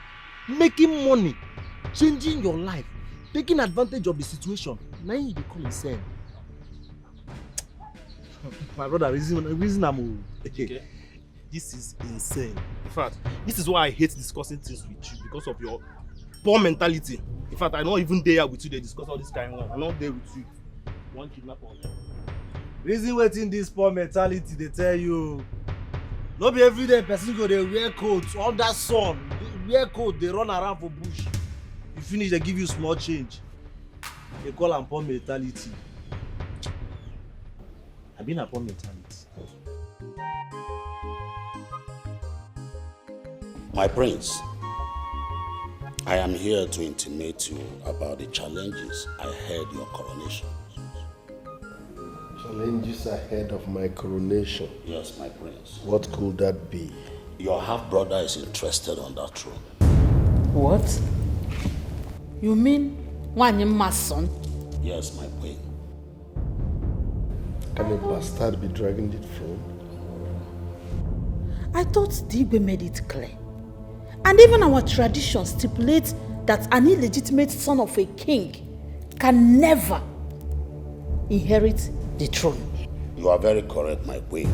Making money, changing your life, taking advantage of the situation. Now you dey call insane. My brother, reason I'm okay. This is insane. In fact, this is why I hate discussing things with you, because of your poor mentality. In fact, I don't even dare with you to discuss all this kind of one. I'm not there with you. One kidnapper. Reason waiting this poor mentality, they tell you. No be every day person go dey wear coat under sun, wear coat, they run around for bush. You finish, they give you small change. They call am poor mentality. I been a poor mentality. My prince, I am here to intimate you about the challenges ahead your coronation. Challenges ahead of my coronation? Yes, my prince. What could that be? Your half-brother is interested on that throne. What? You mean Wanyema's son? Yes, my queen. Can a bastard be dragging the throne? I thought Dikeh made it clear. And even our tradition stipulates that an illegitimate son of a king can never inherit the throne. You are very correct, my queen.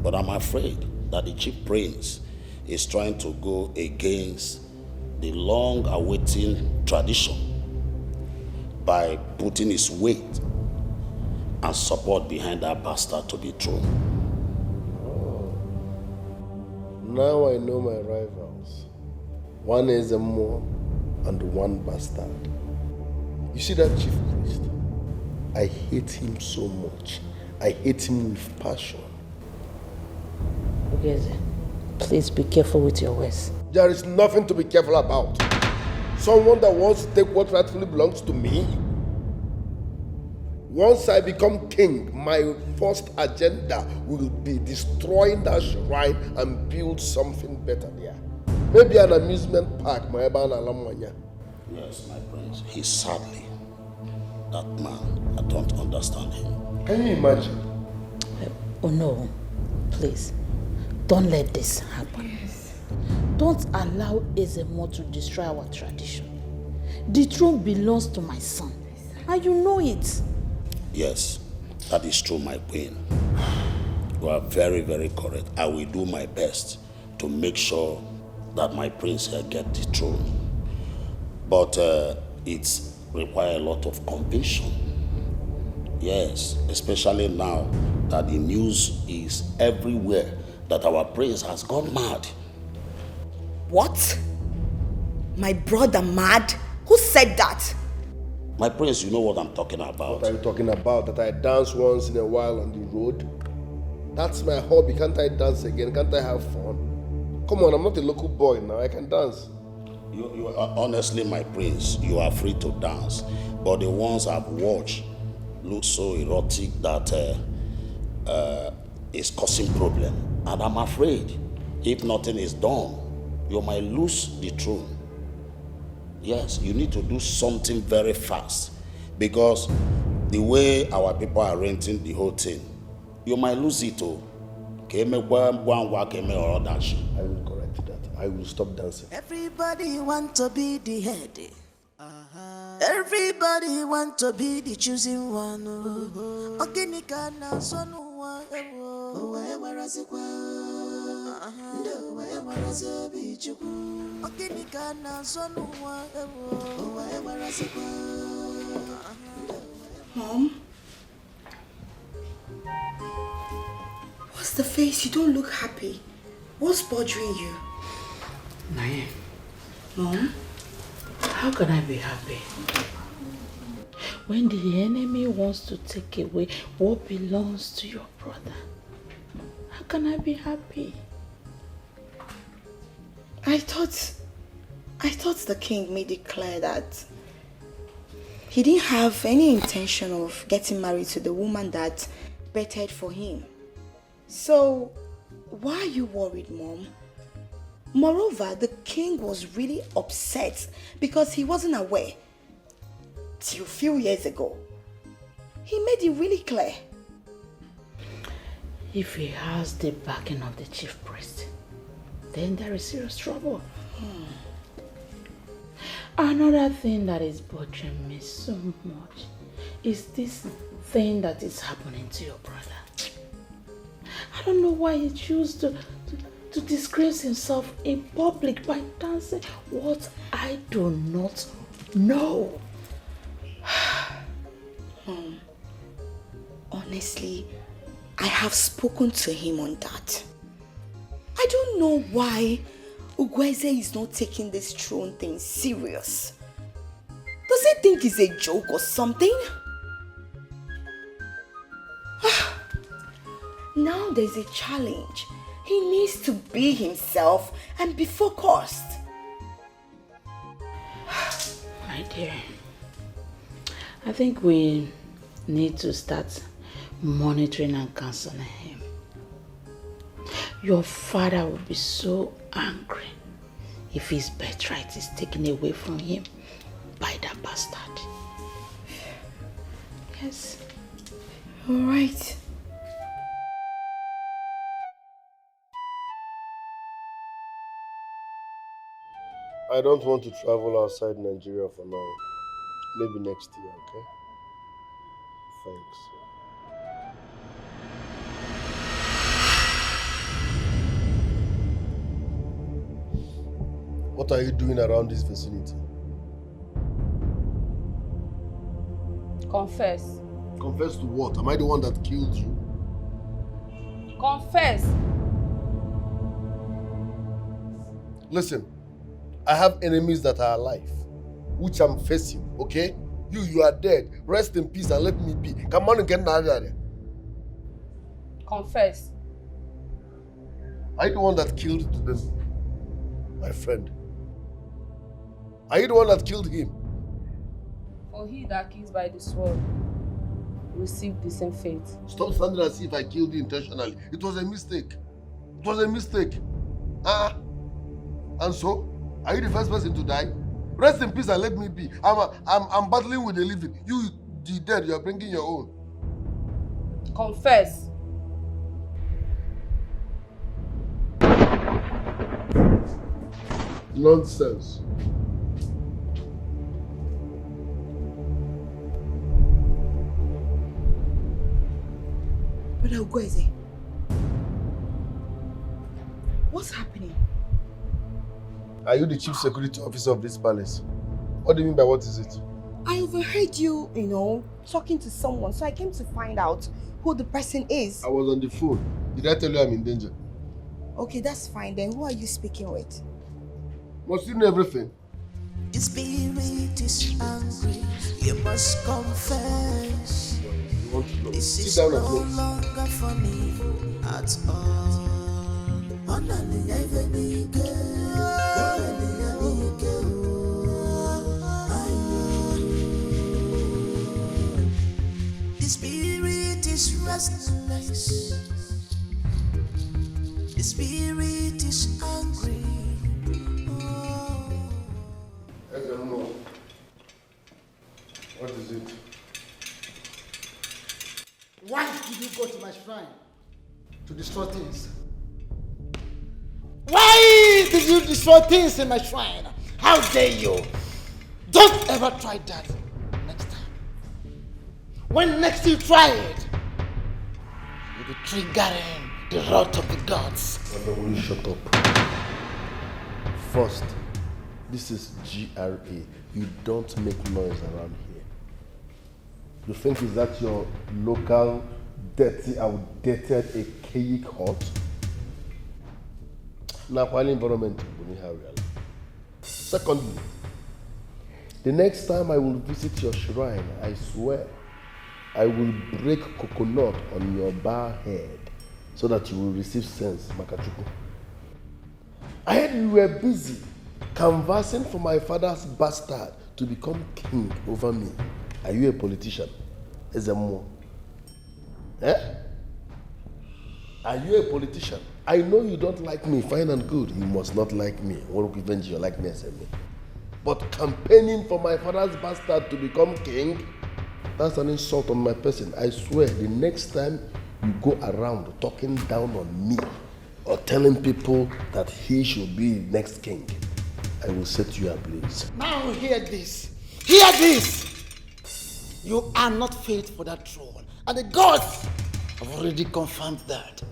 But I'm afraid that the chief prince is trying to go against the long-awaiting tradition by putting his weight and support behind that bastard to be thrown. Now I know my rivals. One is a Moor and one bastard. You see that chief priest? I hate him so much. I hate him with passion. Ugeze, please be careful with your words. There is nothing to be careful about. Someone that wants to take what rightfully belongs to me. Once I become king, my first agenda will be destroying that shrine and build something better there. Maybe an amusement park, Yes, my prince. He's sadly that man. I don't understand him. Can you imagine? Oh no, please, don't let this happen. Yes. Don't allow Ezemo to destroy our tradition. The throne belongs to my son, and you know it. Yes, that is true, my queen. You are very, very correct. I will do my best to make sure that my prince here get the throne. But it requires a lot of conviction. Yes, especially now that the news is everywhere that our prince has gone mad. What? My brother mad? Who said that? My prince, you know what I'm talking about. What are you talking about? That I dance once in a while on the road? That's my hobby. Can't I dance again? Can't I have fun? Come on, I'm not a local boy now. I can dance. You are, honestly, my prince, you are free to dance. But the ones I've watched look so erotic that it's causing problem. And I'm afraid if nothing is done, you might lose the throne. Yes, you need to do something very fast. Because the way our people are renting the whole thing, you might lose it all. I will correct that. I will stop dancing. Everybody want to be the head. Everybody want to be the choosing one. Okinika na sonu wa ewo. Owa ewarazikwa. Ndo wa ewarazobi chuku. Okinika na sonu wa ewo. Owa ewarazikwa. Mom? What's the face? You don't look happy. What's bothering you? Naye. Mom? How can I be happy? When the enemy wants to take away what belongs to your brother, how can I be happy? I thought the king made it clear that he didn't have any intention of getting married to the woman that bettered for him. So, why are you worried, Mom? Moreover, the king was really upset because he wasn't aware till a few years ago. He made it really clear. If he has the backing of the chief priest, then there is serious trouble. Another thing that is bothering me so much is this thing that is happening to your brother. I don't know why he chose to disgrace himself in public by dancing what I do not know. Honestly, I have spoken to him on that. I don't know why Ugweze is not taking this throne thing serious. Does he think it's a joke or something? Now there's a challenge. He needs to be himself and be focused. My dear, I think we need to start monitoring and counseling him. Your father will be so angry if his birthright is taken away from him by that bastard. Yes. All right. I don't want to travel outside Nigeria for now. Maybe next year, okay? Thanks. What are you doing around this vicinity? Confess. Confess to what? Am I the one that killed you? Confess. Listen, I have enemies that are alive, which I'm facing, okay? You are dead. Rest in peace and let me be. Come on and get out of there. Confess. Are you the one that killed them, my friend? Are you the one that killed him? For he that kills by the sword received the same fate. Stop standing as if I killed you intentionally. It was a mistake. It was a mistake. And so, are you the first person to die? Rest in peace and let me be. I'm battling with the living. You, the dead, you are bringing your own. Confess. Nonsense. Brother Ugweze, what's happening? Are you the chief security officer of this palace? What do you mean by what is it? I overheard you, talking to someone, so I came to find out who the person is. I was on the phone. Did I tell you I'm in danger? Okay, that's fine then. Who are you speaking with? Must you know everything? The spirit is angry, you must confess. You want to know? This is Sit down no and close. longer funny at all. The spirit is restless. The spirit is angry. I don't know. What is it? Why did you go to my shrine to destroy things? Why did you destroy things in my shrine? How dare you? Don't ever try that next time. When next you try it, you'll be triggering the wrath of the gods. Why don't you shut up? First, this is GRA. You don't make noise around here. You think is that your local, dirty, outdated, archaic hut? Now, while environment, secondly, the next time I will visit your shrine, I swear, I will break coconut on your bare head so that you will receive sense, Makachuku. I heard you were busy canvassing for my father's bastard to become king over me. Are you a politician? Ezemo? Are you a politician? I know you don't like me, fine and good. You must not like me. What revenge you like me as a me? But campaigning for my father's bastard to become king, that's an insult on my person. I swear, the next time you go around talking down on me or telling people that he should be next king, I will set you ablaze. Now hear this. Hear this. You are not fit for that throne. And the gods have already confirmed that.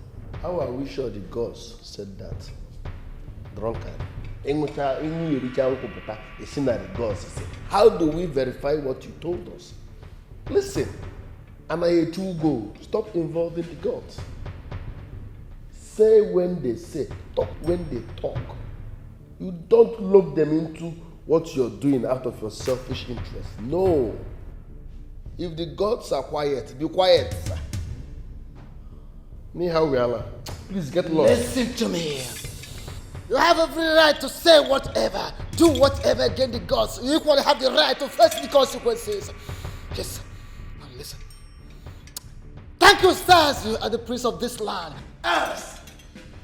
How are we sure the gods said that? Drunkard. How do we verify what you told us? Listen, and I too go. Stop involving the gods. Say when they say, talk when they talk. You don't lock them into what you're doing out of your selfish interest. No. If the gods are quiet, be quiet. Me, how we are. Please get lost. Listen to me. You have every right to say whatever, do whatever against the gods. You equally have the right to face the consequences. Yes. Now listen. Thank you, stars. You are the prince of this land. Earth.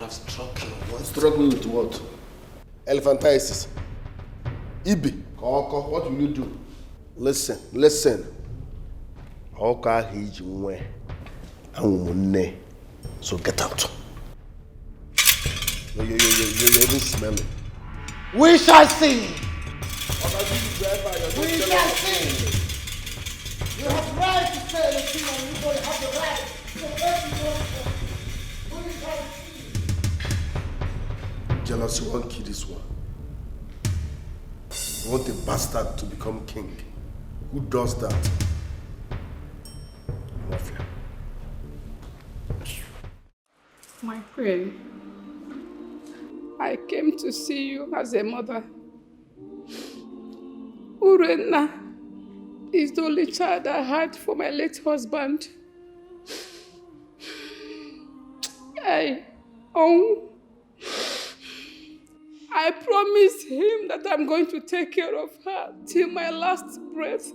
I've struggled. What? Struggling with what? Elephantiasis. Ibi. Koko. What will you do? Listen. Oka hiji nwe. Amunne. So get out. You're even smelling. We shall see. We shall see. You have right to say anything and you don't have the right to hurt you. We shall see. Jealousy won't kill this one. You want a bastard to become king. Who does that? Mafia. My queen, I came to see you as a mother. Urenna is the only child I had for my late husband. I promised him that I'm going to take care of her till my last breath.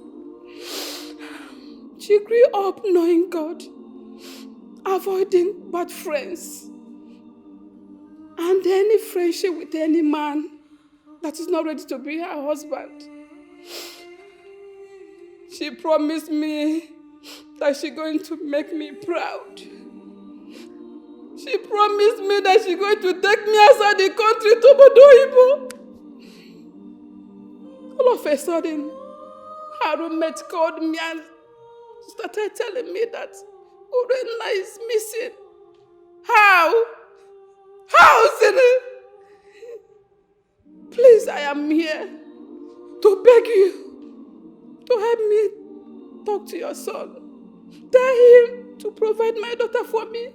She grew up knowing God, avoiding bad friends, and any friendship with any man that is not ready to be her husband. She promised me that she's going to make me proud. She promised me that she's going to take me outside the country to Bodoibo. All of a sudden, her roommate called me and started telling me that Urenna is missing. How? How, Zine? Please, I am here to beg you to help me talk to your son. Tell him to provide my daughter for me.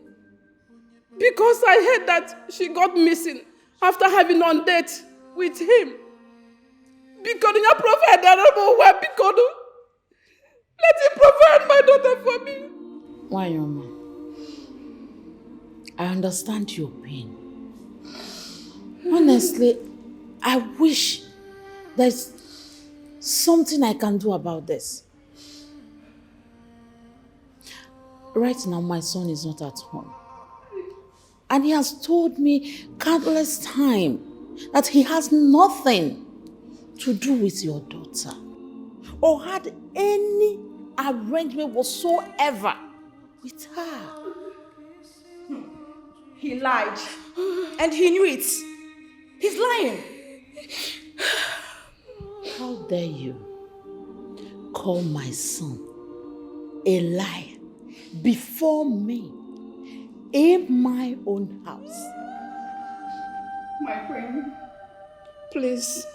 Because I heard that she got missing after having on date with him. Because you provide that one, because let him provide my daughter for me. Why, Yoma? I understand your pain. Honestly, I wish there's something I can do about this. Right now, my son is not at home. And he has told me countless times that he has nothing to do with your daughter or had any arrangement whatsoever with her. He lied. And he knew it. He's lying. How dare you call my son a liar before me in my own house? My queen, please,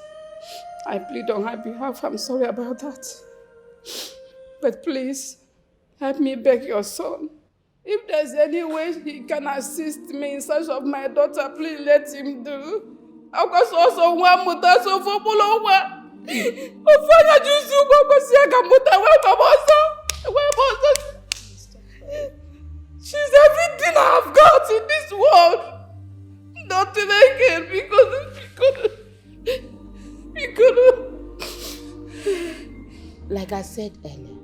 I plead on her behalf. I'm sorry about that. But please, help me beg your son. If there's any way he can assist me in search of my daughter, please let him do. I've got also one mother, so for Polowa. She's everything I've got in this world. Nothing again because. Like I said earlier,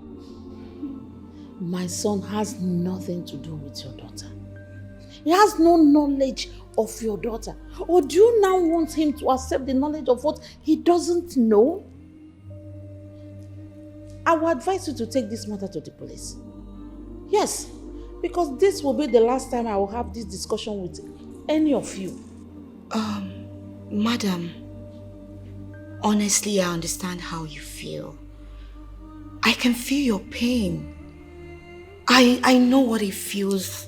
my son has nothing to do with your daughter. He has no knowledge of your daughter. Or do you now want him to accept the knowledge of what he doesn't know? I would advise you to take this matter to the police. Yes, because this will be the last time I will have this discussion with any of you. Madam, honestly, I understand how you feel. I can feel your pain. I know what it feels,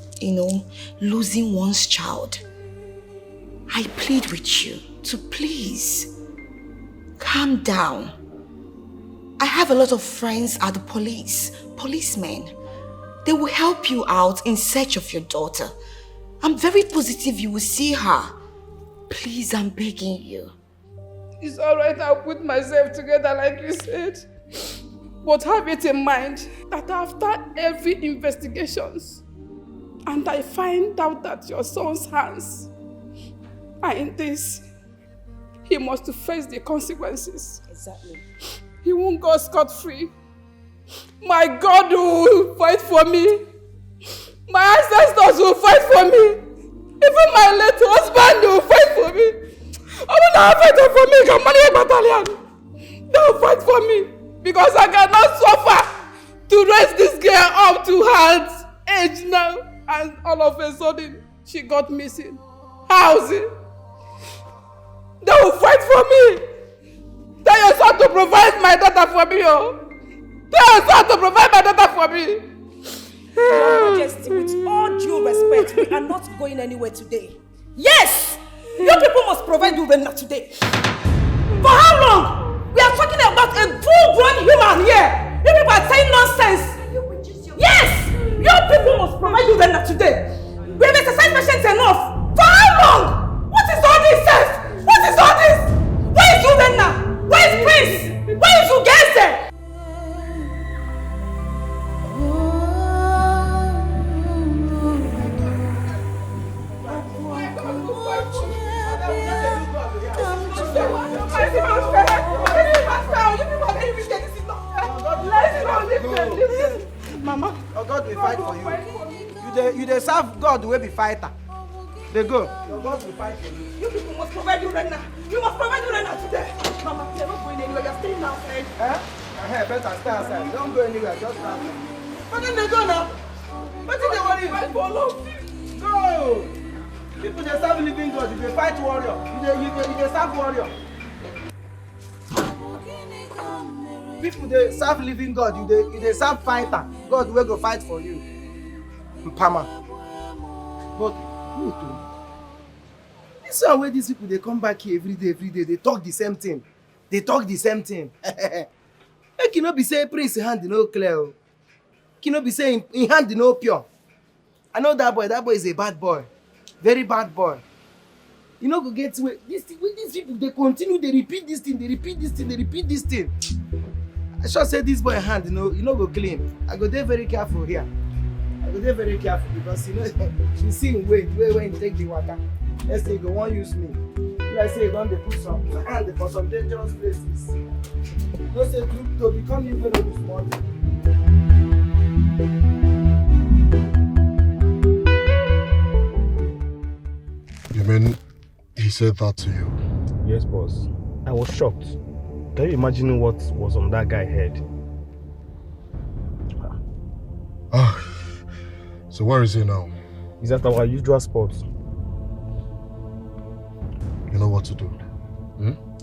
losing one's child. I plead with you to please calm down. I have a lot of friends at the policemen. They will help you out in search of your daughter. I'm very positive you will see her. Please, I'm begging you. It's alright, I'll put myself together like you said. But have it in mind that after every investigations, and I find out that your son's hands are in this, he must face the consequences. Exactly. He won't go scot-free. My God will fight for me. My ancestors will fight for me. Even my late husband will fight for me. I will not fight for me. Come battalion. They will fight for me. Because I cannot suffer to raise this girl up to her age now. And all of a sudden, she got missing. How is it? They will fight for me. Tell your son to provide my daughter for me, oh. Tell your son to provide my daughter for me. Your Majesty, with all due respect, we are not going anywhere today. Yes! You people must provide Urena today. For how long? We are talking about a full-grown human here. You people are saying nonsense. Yes! You people must provide Urena today. We have exercised patience enough. For how long? What is all this, sis? What is all this? Where is Urena? Where is Prince? Where is Ugeze? Mama, oh God will fight for you. You dey serve God the way be fighter. They go. Your God will fight for you. You people must provide Urena. You must provide Urena today. Mama, you're not going anywhere. You're staying outside. Better stay outside. Don't go anywhere. Just stay outside. But then they go now. What did they worry you? Go. People they serve living God. You dey fight warrior. You dey serve warrior. People they serve living God. You dey serve fighter. God will go fight for you. Mpama. But me too. This one where these people they come back here every day. They talk the same thing. Make you no be say Prince hand no clear. You no be say in hand no pure. I know that boy. That boy is a bad boy. Very bad boy. You know go get away. These people they continue, they repeat this thing. I should say this boy hand, you know go clean. I go there very careful here. Because you see him way when you take the water. Let's say you go want use me. Let's say you want to put some hand for some dangerous places. No say to become even this morning. You mean he said that to you? Yes, boss. I was shocked. Can you imagine what was on that guy's head? So where is he now? He's at our usual spot. You know what to do.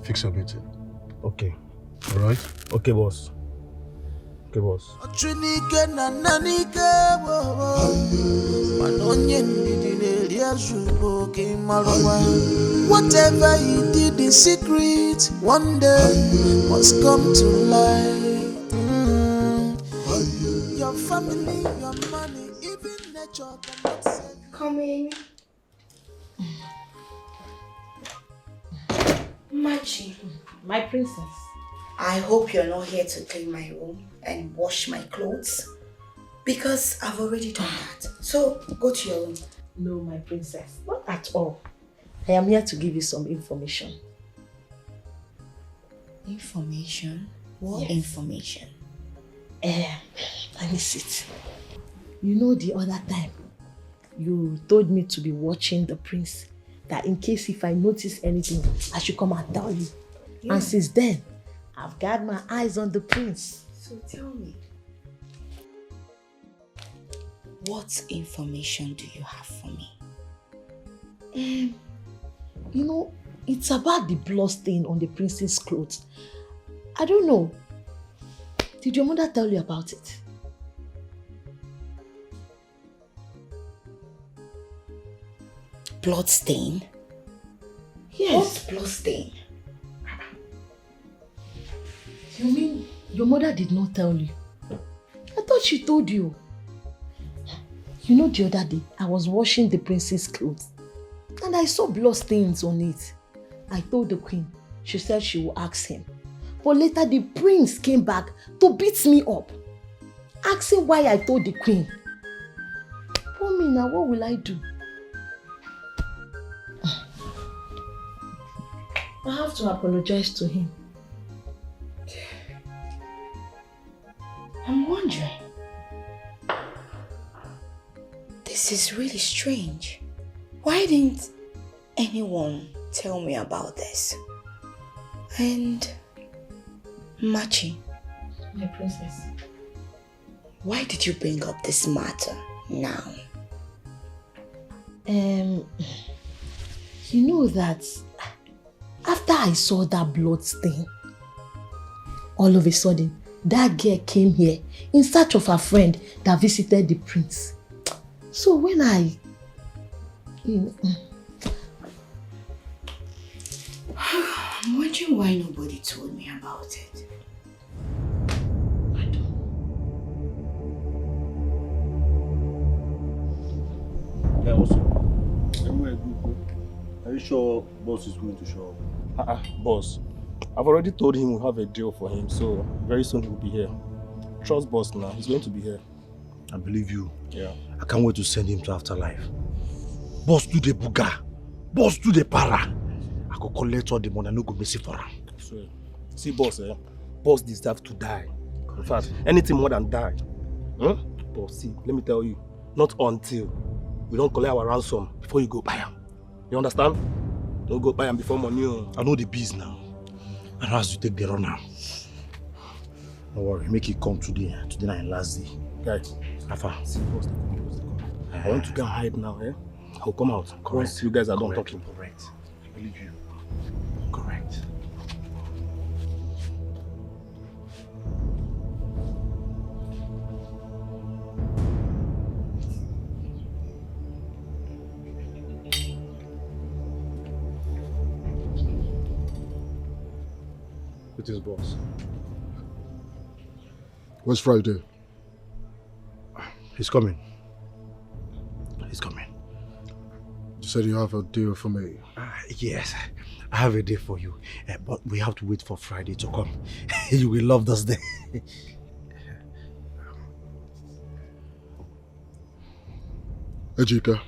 Fix your meeting. Okay. Alright? Okay, boss. Whatever he did in secret, one day must come to light. Your family, your money, even nature cannot save. Come in. Machi. My princess. I hope you're not here to clean my room and wash my clothes, because I've already done that. So go to your room. No, my princess, not at all. I am here to give you some information. Information? What Yes. information? Let me sit. You know the other time, you told me to be watching the prince, that in case if I notice anything, I should come and tell you. Yeah. And since then, I've got my eyes on the prince. So tell me, what information do you have for me? You know, it's about the blood stain on the prince's clothes. I don't know. Did your mother tell you about it? Blood stain? Yes. What blood stain? You mean your mother did not tell you? I thought she told you. You know, the other day, I was washing the prince's clothes and I saw blood stains on it. I told the queen she said she will ask him. But later the prince came back to beat me up, asking why I told the queen. Poor me now, what will I do? I have to apologize to him. I'm wondering. This is really strange. Why didn't anyone tell me about this? And Machi, my princess, why did you bring up this matter now? You know that after I saw that blood stain, all of a sudden, that girl came here in search of her friend that visited the prince. So when I'm wondering why nobody told me about it. Yeah, also, are you sure boss is going to show up? Boss, I've already told him we'll have a deal for him, so very soon he'll be here. Trust boss now, he's going to be here. I believe you. Yeah. I can't wait to send him to Afterlife. Boss do the buga. Boss do the para. I go collect all the money, I no go miss it for him. Swear. See boss, boss deserves to die. In fact, anything more than die. Boss, see, let me tell you, not until we don't collect our ransom before you go buy him. You understand? Don't go buy him before money. I know the biz now. I know how to take the run now. Don't worry, make it come today. Today night last day. Guys, Afa. See boss, they come. I want to go and hide now, I'll come out. Correct. Once you guys are done talking. Correct. I believe you. Correct. It is boss. Where's Friday? He's coming. He's coming. You said you have a deal for me. Yes, I have a day for you. But we have to wait for Friday to come. You will love this day. Ejika.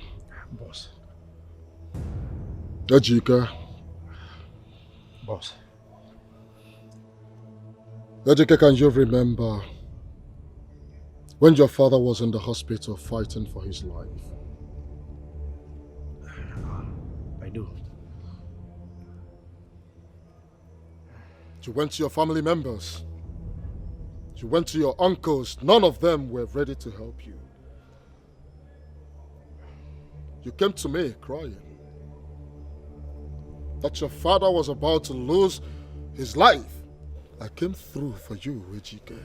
Boss. Ejika. Boss. Ejika, can you remember when your father was in the hospital fighting for his life? I do. You went to your family members. You went to your uncles. None of them were ready to help you. You came to me crying that your father was about to lose his life. I came through for you, Ejike.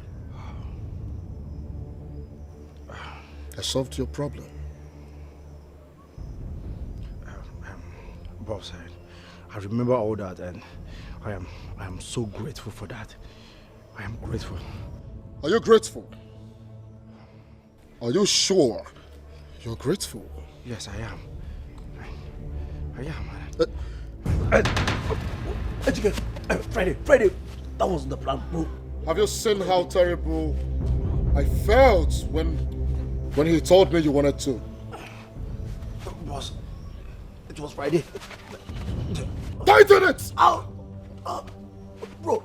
I solved your problem. Boss, I remember all that, and I am so grateful for that. I am grateful. Are you grateful? Are you sure you're grateful? Yes, I am. I am. Friday. That wasn't the plan, bro. Have you seen how terrible I felt when he told me you wanted to? Boss, it was Friday. Tighten it! Ow! Bro.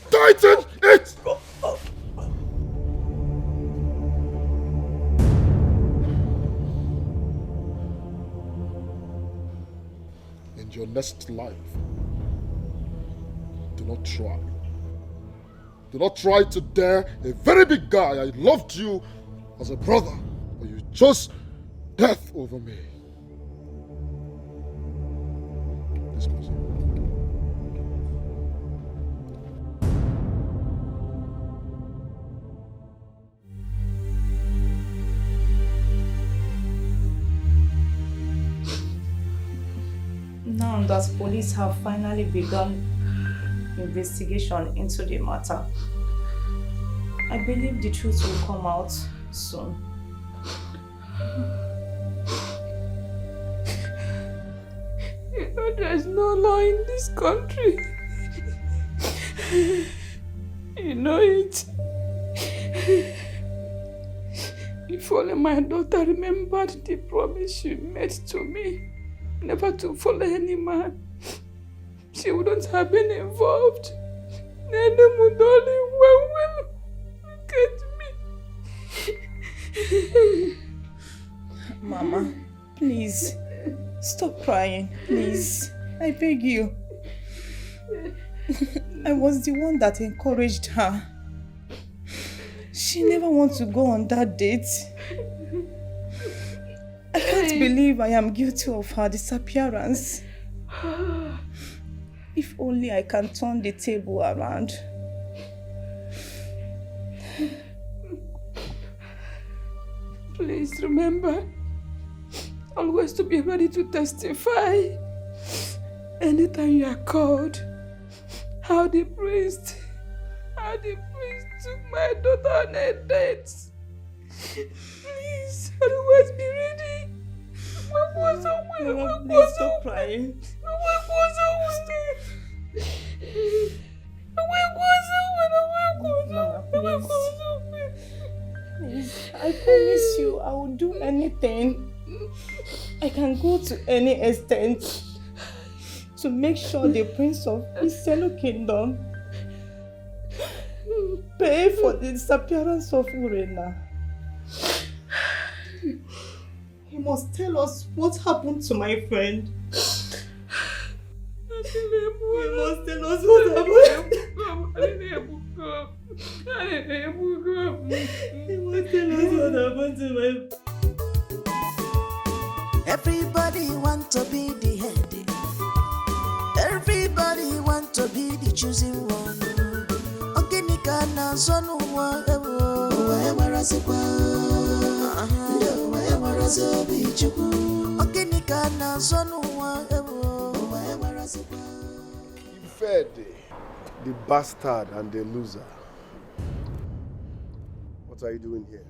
Tighten it! In your next life, do not try. Do not try to dare a very big guy. I loved you as a brother, but you chose death over me. This was Now that police have finally begun investigation into the matter, I believe the truth will come out soon. You know there's no no law in this country. You know it. If only my daughter remembered the promise she made to me, never to follow any man, she wouldn't have been involved. Then they would only well look at me. Mama, please, stop crying, please. I beg you. I was the one that encouraged her. She never wants to go on that date. I can't believe I am guilty of her disappearance. If only I can turn the table around. Please remember, always to be ready to testify anytime you are called. How the priest took my daughter on a date. Please, always be ready. Mama, please stop crying. Mama, please, I promise you I will do anything. I can go to any extent to make sure the prince of his fellow kingdom pay for the disappearance of Urena. He must tell us what happened to my friend. He must tell us what happened. He must tell us what happened to my... Everybody want to be the head. Everybody want to be the choosing one. Ogenika na zonu wa ewo. Wa marasikwa. Wa marasobi chuku. Ogenika na zonu wa ewo. Wa marasikwa. The bastard and the loser. What are you doing here?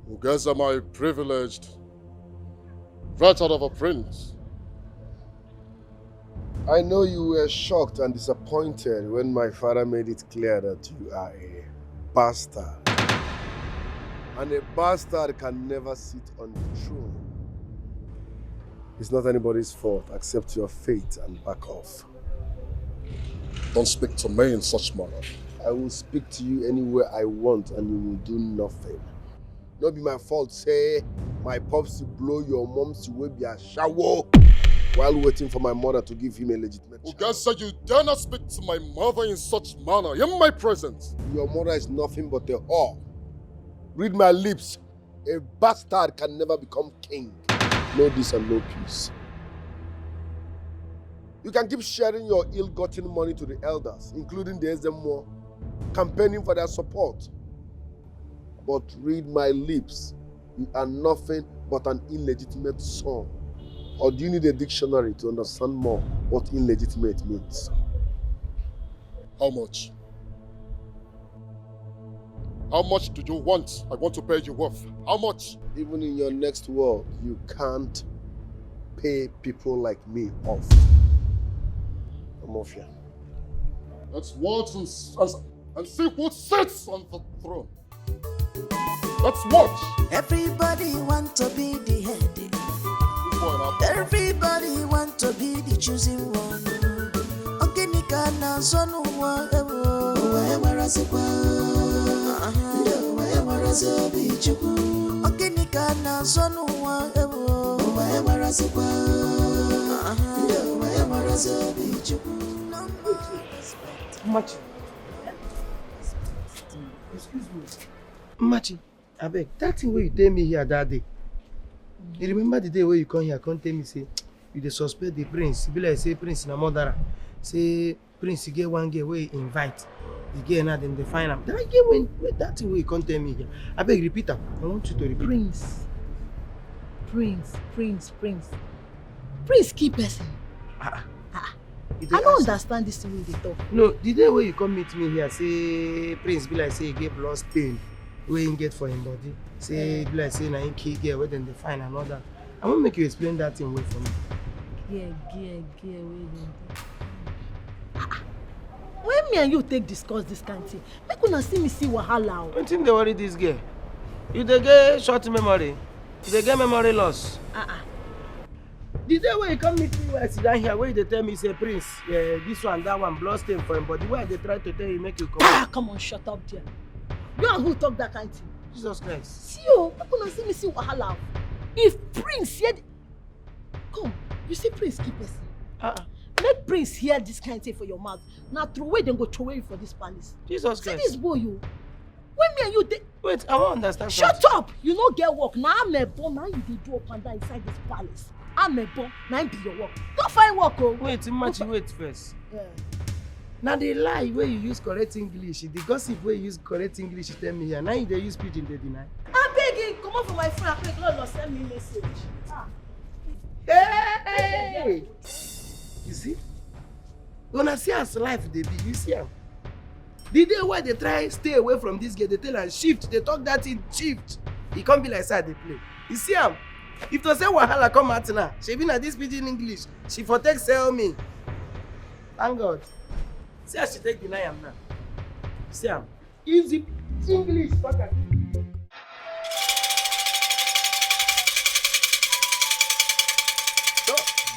You guys are my privileged right out of a prince. I know you were shocked and disappointed when my father made it clear that you are a bastard. And a bastard can never sit on the throne. It's not anybody's fault. Accept your fate and back off. Don't speak to me in such manner. I will speak to you anywhere I want and you will do nothing. Not be my fault, say, my pops to blow your mom's will be a shower while waiting for my mother to give him a legitimate child. Uga said you dare not speak to my mother in such manner, in my presence. Your mother is nothing but a whore. Read my lips. A bastard can never become king. No this and no peace. You can keep sharing your ill-gotten money to the elders, including the SMO, campaigning for their support. But read my lips. You are nothing but an illegitimate son. Or do you need a dictionary to understand more what illegitimate means? How much? How much do you want? I want to pay you off. How much? Even in your next world, you can't pay people like me off. I'm off here. Let's watch and see who sits on the throne. Let's watch. Everybody want to be the head. Everybody want to be the choosing one. Ogenika na zonu wa ewo. Wa marasikwa. Wa marasobi chuku. Ogenika na zonu wa ewo. Wa marasikwa. Wa marasobi chuku. Machi. Excuse me. Machi, abeg, that thing wey you tell me here that day. You remember the day where you come here, come tell me, say, you dey suspect the prince. You be like, say, prince na murderer. Say, prince, you get one girl where you invite. The girl now, then they find am. That girl, when that thing where you come tell me here. I beg, repeat am. I want you to repeat. Prince, key person. I don't understand this thing wey they talk. No, the day where you come meet me here, say, prince be like, say, you get blood stain wey him get for him body. Say be like say na him kill girl wey dem dey find and all that. I wan make you explain that thing well for me. Gear, wey dem when me and you take discuss this kind thing, make una see me see wahala. Wetin dey worry dis girl? You dey get short memory. You dey get memory loss. The day when you come meet me when I sit down here, where you dey tell me say Prince, this one, that one, blood stain for him body, why they try to tell you make you come? Come on, shut up there. You and who talk that kind of thing? Jesus Christ. See you, make una see me see wahala. If Prince hear come, you see Prince keep person. Make Prince hear this kind of thing for your mouth. Now throw away, then go throw away for this palace. Jesus see Christ. This boy, you. When me and you wait, I won't understand. Shut up! You no get work. Now I'm a born. Now you dey do up and down inside this palace. I'm a born. Now be your work. Don't find work, oh. Wait, imagine, wait first. Yeah. Now the lie where you use correct English, the gossip where you use correct English, you tell me here. Now you dey use pidgin, they deny. I'm begging. Come on for my friend. I beg Lord, send me message. Hey! You see? When I see as life they be, you see am. The day why they try stay away from this girl, they tell her shift, they talk that in shift. It can't be like that they play. You see am? If to say wahala come out now, she be na this pidgin English, she for take sell me. Thank God. See how she take deny am now. See am? Easy English talker.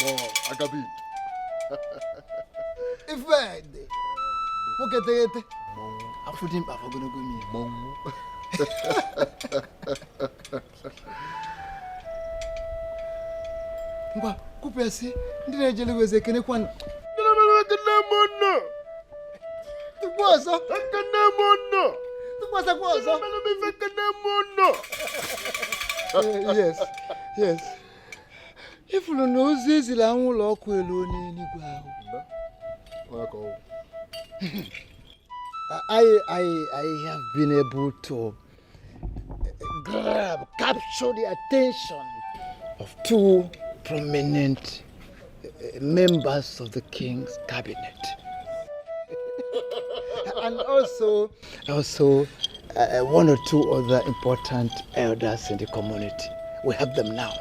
More Agabi. Ifede. Mokete. Afudim afogonogo mi. Mongo. Ngwa, kupesi, ndi na-ejele weze kene kwanu. No. Tukwaso. Kanemono. Tukwaso kwaso. Yes. If you know this, I won't lock well on I have been able to capture the attention of two prominent members of the king's cabinet. And also one or two other important elders in the community. We have them now.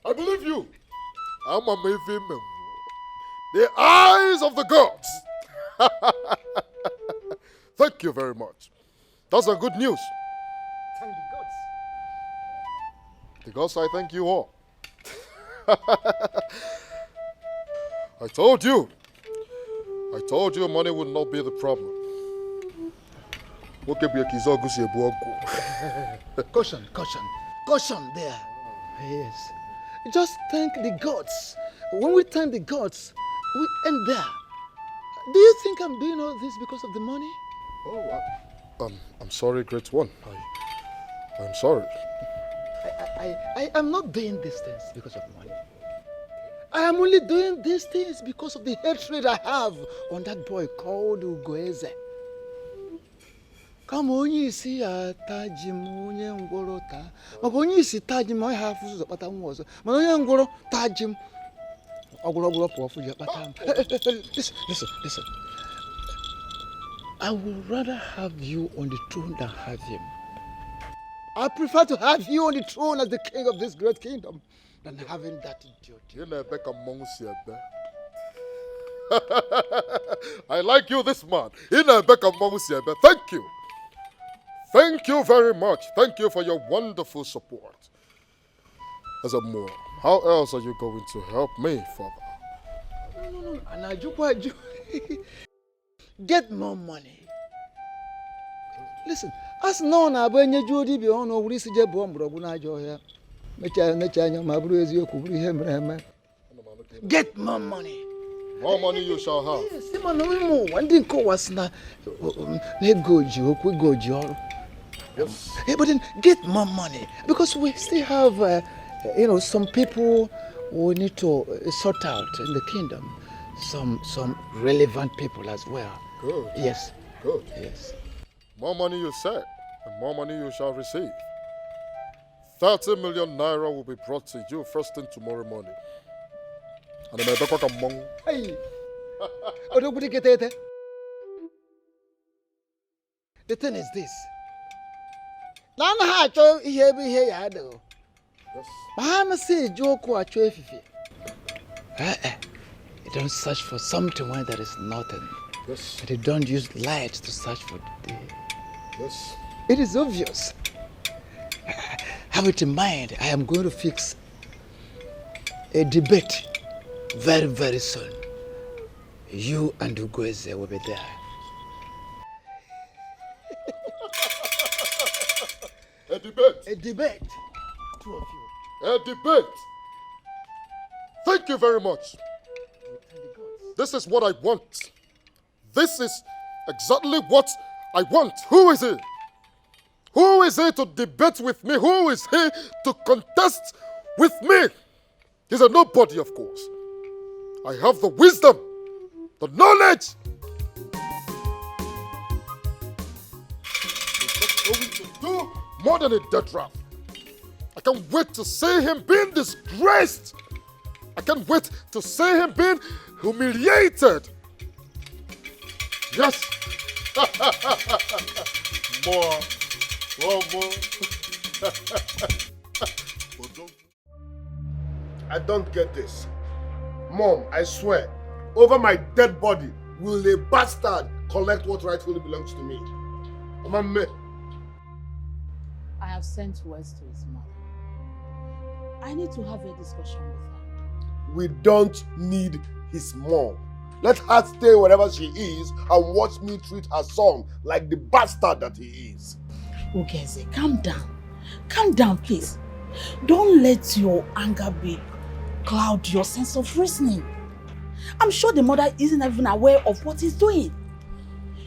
I believe you. I'm a Mayfield. The eyes of the gods. Thank you very much. That's a good news. Thank the gods. The gods, I thank you all. I told you money would not be the problem. Caution there. Yes. Just thank the gods. When we thank the gods, we end there. Do you think I'm doing all this because of the money? Oh, I'm sorry, great one. I'm sorry. I am not doing these things because of money. I am only doing these things because of the hatred I have on that boy called Ugoeze. Come on, you see a tajim, Ngorota. Magoni see tajim, I have to but I was. Manangoro tajim. Listen. I would rather have you on the throne than have him. I prefer to have you on the throne as the king of this great kingdom than having that idiot. I like you, this man. Thank you. Thank you very much. Thank you for your wonderful support. As a more, how else are you going to help me, Father? No. And get more money. Listen, as no na benye jodi bi ono wuri sije bo mbrogu na ajo ya. Mecha anya ma buru ezioku buru ihe mere. Get more money. More money you shall have. Yes, man, no more. One thing ko was na goji okwu goji oru. Yes. Hey, but then get more money because we still have some people we need to sort out in the kingdom. Some relevant people as well. Good. Yes. Good. Yes. More money you said, and more money you shall receive. 30 million naira will be brought to you first thing tomorrow morning. And I'm a back among. Hey. The thing is this. Nana ha cho ihe bi ihe ya do. Mama say joke a cho efifi. You don't search for something when there is nothing. Yes. But you don't use light to search for the day. Yes. It is obvious. Have it in mind, I am going to fix a debate very, very soon. You and Ugoeze will be there. A debate. A debate. Two of you. A debate. Thank you very much. This is what I want. This is exactly what I want. Who is he? Who is he to debate with me? Who is he to contest with me? He's a nobody, of course. I have the wisdom, the knowledge. He's not going to do more than a dead rat. I can't wait to see him being disgraced. I can't wait to see him being humiliated. Yes. More. I don't get this. Mom, I swear, over my dead body, will a bastard collect what rightfully belongs to me? Mama. I have sent words to his mother. I need to have a discussion with her. We don't need his mom. Let her stay wherever she is and watch me treat her son like the bastard that he is. Ugeze, calm down. Calm down, please. Don't let your anger cloud your sense of reasoning. I'm sure the mother isn't even aware of what he's doing.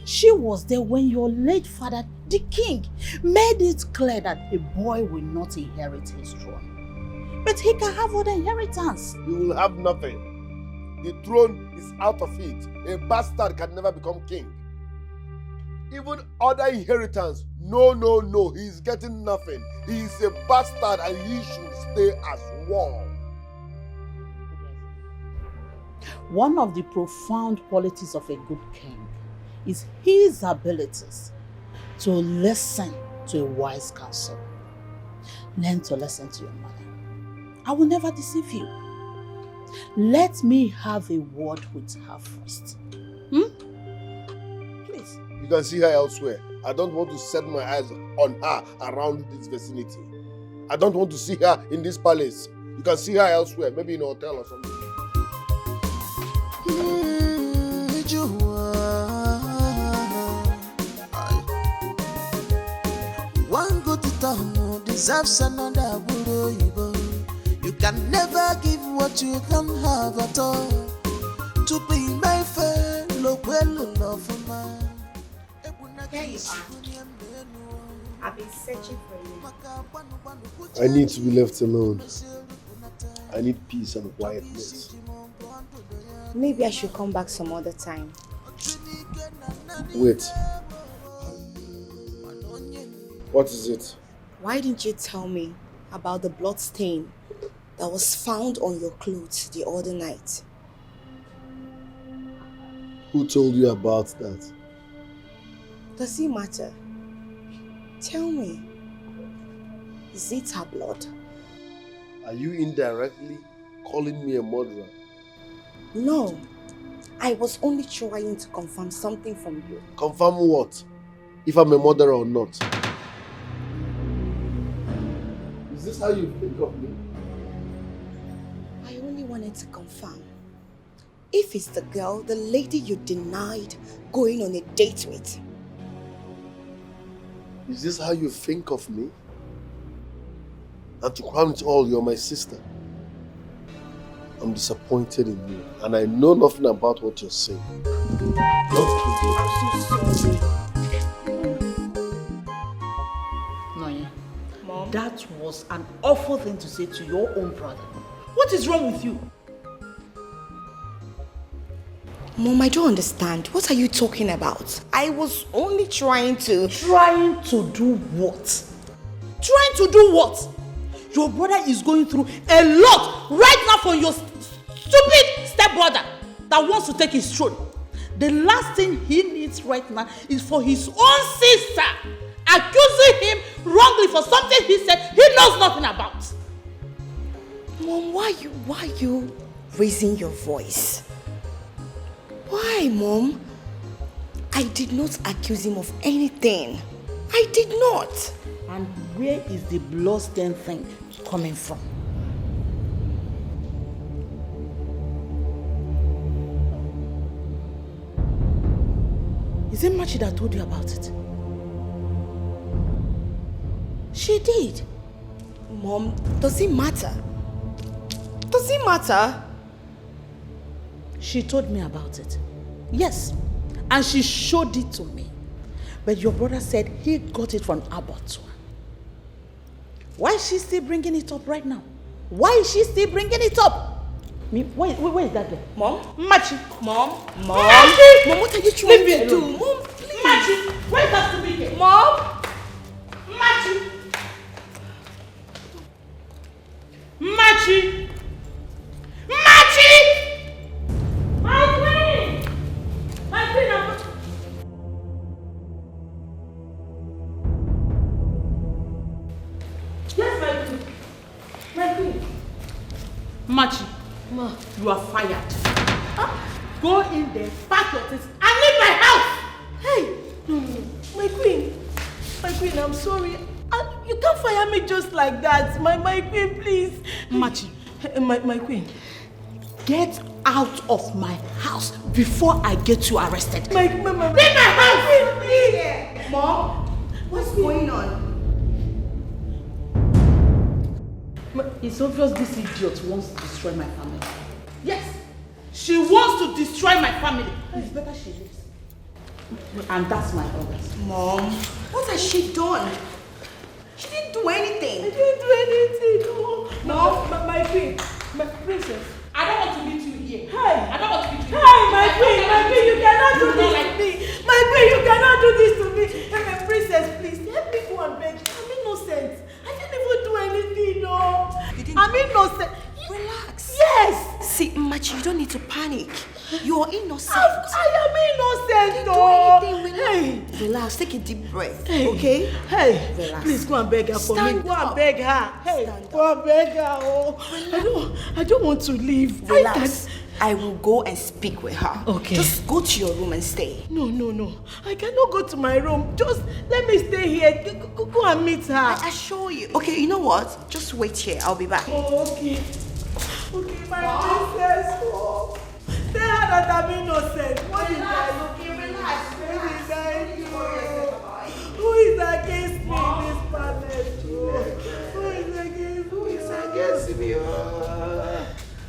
She was there when your late father, the king, made it clear that a boy will not inherit his throne. But he can have other inheritance. He will have nothing. The throne is out of it. A bastard can never become king. Even other inheritance, no, he is getting nothing. He is a bastard and he should stay as one. One of the profound qualities of a good king is his abilities to listen to a wise counsel. Learn to listen to your mother. I will never deceive you. Let me have a word with her first. Please. You can see her elsewhere. I don't want to set my eyes on her around this vicinity. I don't want to see her in this palace. You can see her elsewhere, maybe in a hotel or something. One good town deserves another. You can never give what you can have at all. To be my fellow, love for man. There you are. I've been searching for you. I need to be left alone. I need peace and quietness. Maybe I should come back some other time. Wait. What is it? Why didn't you tell me about the blood stain that was found on your clothes the other night? Who told you about that? Does it matter? Tell me. Is it her blood? Are you indirectly calling me a murderer? No. I was only trying to confirm something from you. Confirm what? If I'm a murderer or not? Is this how you think of me? I only wanted to confirm. If it's the girl, the lady you denied going on a date with. Is this how you think of me? And to crown it all, you're my sister. I'm disappointed in you, and I know nothing about what you're saying. Mom, that was an awful thing to say to your own brother. What is wrong with you? Mom, I don't understand. What are you talking about? I was only trying to... Trying to do what? Trying to do what? Your brother is going through a lot right now for your stupid stepbrother that wants to take his throne. The last thing he needs right now is for his own sister accusing him wrongly for something he said he knows nothing about. Mom, why you raising your voice? Why, Mom? I did not accuse him of anything. I did not. And where is the bloodstained thing coming from? Is it Machi that told you about it? She did. Mom, does it matter? Does it matter? She told me about it. Yes. And she showed it to me. But your brother said he got it from abattoir. Why is she still bringing it up right now? Why is she still bringing it up? Where is that girl? Mom? Machi. Mom? Machi! Mom, what are you trying to do? Alone. Mom, please. Machi, where is that stupid girl? Mom? Machi! Machi! Machi! My queen! My queen, Yes, my queen. My queen. Machi, Ma, you are fired. Huh? Go in there, pack your things, and leave my house! Hey! No, my queen. My queen, I'm sorry. You can't fire me just like that. My queen, please. Machi. My queen. Get out of my house before I get you arrested. Leave my house! Please. Mom, what's going on? It's obvious this idiot wants to destroy my family. Yes, she wants to destroy my family. It's better she leaves. And that's my orders. Mom, what has she done? She didn't do anything. I didn't do anything. No. Mom, my queen, my princess. I don't want to meet you here. Hey! I don't want to meet you here. Hey, my queen, you cannot do this to me. My queen, you cannot do this to me. Hey, my princess, please, help me go and beg. I'm innocent. I didn't even do anything, no. I'm innocent. Relax. Yes. See, Machi, you don't need to panic. You're innocent. I am innocent, though. Hey. Relax, take a deep breath, Hey. okay? Hey, Relax. please go and beg her for me. Stand Go and up. beg her. Hey, go and beg her. Oh, I don't want to leave. Relax. I will go and speak with her. Okay. Just go to your room and stay. No. I cannot go to my room. Just let me stay here. Go and meet her. I assure you. Okay, you know what? Just wait here. I'll be back. Oh, okay. Okay, my princess. Oh. Tell her that I'm innocent. What did I do? Relax. What did I do? Who is against me in this planet? Who is against me? Who is against me?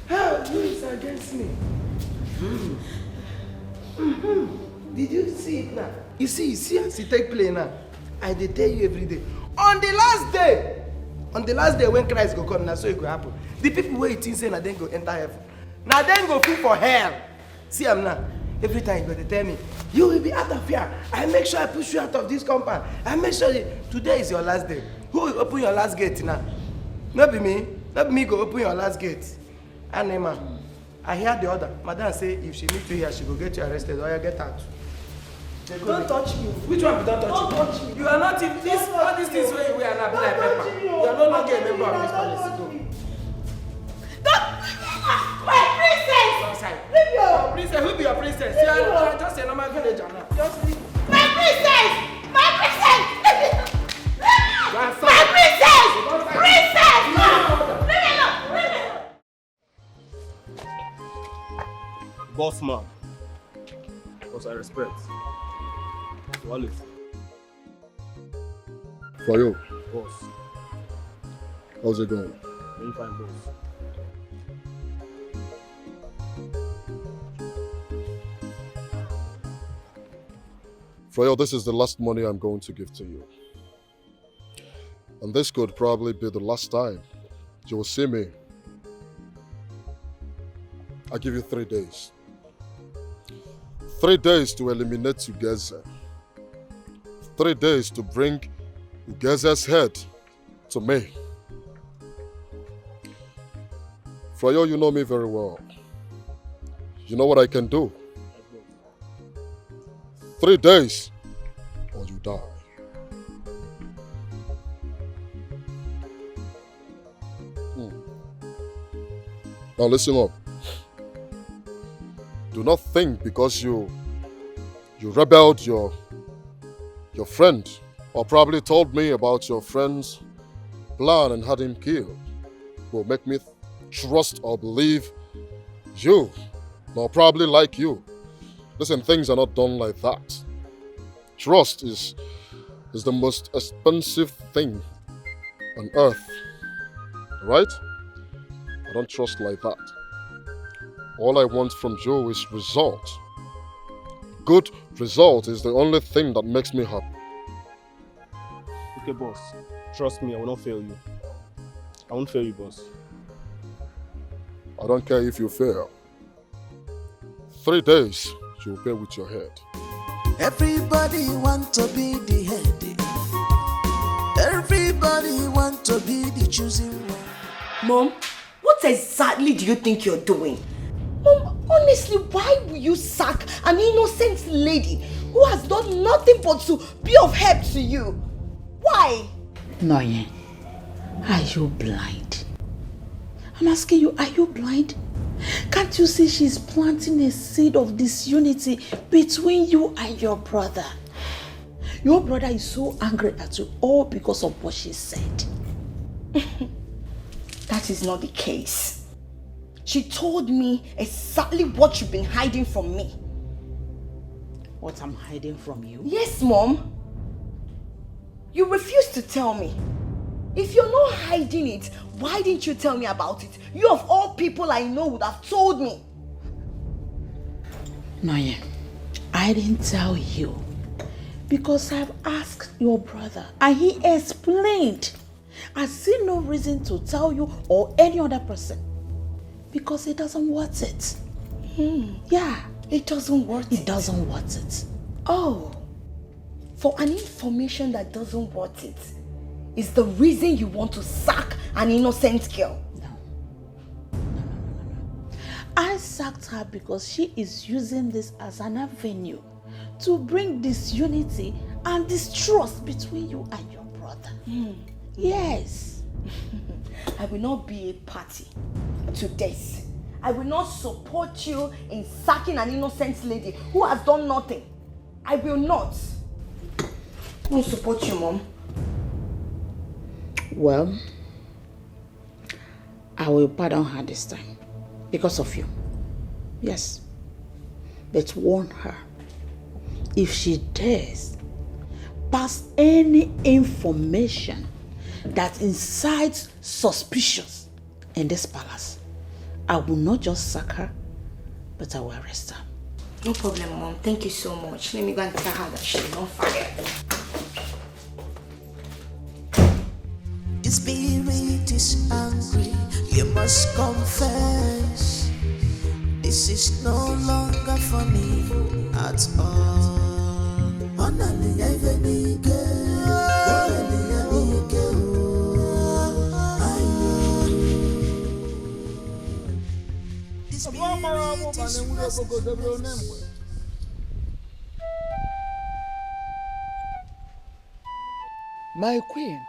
Who is against me? Did you see it now? You see as it take play now. I dey tell you every day. On the last day when Christ go come, now so it go happen. The people wey you think say na dem go enter heaven, na dem go fall for hell. See am now. Every time you go to tell me, you will be out of here. I make sure I push you out of this compound. I make sure today is your last day. Who will open your last gate now? Not be me. Not be me go open your last gate. Anema, I hear the order. Madam say if she meet you here, she go get you arrested or you get out. Don't touch me. Which one be don't touch Don't you? touch me. You are not in this. All these things where you are not like pepper. You are no longer a member of this palace. Go. My princess! Leave your princess. Who be your princess? You are just a normal villager now. Just leave. My princess! My princess! My princess! Princess! Leave me alone! Boss man. Because I respect. Wallace. For you, Boss. how's it going? Very fine, boss. Freyo, this is the last money I'm going to give to you. And this could probably be the last time you will see me. I give you 3 days. 3 days to eliminate Ugeze. 3 days to bring Ugeze's head to me. Freyo, you know me very well. You know what I can do. 3 days or you die. Now listen up. Do not think because you rebelled your friend, or probably told me about your friend's plan and had him killed, will make me trust or believe you, nor probably like you. Listen, things are not done like that. Trust is the most expensive thing on earth, right? I don't trust like that. All I want from you is result. Good result is the only thing that makes me happy. Okay, boss. Trust me, I will not fail you. I won't fail you, boss. I don't care if you fail. 3 days, you'll pay with your head. Everybody want to be the head. Everybody want to be the choosing one. Mom, what exactly do you think you're doing? Mom, honestly, why will you sack an innocent lady who has done nothing but to be of help to you? Why? Noye, are you blind? I'm asking you, are you blind? Can't you see she's planting a seed of disunity between you and your brother? Your brother is so angry at you all because of what she said. That is not the case. She told me exactly what you've been hiding from me. What I'm hiding from you? Yes, Mom. You refuse to tell me. If you're not hiding it, why didn't you tell me about it? You of all people I know would have told me. Noye, I didn't tell you because I've asked your brother and he explained. I see no reason to tell you or any other person because it doesn't want it. Yeah. It doesn't want it? It doesn't want it. Oh. For an information that doesn't want it is the reason you want to sack an innocent girl. I sacked her because she is using this as an avenue to bring disunity and distrust between you and your brother. Yes. I will not be a party to this. I will not support you in sacking an innocent lady who has done nothing. I will not. I won't support you, Mom. Well, I will pardon her this time because of you. Yes. But warn her, if she dares pass any information that incites suspicions in this palace, I will not just sack her, but I will arrest her. No problem, Mom. Thank you so much. Let me go and tell her that she's on fire. The spirit is angry, you must confess. This is no longer funny at all. My queen,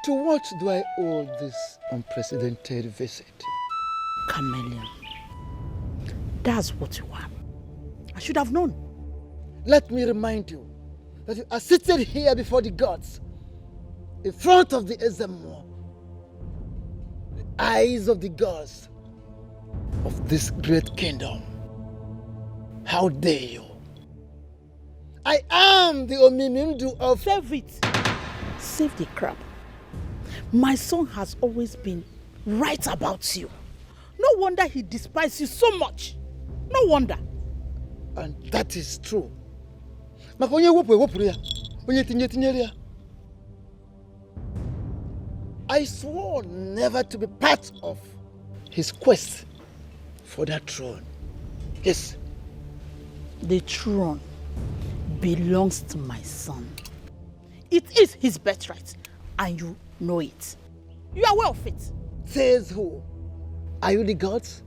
to what do I owe this unprecedented visit? Chameleon, that's what you are. I should have known. Let me remind you that you are seated here before the gods, in front of the Ezemo, the eyes of the gods of this great kingdom. How dare you? I am the Omimindu of... Save it. Save the crap. My son has always been right about you. No wonder he despises you so much. No wonder. And that is true. I swore never to be part of his quest for that throne. Yes. The throne belongs to my son. It is his birthright, and you know it. You are aware of it. Says who? Are you the gods?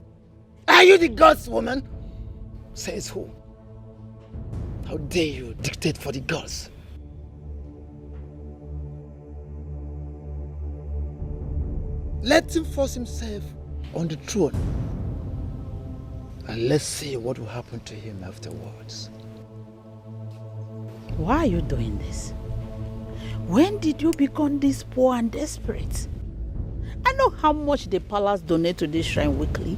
Are you the gods, woman? Says who? How dare you dictate for the gods? Let him force himself on the throne. And let's see what will happen to him afterwards. Why are you doing this? When did you become this poor and desperate? I know how much the palace donate to this shrine weekly.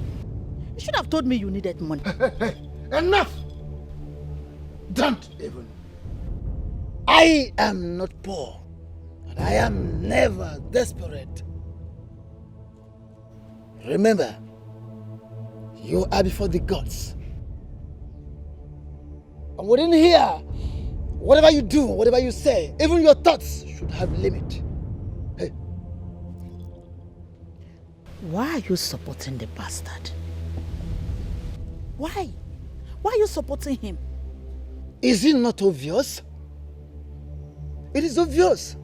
You should have told me you needed money. Enough! Don't even. I am not poor. And I am never desperate. Remember, you are before the gods. And within here, whatever you do, whatever you say, even your thoughts should have limit. Hey. Why are you supporting the bastard? Why? Why are you supporting him? Is it not obvious? It is obvious.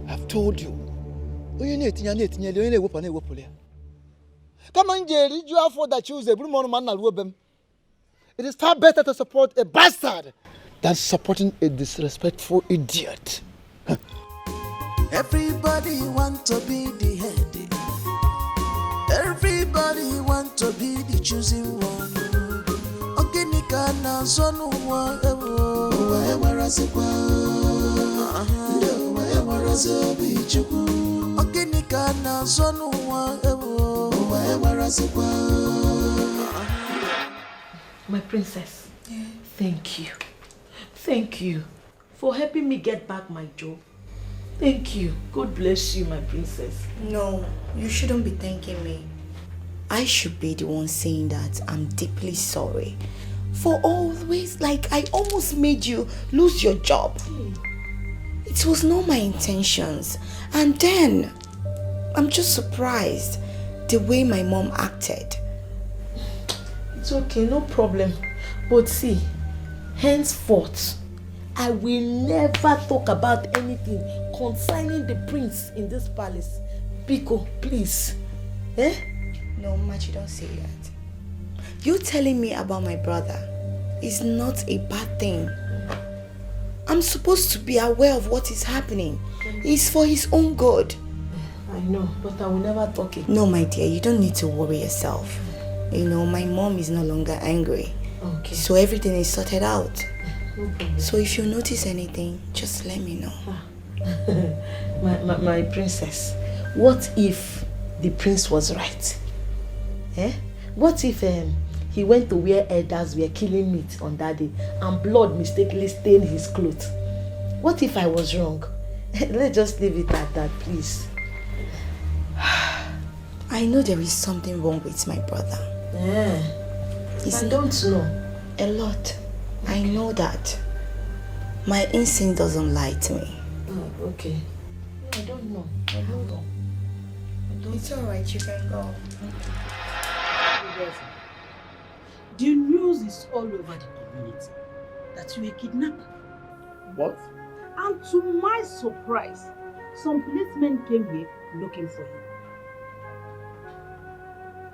I've told you. Come on, Jerry, you have for that choose a blue man. It is far better to support a bastard than supporting a disrespectful idiot. Everybody want to be the head. Everybody want to be the choosing one. Ogenika na zonu wa ewo. Wa ewarasikwa. Ndo wa ewarasobi chuku. Ogenika na zonu wa ewo. Wa ewarasikwa. My princess, thank you. Thank you for helping me get back my job. Thank you. God bless you, my princess. No, you shouldn't be thanking me. I should be the one saying that I'm deeply sorry for always, I almost made you lose your job. It was not my intentions. And then, I'm just surprised the way my mom acted. It's okay, no problem. But see, henceforth, I will never talk about anything concerning the prince in this palace. Biko, please. Eh? No, Machi, don't say that. You telling me about my brother is not a bad thing. I'm supposed to be aware of what is happening. It's for his own good. I know, but I will never talk it. No, my dear, you don't need to worry yourself. You know, my mom is no longer angry. Okay. So everything is sorted out. No problem. So if you notice anything, just let me know. my princess, what if the prince was right? Eh? What if he went to where elders were killing meat on that day and blood mistakenly stained his clothes? What if I was wrong? Let's just leave it at that, please. I know there is something wrong with my brother. I don't know. A lot. I know that. My instinct doesn't lie to me. Oh, okay. I don't know. It's alright, you can go. The news is all over the community that you were kidnapped. What? And to my surprise, some policemen came here looking for you.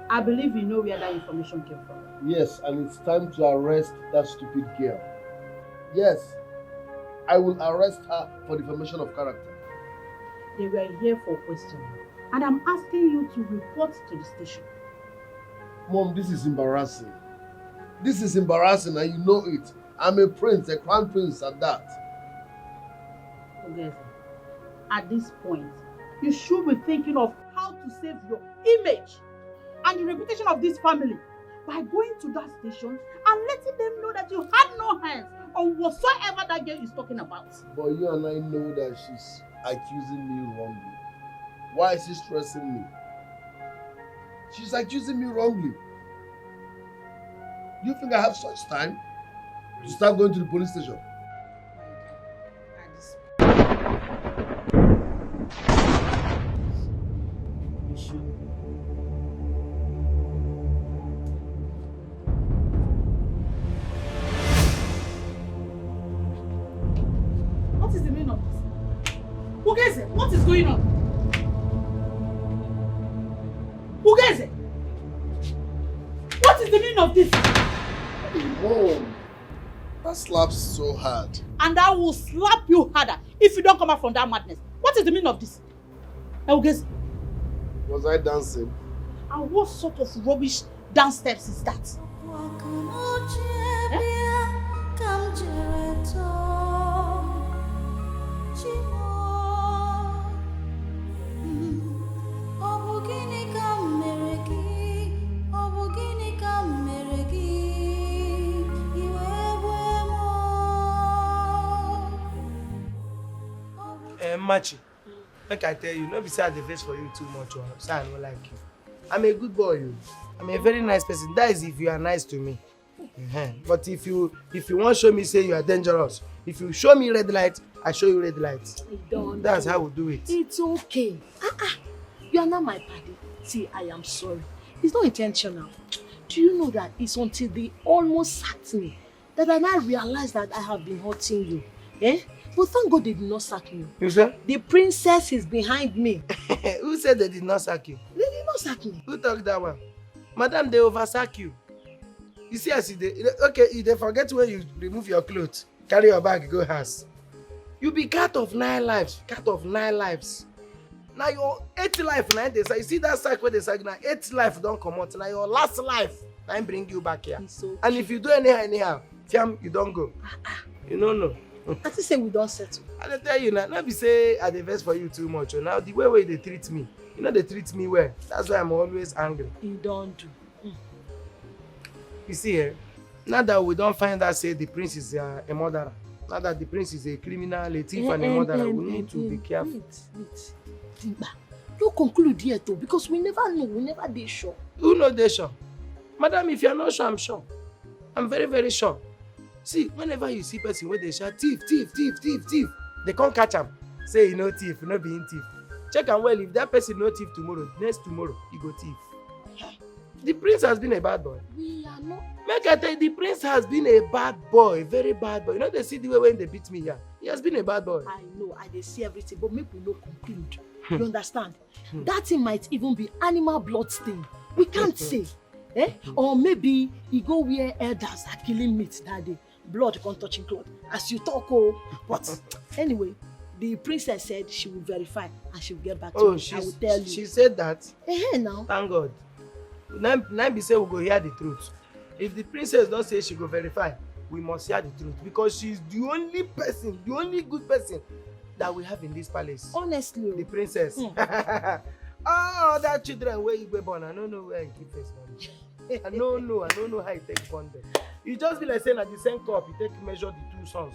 I believe you know where that information came from. Yes, and it's time to arrest that stupid girl. Yes, I will arrest her for defamation of character. They were here for questioning, and I'm asking you to report to the station. Mom, this is embarrassing. This is embarrassing and you know it. I'm a prince, a crown prince at that. Okay, at this point, you should be thinking of how to save your image and the reputation of this family by going to that station and letting them know that you had no hands on whatsoever that girl is talking about. But you and I know that she's accusing me wrongly. Why is she stressing me? She's accusing me wrongly. Do you think I have such time to start going to the police station? What is the meaning of this? Ugeze, what is going on? Ugeze! What is the meaning of this? Mom, that slaps so hard. And I will slap you harder if you don't come out from that madness. What is the meaning of this? Ugeze, Was I dancing? And what sort of rubbish dance steps is that? Machi, like I tell you, no be say I dey vex for you too much, or say I no like you. I'm a good boy, you. I'm a very nice person. That is if you are nice to me. But if you want show me say you are dangerous, if you show me red light, I show you red light. That's how we do it. It's okay. You are not my party. See, I am sorry. It's not intentional. Do you know that it's until they almost sacked me that I now realized that I have been hurting you? Eh? But thank God they did not sack me. You said? The princess is behind me. Who said they did not sack you? They did not sack me. Who talked that one? Madam, they oversack you. You see, as if they forget when you remove your clothes, carry your bag, go house. You be cat of 9 lives. Cat of 9 lives. Now your 8th life, now they say, you see that sack where they say, now 8th life don't come out. Now your last life, I bring you back here. Okay. And if you do anyhow, fiam, you don't go. You know. I just say we don't settle. I tell you now, not be say I dey vex for you too much. Now the way they treat me, you know they treat me well. That's why I'm always angry. You don't do. You see, now that we don't find out say the prince is a murderer, now that the prince is a criminal, a thief and a murderer, we need to be careful. Wait. Timba, you conclude here too, because we never know, we never dey sure. Who know they sure? Madam, if you're not sure, I'm sure. I'm very, very sure. See, whenever you see person where they shout thief, they can't catch him. Say you know thief, you know being thief. Check and well, if that person no thief tomorrow, next tomorrow, he go thief. The prince has been a bad boy. We are not. Make I tell you, the prince has been a bad boy, very bad boy. You know they see the way when they beat me here. He has been a bad boy. I know, I dey see everything, but make we no conclude. You understand? That thing might even be animal blood stain. We can't say. Or maybe he go where elders are killing meat that day. Blood can't touch cloth. As you talk, but anyway, the princess said she will verify and she will get back to me. I will tell you. She said that? Now. Thank God. Now be say we go hear the truth. If the princess don't say she go verify, we must hear the truth because she's the only person, the only good person that we have in this palace. Honestly. The princess. Oh, that children where you were born, I don't know where you keep face money. I don't know how you take born them. You just be like saying at the same cup, you take measure the 2 sons.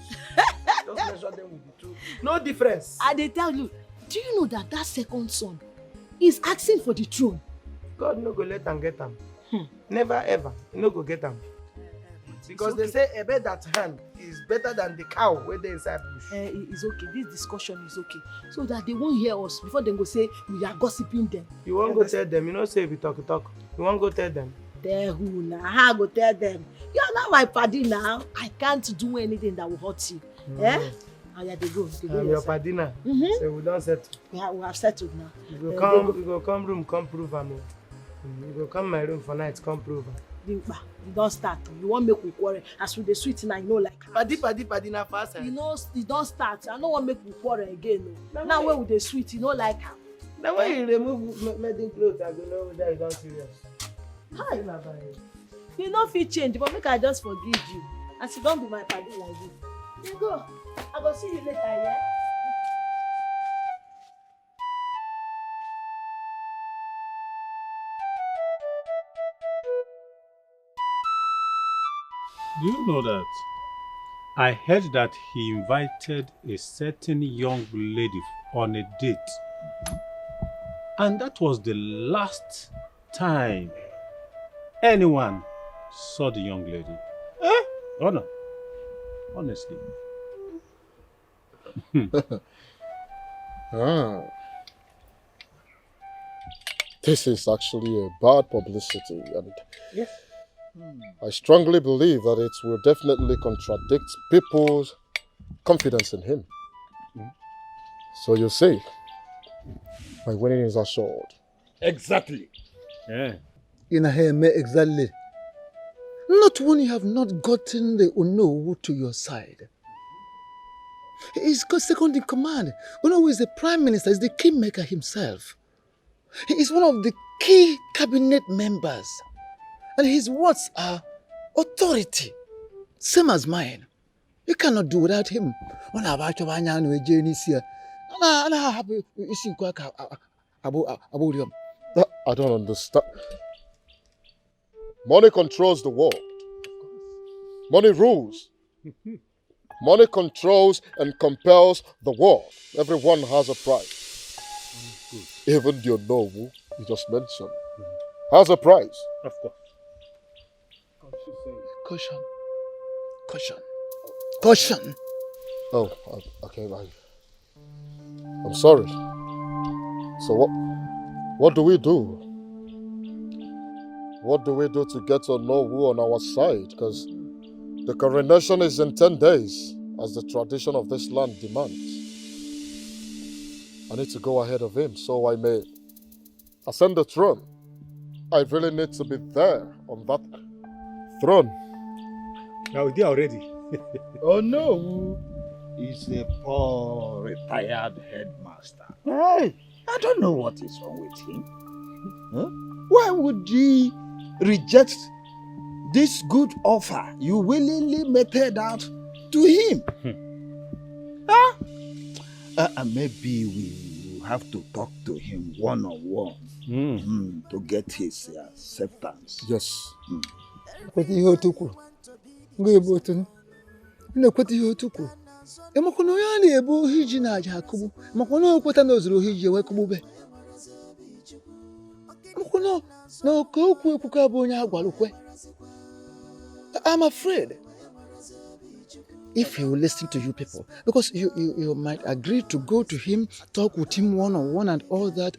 Just measure them with the 2. No difference. I dey tell you, do you know that second son is asking for the throne? God no go let them get them. Never ever. You no go get them. Because they say a bird that hand is better than the cow where they inside bush. It's okay. This discussion is okay. So that they won't hear us before they go say we are gossiping them. You won't go tell them. You know say we talk. You won't go tell them. Tell who now? How I go tell them? You are not my party now. I can't do anything that will hurt you. Oh yeah, they go. I'm your party now. So we don't settle. We have settled now. You go come room, come prove am. You go come my room for night, come prove am. You don't start. You want make we quarrel. As with the sweet now, you know like. Paddy na fast. You know, you don't start. I don't want make we quarrel again. No. Now when with the sweet, you know like. Now when you remove wedding clothes, I go know whether you don't serious. Hi. You know fit change, but make I just forgive you. As you don't be my party like this. You go. I go see you later, yeah? Do you know that I heard that he invited a certain young lady on a date, and that was the last time anyone saw the young lady? Oh no, honestly. This is actually a bad publicity, and yes. I strongly believe that it will definitely contradict people's confidence in him. So you see, my winning is assured. Exactly. Yeah. Exactly. Not when you have not gotten the Onowu to your side. He's got second in command. Onowu is the prime minister, is the kingmaker himself. He is one of the key cabinet members. And his words are authority. Same as mine. You cannot do without him. I don't understand. Money controls the world. Money rules. Money controls and compels the world. Everyone has a price. Even your noble, you just mentioned, has a price. Of course. Caution. Caution. Caution. Oh, okay, I'm sorry. So what do we do? What do we do to get to know who on our side? Because the coronation is in 10 days, as the tradition of this land demands. I need to go ahead of him so I may ascend the throne. I really need to be there on that throne. Now we're there already. Oh no, he's a poor retired headmaster. Hey, I don't know what is wrong with him. Huh? Why would he reject this good offer you willingly meted out to him? Huh? Maybe we will have to talk to him one-on-one to get his acceptance. Yes. Na-ekweta ihe otu kwuru. Emakwana onye a na-ebo ohi ji na aja akụgbu, makwana okweta na ozuru ohi ji ewe kụgbube. Emakwana na oke okwu ekwuka bụ onye agwalukwe. I'm afraid if he will listen to you people, because you might agree to go to him, talk with him one-on-one and all that.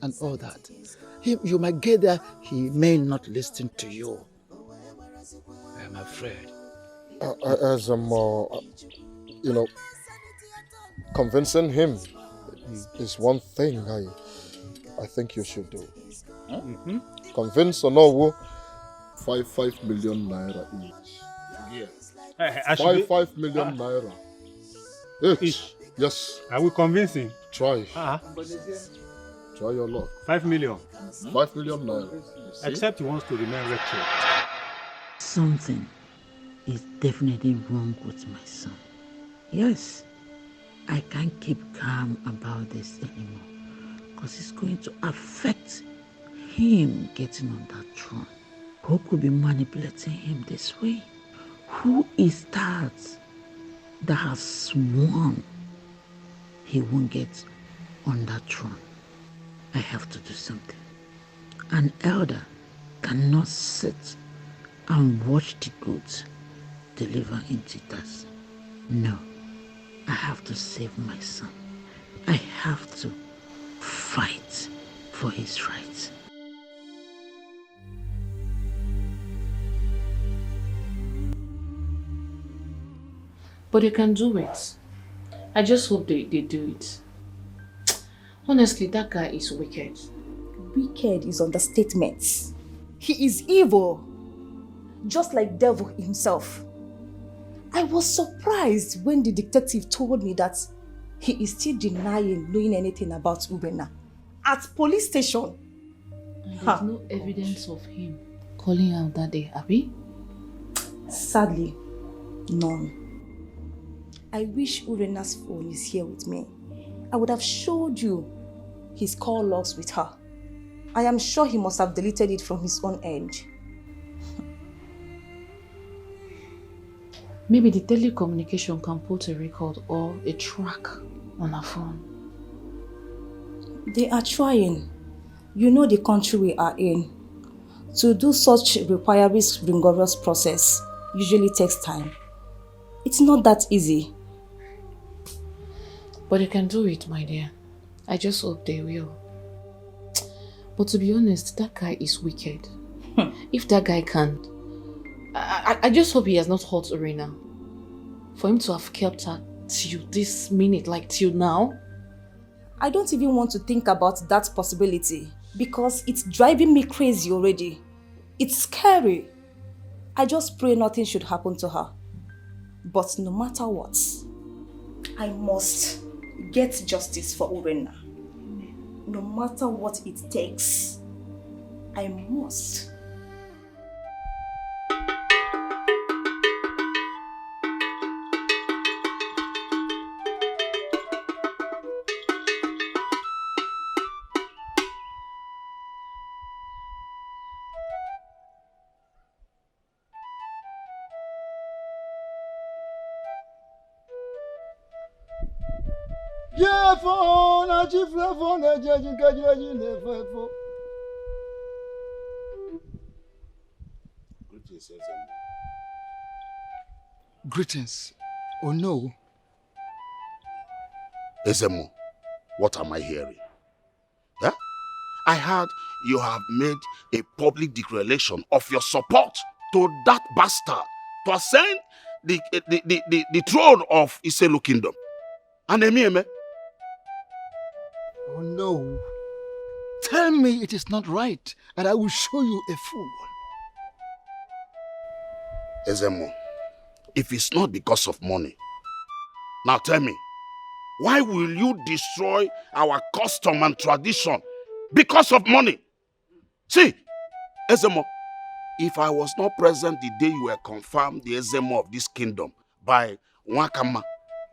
You might get there, he may not listen to you. I'm afraid. As convincing him is one thing I think you should do. Huh? Convince Onowu 5 million naira each. Yeah. 5 million naira each. Yes. Are we convincing? Try. Try your luck. 5 million. 5 million naira. Except he wants to remain wretched. Something is definitely wrong with my son. Yes, I can't keep calm about this anymore because it's going to affect him getting on that throne. Who could be manipulating him this way? Who is that has sworn he won't get on that throne? I have to do something. An elder cannot sit and watch the goods deliver into dust. No, I have to save my son. I have to fight for his rights. But they can do it. I just hope they do it. Honestly, that guy is wicked. Wicked is understatement. He is evil. Just like devil himself. I was surprised when the detective told me that he is still denying knowing anything about Ubena at police station. And there's no evidence of him calling out that day, Abby? Sadly, none. I wish Urena's phone is here with me. I would have showed you his call logs with her. I am sure he must have deleted it from his own end. Maybe the telecommunication can put a record or a track on her phone. They are trying. You know the country we are in. To do such requires rigorous process usually takes time. It's not that easy. But they can do it, my dear. I just hope they will. But to be honest, that guy is wicked. If that guy can't, I just hope he has not hurt Urena. For him to have kept her till this minute, like till now. I don't even want to think about that possibility because it's driving me crazy already. It's scary. I just pray nothing should happen to her. But no matter what, I must get justice for Urena. no matter what it takes. I must. Greetings. Oh no. Ezemo, what am I hearing? Yeah? I heard you have made a public declaration of your support to that bastard to ascend the throne of Iselu Kingdom. And Emieme? Oh no. Tell me it is not right, and I will show you a fool. Ezemo, if it's not because of money, now tell me, why will you destroy our custom and tradition because of money? See, Ezemo, if I was not present the day you were confirmed the Ezemo of this kingdom by Wakama,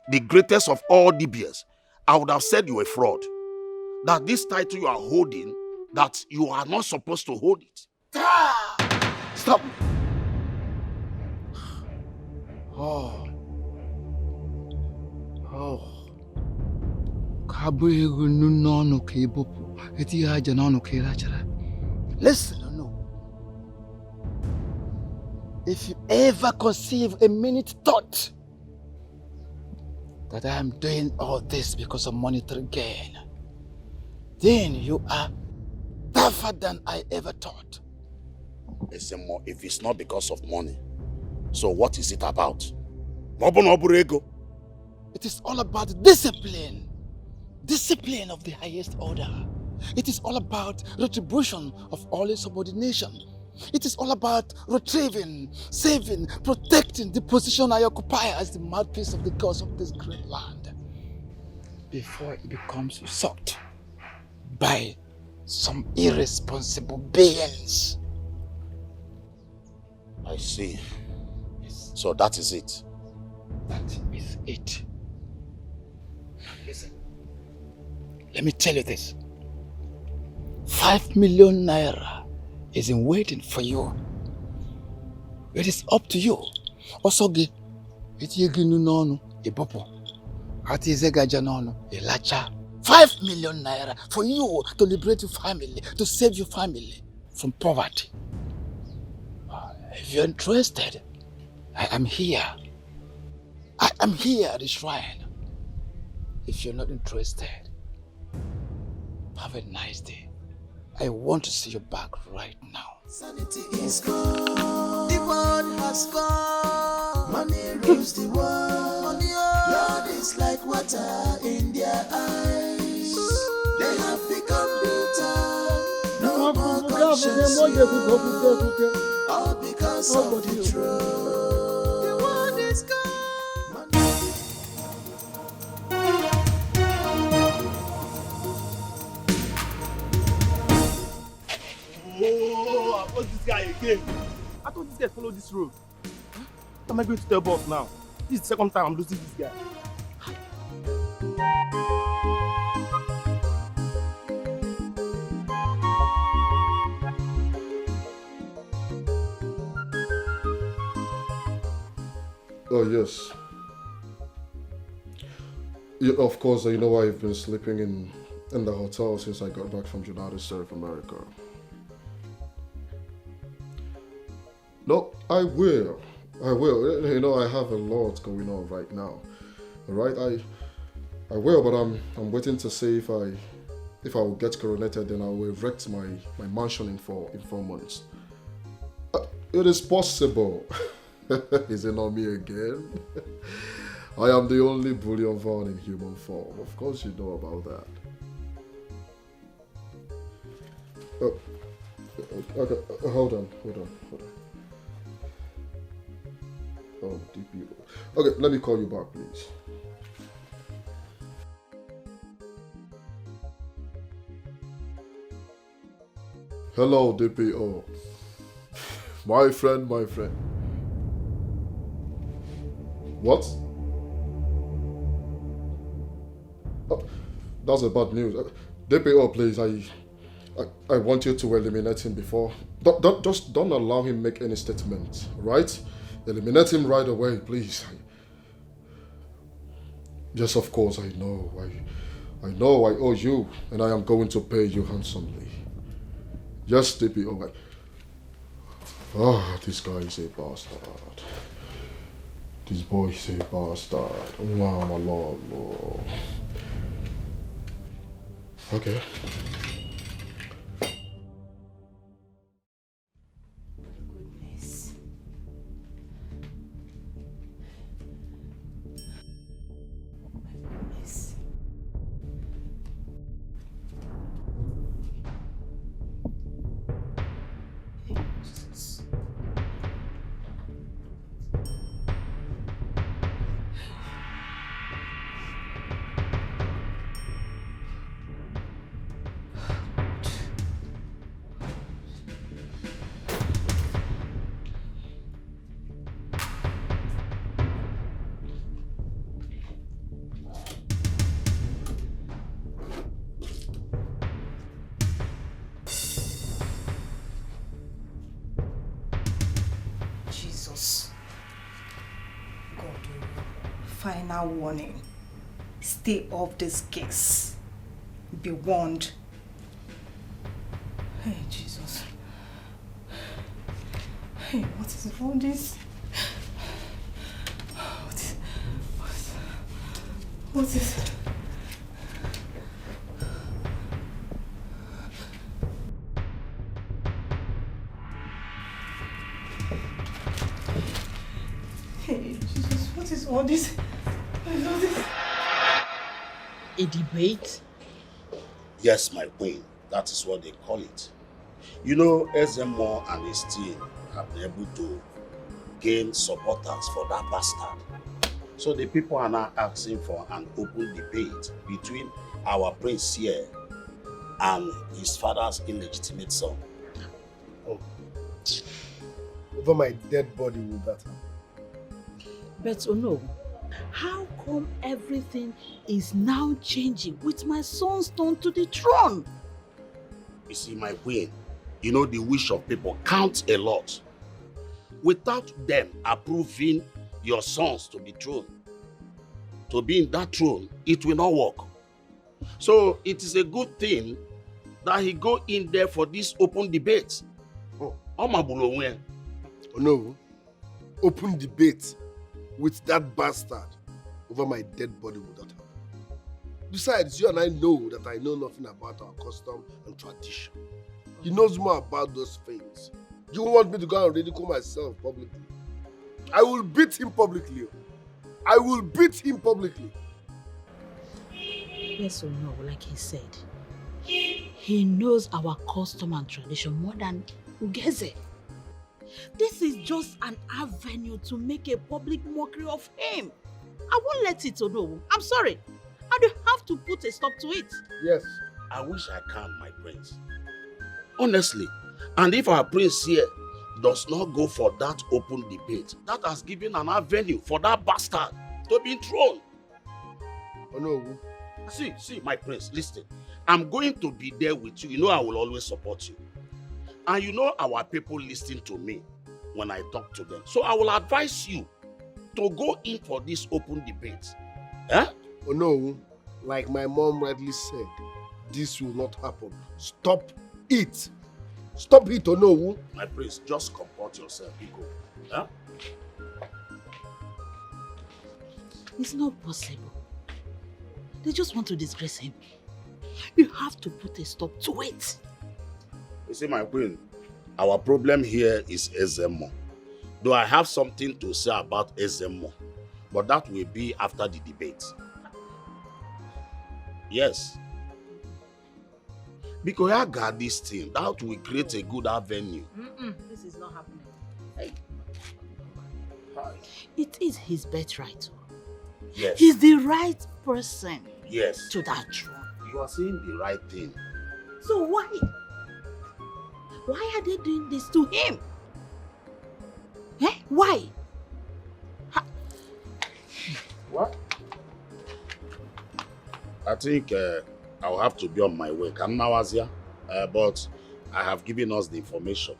the greatest of all DBS, I would have said you a fraud. That this title you are holding, that you are not supposed to hold it. Stop. Oh. Listen, no. If you ever conceive a minute thought that I am doing all this because of monetary gain, then you are tougher than I ever thought. Ezemo, if it's not because of money, so what is it about? It is all about discipline. Discipline of the highest order. It is all about retribution of all insubordination. It is all about retrieving, saving, protecting the position I occupy as the mouthpiece of the gods of this great land before it becomes usurped by some irresponsible beings. I see. So that is it. That is it. Listen, let me tell you this. 5 million naira is in waiting for you. It is up to you. Also, get no ibopo. Elacha. 5 million naira for you to liberate your family, to save your family from poverty. If you're interested, I am here. I am here at the shrine. If you're not interested, have a nice day. I want to see you back right now. Sanity is gone. The world has gone. Money rules the world. Blood is like water in their eyes. They have become brutal. No more conscience. All because of the truth. The world is gone. Oh, what's this guy again? I thought this guy followed this road. What am I going to tell boss now? This is the second time I'm losing this guy. Oh, yes. Yeah, of course, you know I've been sleeping in the hotel since I got back from the United States of America. No, I will. You know, I have a lot going on right now. Alright, I will, but I'm waiting to see if I will get coronated, then I will erect my mansion in 4 months. It is possible. Is it not me again? I am the only bullion found in human form. Of course you know about that. Okay, hold on. Oh, DP. Okay, let me call you back, please. Hello, DPO. My friend. What? Oh, that's a bad news. DPO, please, I want you to eliminate him before. Don't allow him make any statements, right? Eliminate him right away, please. Yes, of course, I know I owe you, and I am going to pay you handsomely. Yes, DPO. This guy is a bastard. This boy is a bastard. Wow, my lord. Okay. Goodness. Yes. Jesus. Jesus. God, final warning. Stay off this case. Be warned. Hey, Jesus. Hey, what is all this? What is... Hey, Jesus, what is all this? What is all this? A debate? Yes, my queen. That is what they call it. You know, Ezemo and his team have been able to gain supporters for that bastard. So the people are now asking for an open debate between our prince here and his father's illegitimate son. Oh. Over my dead body will that happen? But no, how come everything is now changing with my son's turn to the throne? You see, my queen, you know the wish of people counts a lot. Without them approving your sons to be throne, to be in that throne, it will not work. So it is a good thing that he go in there for this open debate. Oh no, open debate with that bastard over my dead body would not happen. Besides, you and I know that I know nothing about our custom and tradition. He knows more about those things. You want me to go and ridicule myself publicly? I will beat him publicly. I will beat him publicly. Yes or no, like he said, he knows our custom and tradition more than Ugeze. This is just an avenue to make a public mockery of him. I won't let it go. I'm sorry. I do have to put a stop to it. Yes. I wish I can, my prince. Honestly. And if our prince here does not go for that open debate, that has given an avenue for that bastard to be enthroned. Oh no. See, my prince, listen. I'm going to be there with you. You know I will always support you. And you know our people listen to me when I talk to them. So I will advise you to go in for this open debate. Eh? Oh no, like my mom rightly said, this will not happen. Stop it. Stop it, oh no. My prince, just comport yourself, Ego. Huh? It's not possible. They just want to disgrace him. You have to put a stop to it. You see, my queen, our problem here is Ezemo. Though I have something to say about Ezemo, but that will be after the debate. Yes. Because I got this thing, that will create a good avenue. This is not happening. Hey. It is his birthright. Yes. He's the right person. Yes. To that throne. You are saying the right thing. So why? Why are they doing this to him? Eh? Why? What? I think I'll have to be on my way. But I have given us the information.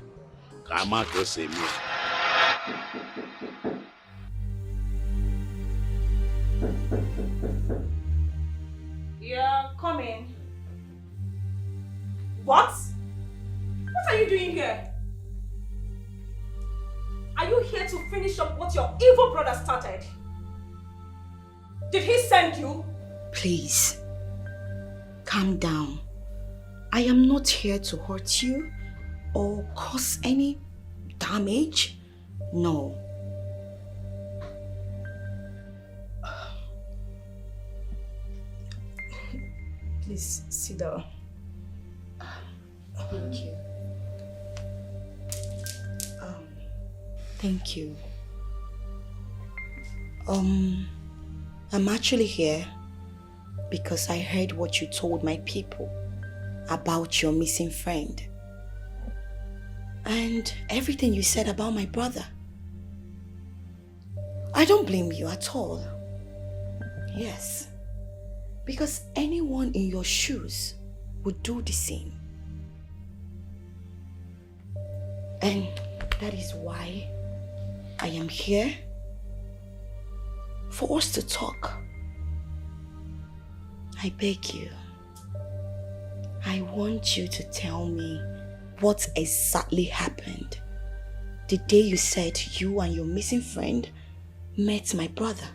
Yeah, come in. What? What are you doing here? Are you here to finish up what your evil brother started? Did he send you? Please, calm down. I am not here to hurt you or cause any damage. No. Please sit down. Thank you. Thank you. I'm actually here because I heard what you told my people about your missing friend. And everything you said about my brother. I don't blame you at all. Yes. Because anyone in your shoes would do the same. And that is why I am here for us to talk. I beg you. I want you to tell me what exactly happened the day you said you and your missing friend met my brother.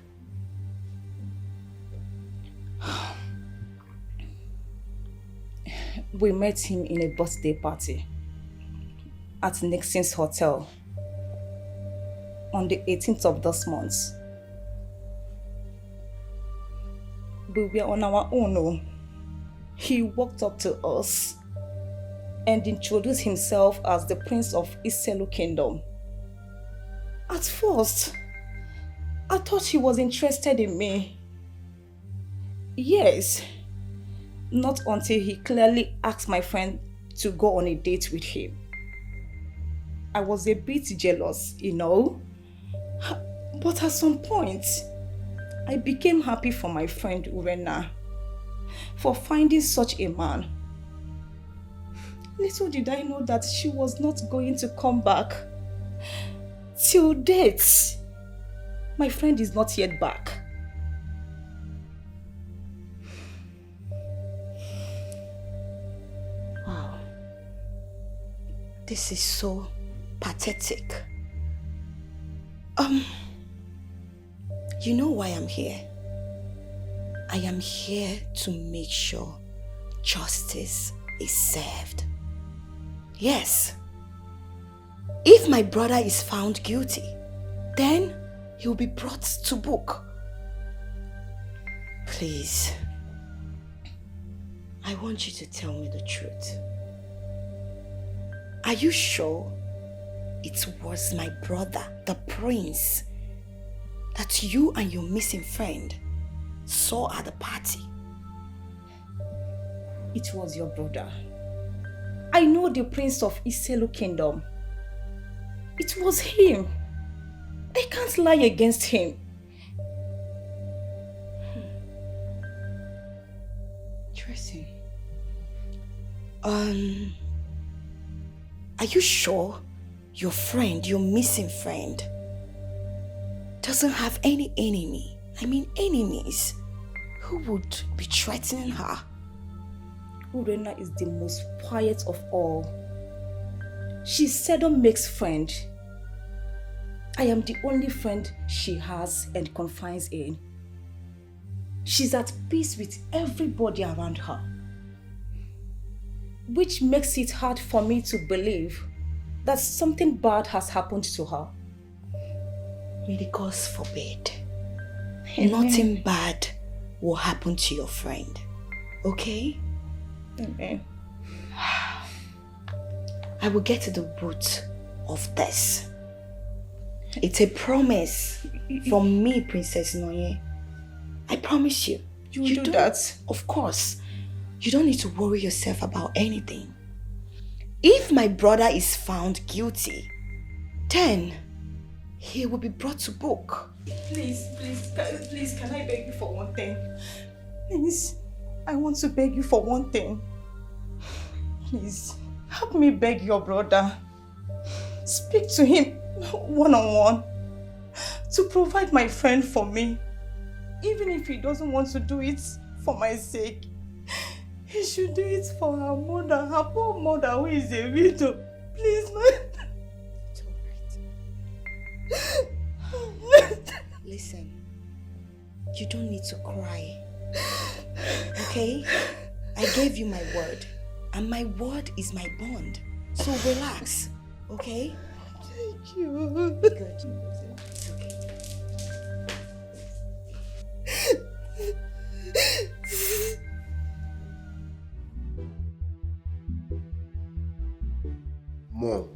We met him in a birthday party at Nixon's Hotel on the 18th of this month. We were on our own. Oh. He walked up to us and introduced himself as the Prince of Iselu Kingdom. At first, I thought he was interested in me. Yes, not until he clearly asked my friend to go on a date with him. I was a bit jealous, you know. But at some point, I became happy for my friend Urena for finding such a man. Little did I know that she was not going to come back. Till date, my friend is not yet back. Wow. This is so pathetic. You know why I'm here? I am here to make sure justice is served. Yes. If my brother is found guilty, then he'll be brought to book. Please, I want you to tell me the truth. Are you sure it was my brother, the prince, that you and your missing friend saw at the party? It was your brother. I know the Prince of Iselu Kingdom. It was him. I can't lie against him. Interesting. Are you sure your friend, your missing friend, doesn't have any enemy? I mean enemies who would be threatening her? Urena is the most quiet of all. She seldom makes friend. I am the only friend she has and confides in. She's at peace with everybody around her, which makes it hard for me to believe that something bad has happened to her. May the gods forbid. Nothing bad will happen to your friend. Okay? Amen. I will get to the root of this. It's a promise from me, Princess Noye. I promise you. You do that? Of course. You don't need to worry yourself about anything. If my brother is found guilty, then he will be brought to book. Please, can I beg you for one thing? Please, I want to beg you for one thing. Please, help me beg your brother. Speak to him one-on-one to provide my friend for me. Even if he doesn't want to do it for my sake, he should do it for her mother, her poor mother who is a widow. Please, man. Listen, you don't need to cry. Okay? I gave you my word, and my word is my bond. So relax, okay? Thank you. Good. It's okay. Mom,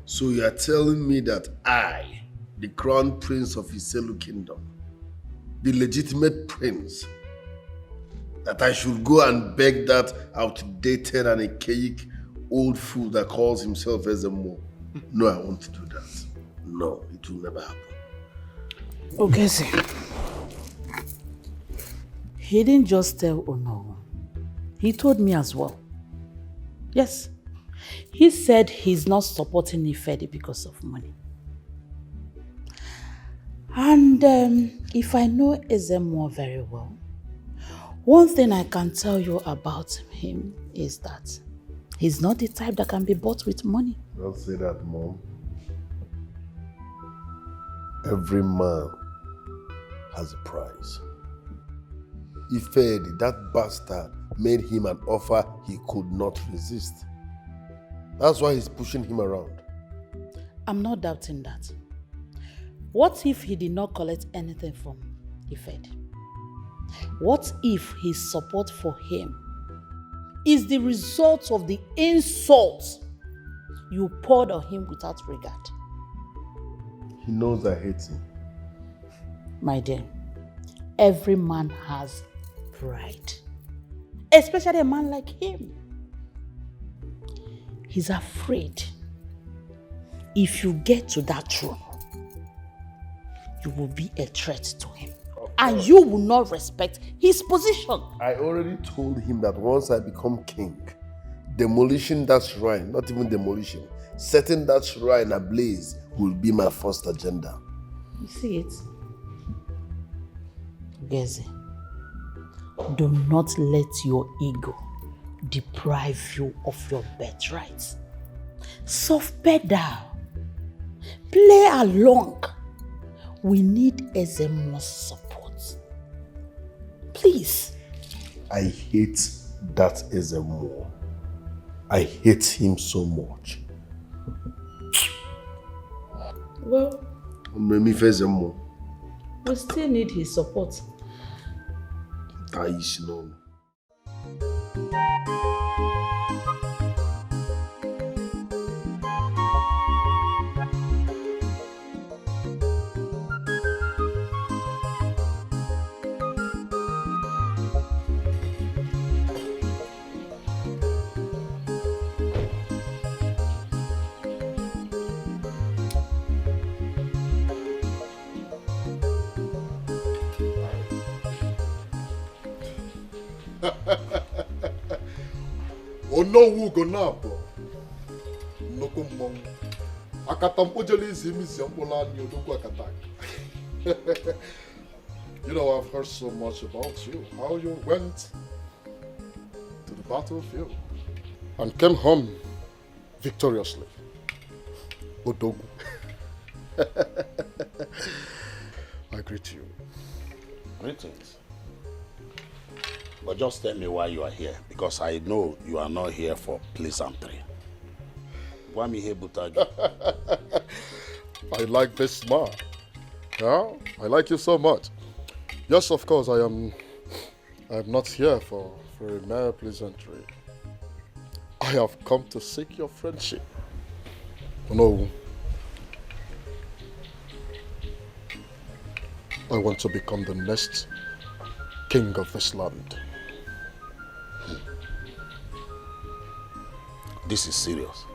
so you are telling me that I, the crown prince of Iselu kingdom, the legitimate prince, that I should go and beg that outdated and archaic old fool that calls himself Ezemo? No, I won't do that. No, it will never happen. Okay, sir. He didn't just tell Ono. He told me as well. Yes. He said he's not supporting Ifedi because of money. And if I know Ezemo very well, one thing I can tell you about him is that he's not the type that can be bought with money. Don't say that, Mom. Every man has a price. Ifedi, that bastard, made him an offer he could not resist. That's why he's pushing him around. I'm not doubting that. What if he did not collect anything from Ifedi? What if his support for him is the result of the insults you poured on him without regard? He knows I hate him. My dear, every man has pride. Especially a man like him. He's afraid if you get to that throne, you will be a threat to him. And you will not respect his position. I already told him that once I become king, demolishing that shrine, not even demolition, setting that shrine ablaze will be my first agenda. You see it? Gezi, do not let your ego deprive you of your birthright. Soft pedal. Play along. We need Ezemo's support. Please. I hate that Ezemo. I hate him so much. Well, we still need his support. Onowu gonapo. Noko mong. Akatampo jeli zimi ziampola ni odoku akatak. You know, I've heard so much about you. How you went to the battlefield and came home victoriously. Odogu. I greet you. Greetings. But just tell me why you are here, because I know you are not here for pleasantry. Why me here, Butagi? I like this smile. Yeah, I like you so much. Yes, of course, I am not here for a mere pleasantry. I have come to seek your friendship. No. I want to become the next king of this land. this is serious.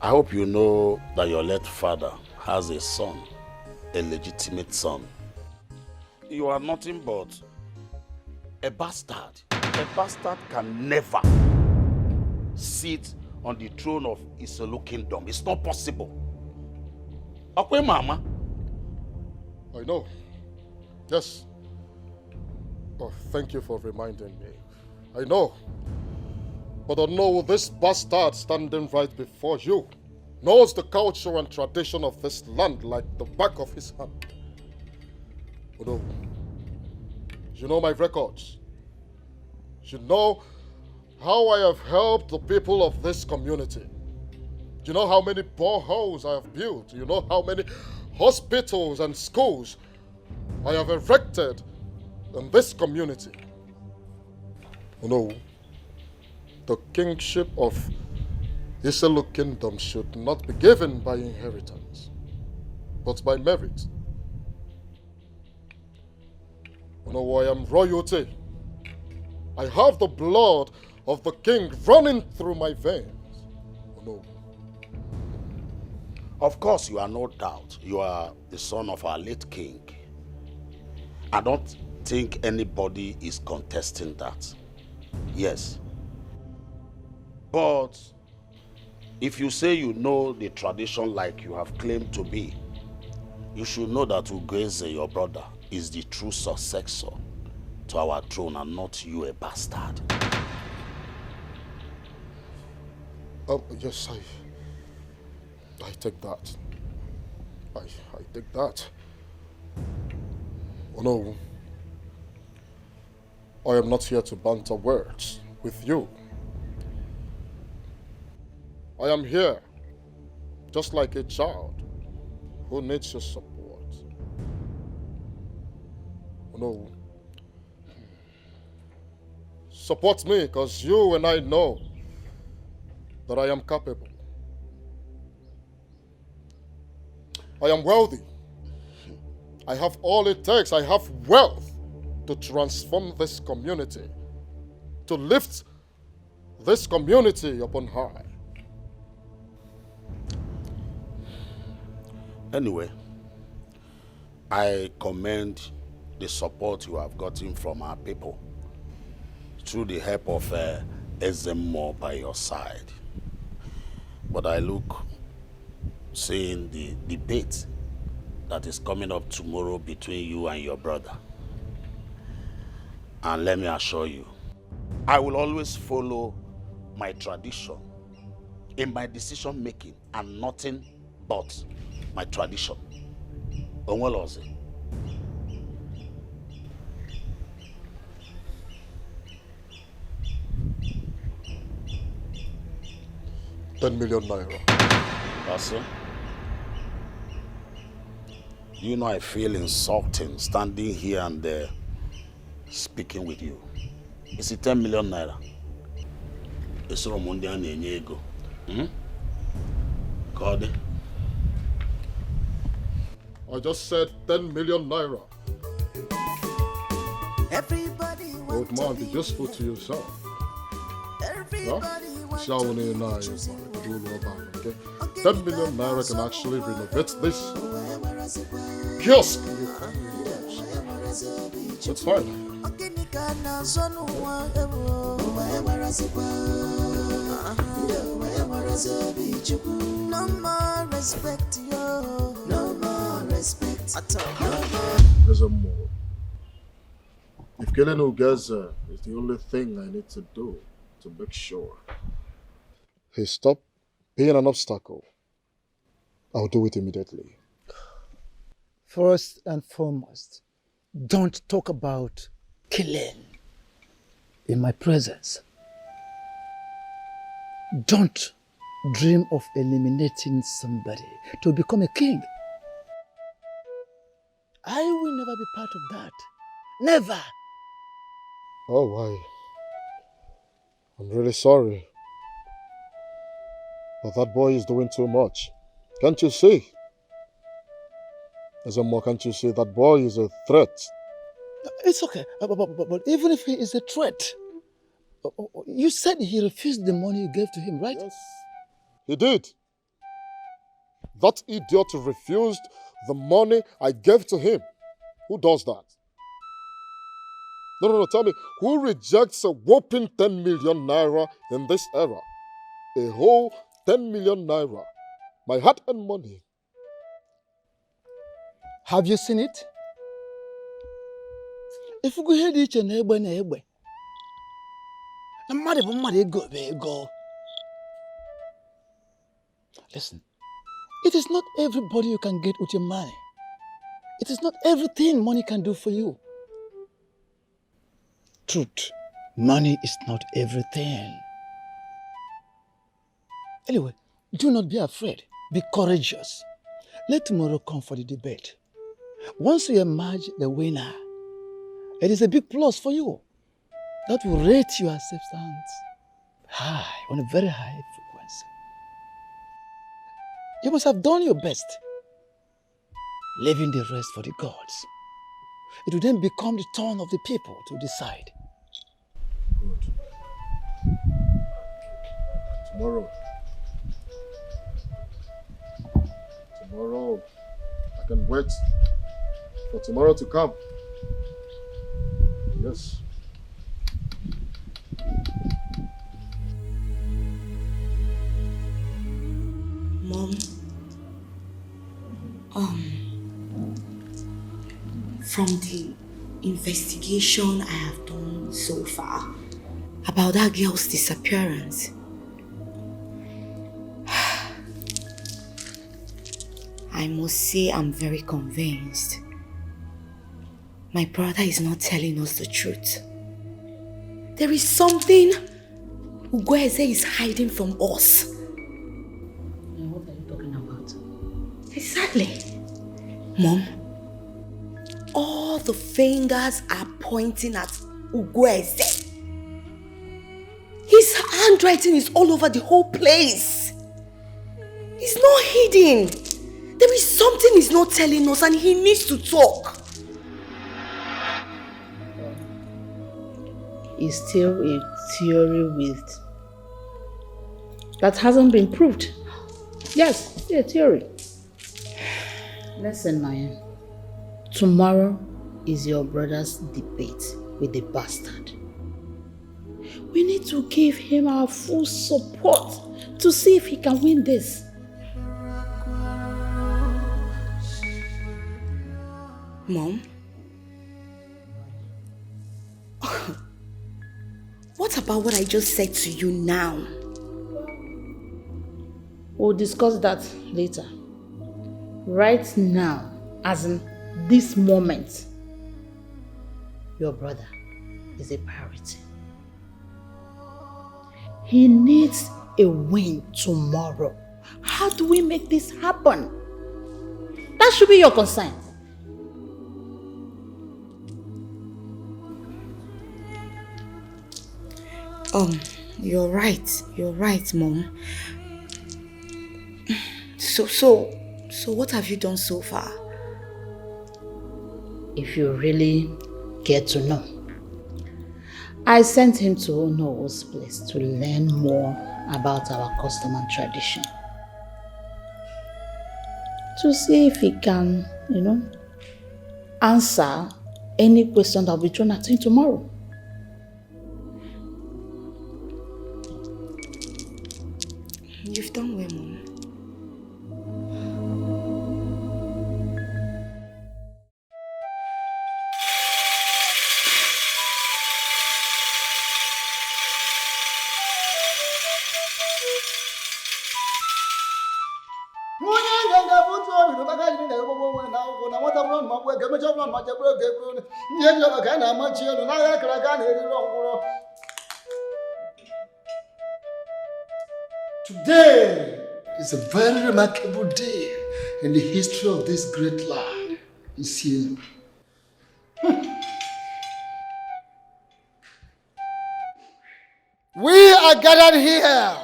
I hope you know that your late father has a son, a legitimate son. You are nothing but a bastard. A bastard can never sit on the throne of Isolo kingdom. It's not possible. Okay, Mama? I know. Yes. Oh, thank you for reminding me. I know. But I know this bastard standing right before you knows the culture and tradition of this land like the back of his hand. Oh no. You know my records. You know how I have helped the people of this community. You know how many boreholes I have built. You know how many hospitals and schools I have erected in this community. Oh no. The kingship of Isolo Kingdom should not be given by inheritance, but by merit. You know, I am royalty. I have the blood of the king running through my veins. Oh no. Of course, you are no doubt. You are the son of our late king. I don't think anybody is contesting that. Yes. But if you say you know the tradition like you have claimed to be, you should know that Ugeze, your brother, is the true successor to our throne and not you, a bastard. Yes, I take that. I take that. Oh no. I am not here to banter words with you. I am here, just like a child who needs your support. Oh no. Support me, because you and I know that I am capable. I am wealthy. I have all it takes. I have wealth to transform this community, to lift this community upon high. Anyway, I commend the support you have gotten from our people through the help of Ezemo by your side. But I look seeing the debate that is coming up tomorrow between you and your brother. And let me assure you, I will always follow my tradition in my decision making and nothing but my tradition. Onweloze. $10 million. That's it. You know I feel insulting standing here and there speaking with you. Is it 10 million naira? It's Romundi and Enyego. God. I just said 10 million naira. Old man, be useful to yourself. Yeah? 10 million naira can actually renovate this kiosk. It's fine. No more respect, yo. No more respect at all. There's a more. If killing Ugeze is the only thing I need to do to make sure he stopped being an obstacle, I'll do it immediately. First and foremost, don't talk about killing in my presence. Don't dream of eliminating somebody to become a king. I will never be part of that. Never. Oh, I'm really sorry. But that boy is doing too much. Can't you see? Azamo, can't you see that boy is a threat? It's okay. But even if he is a threat, You said he refused the money you gave to him, right? Yes, he did. That idiot refused the money I gave to him. Who does that? No, tell me, who rejects a whopping 10 million naira in this era? A whole 10 million naira. My hard-earned money. Have you seen it? If you go ahead each and every go. Listen, it is not everybody you can get with your money. It is not everything money can do for you. Truth, money is not everything. Anyway, do not be afraid. Be courageous. Let tomorrow come for the debate. Once you emerge the winner, it is a big plus for you. That will rate your acceptance high, on a very high frequency. You must have done your best, leaving the rest for the gods. It will then become the turn of the people to decide. Good. Tomorrow, I can wait for tomorrow to come. Yes. Mom, from the investigation I have done so far about that girl's disappearance, I must say I'm very convinced. My brother is not telling us the truth. There is something Ugweze is hiding from us. What are you talking about? Exactly. Mom, all the fingers are pointing at Ugweze. His handwriting is all over the whole place. It's not hidden. There is something he's not telling us and he needs to talk. Is still a theory that hasn't been proved. Yes, it's a theory. Listen, Naya. Tomorrow is your brother's debate with the bastard. We need to give him our full support to see if he can win this. Mom? What about what I just said to you now? We'll discuss that later. Right now, as in this moment, your brother is a priority. He needs a win tomorrow. How do we make this happen? That should be your concern. You're right, Mom. So what have you done so far? If you really get to know, I sent him to Onowo's place to learn more about our custom and tradition. To see if he can, answer any question that will be thrown at him tomorrow. You've done well, Mom. Today is a very remarkable day in the history of this great land. You see, we are gathered here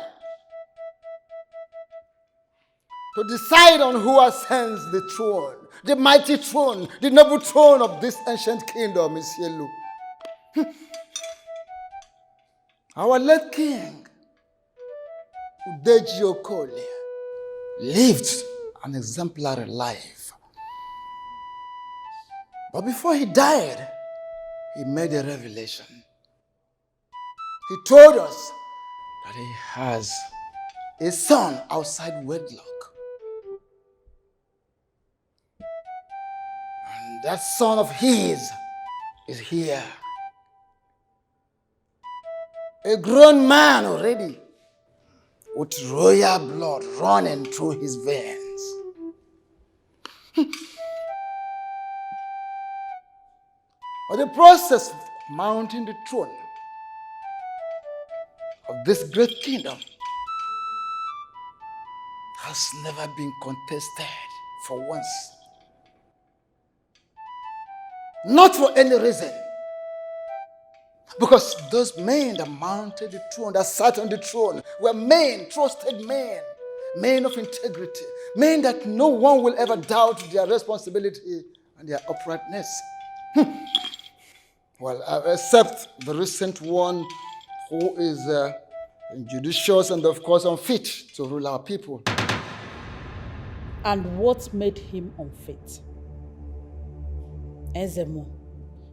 to decide on who ascends the throne, the mighty throne, the noble throne of this ancient kingdom, Monsieur Lu. Our late king, Udeji Okolie, lived an exemplary life. But before he died, he made a revelation. He told us that he has a son outside wedlock. And that son of his is here. A grown man already, with royal blood running through his veins. But the process of mounting the throne of this great kingdom has never been contested for once. Not for any reason. Because those men that mounted the throne, that sat on the throne, were men, trusted men, men of integrity, men that no one will ever doubt their responsibility and their uprightness. Well, except the recent one who is injudicious and of course unfit to rule our people. And what made him unfit? Ezemo,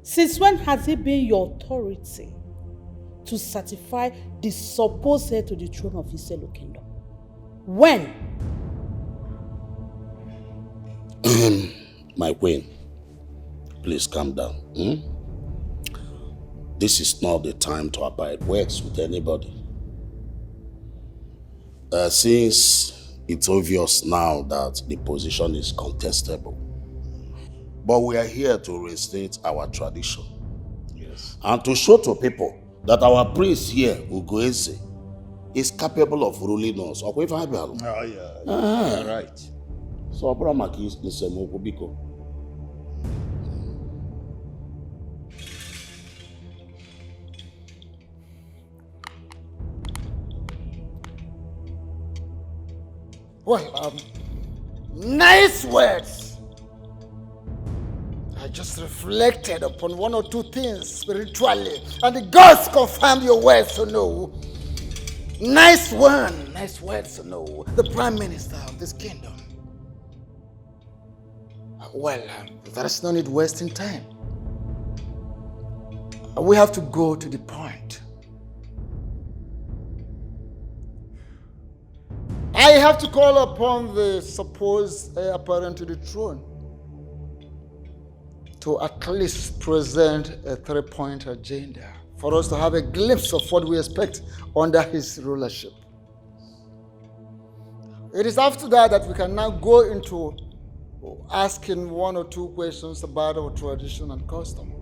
since when has it been your authority to certify the supposed heir to the throne of Iselu Kingdom? When? My queen, please calm down. This is not the time to abide words with anybody. Since it's obvious now that the position is contestable, but we are here to restate our tradition. Yes. And to show to people that our priest here, Ugoeze, is capable of ruling us. Oh, yeah. Right. So, Abramaki is Biko. Well, nice words. I just reflected upon one or two things spiritually, and the gods confirmed your words to know. Nice words to know. The Prime Minister of this kingdom. Well, there is no need wasting time. We have to go to the point. I have to call upon the supposed heir apparent to the throne to at least present a 3-point agenda for us to have a glimpse of what we expect under his rulership. It is after that we can now go into asking 1 or 2 questions about our tradition and custom.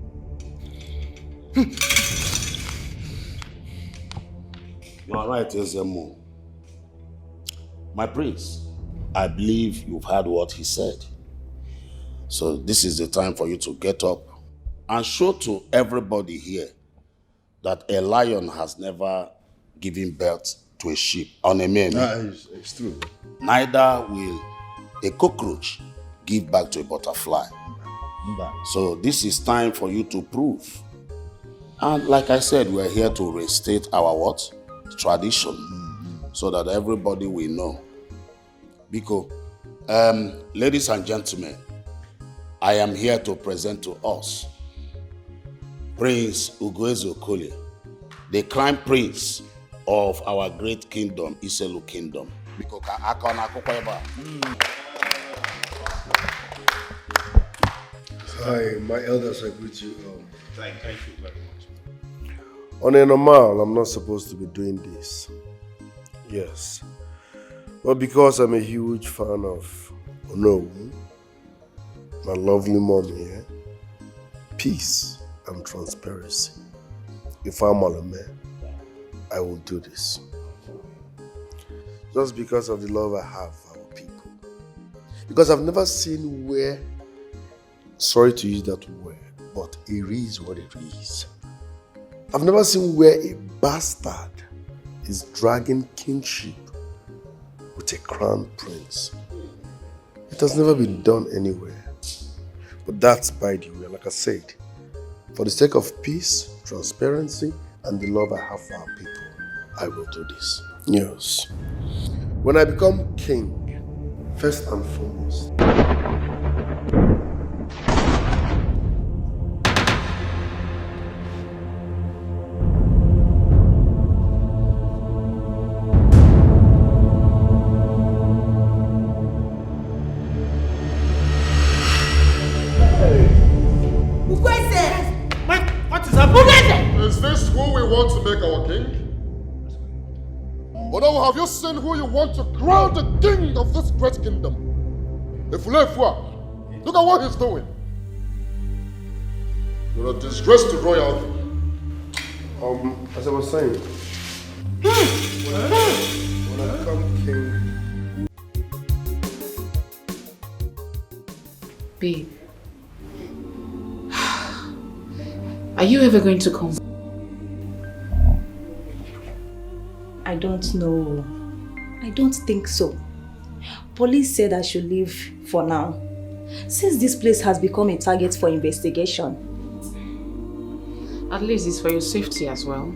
You are right, Ezemo. My prince, I believe you've heard what he said. So this is the time for you to get up and show to everybody here that a lion has never given birth to a sheep on a mare. It's true. Neither will a cockroach give back to a butterfly. So this is time for you to prove. And like I said, we're here to restate our what? Tradition. So that everybody will know. Because, ladies and gentlemen, I am here to present to us Prince Ugoeze Okolie, the crown prince of our great kingdom, Iselu Kingdom. Hi, my elders, I greet you. Thank you very much. On a normal, I'm not supposed to be doing this. Yes. But because I'm a huge fan of Onowu, my lovely mom here, peace and transparency. If I'm Malame, I will do this. Just because of the love I have for our people. Because I've never seen where, sorry to use that word, but it is what it is. I've never seen where a bastard is dragging kingship with a crown prince. It has never been done anywhere. But that's by the way, like I said, for the sake of peace, transparency, and the love I have for our people, I will do this. Yes. When I become king, first and foremost, is this who we want to make our king? But now have you seen who you want to crown the king of this great kingdom? Look at what he's doing. You're a disgrace to royalty. As I was saying, when I become king... Babe, are you ever going to come? I don't know. I don't think so. Police said I should leave for now, since this place has become a target for investigation. At least it's for your safety as well.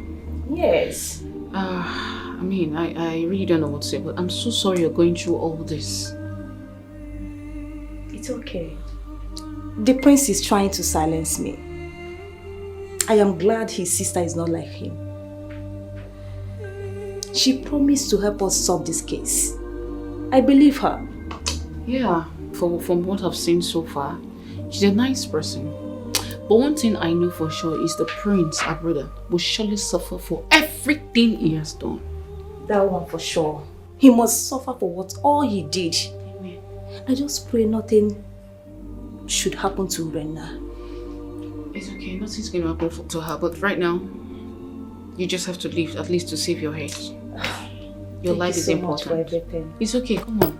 Yes. I mean, I really don't know what to say, but I'm so sorry you're going through all this. It's okay. The prince is trying to silence me. I am glad his sister is not like him. She promised to help us solve this case. I believe her. Yeah, from what I've seen so far, she's a nice person. But one thing I know for sure is the prince, our brother, will surely suffer for everything he has done. That one for sure. He must suffer for all he did. Amen. I just pray nothing should happen to Rena. It's okay, nothing's going to happen to her, but right now, you just have to leave, at least to save your head. Your life is important. Thank you so much for everything. It's okay, come on.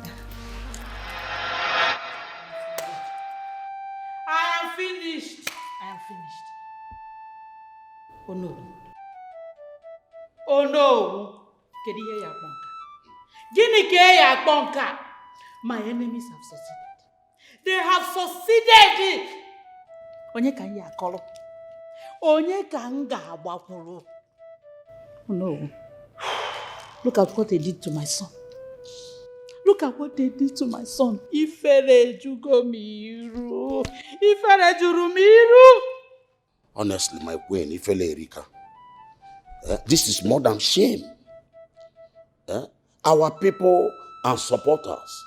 I am finished. Oh no. Oh no. Kedu ihe ya akpọ nka? Gịnị ka ya akpọ nka? My enemies have succeeded. They have succeeded. Onye ka ya akọrọ? Onye ka m ga-agbakwuru? Oh no. Look at what they did to my son. Look at what they did to my son. Ifere jugo miru. Ifere juru miru. Honestly, my queen, Ifele Erika, this is more than shame. Our people and supporters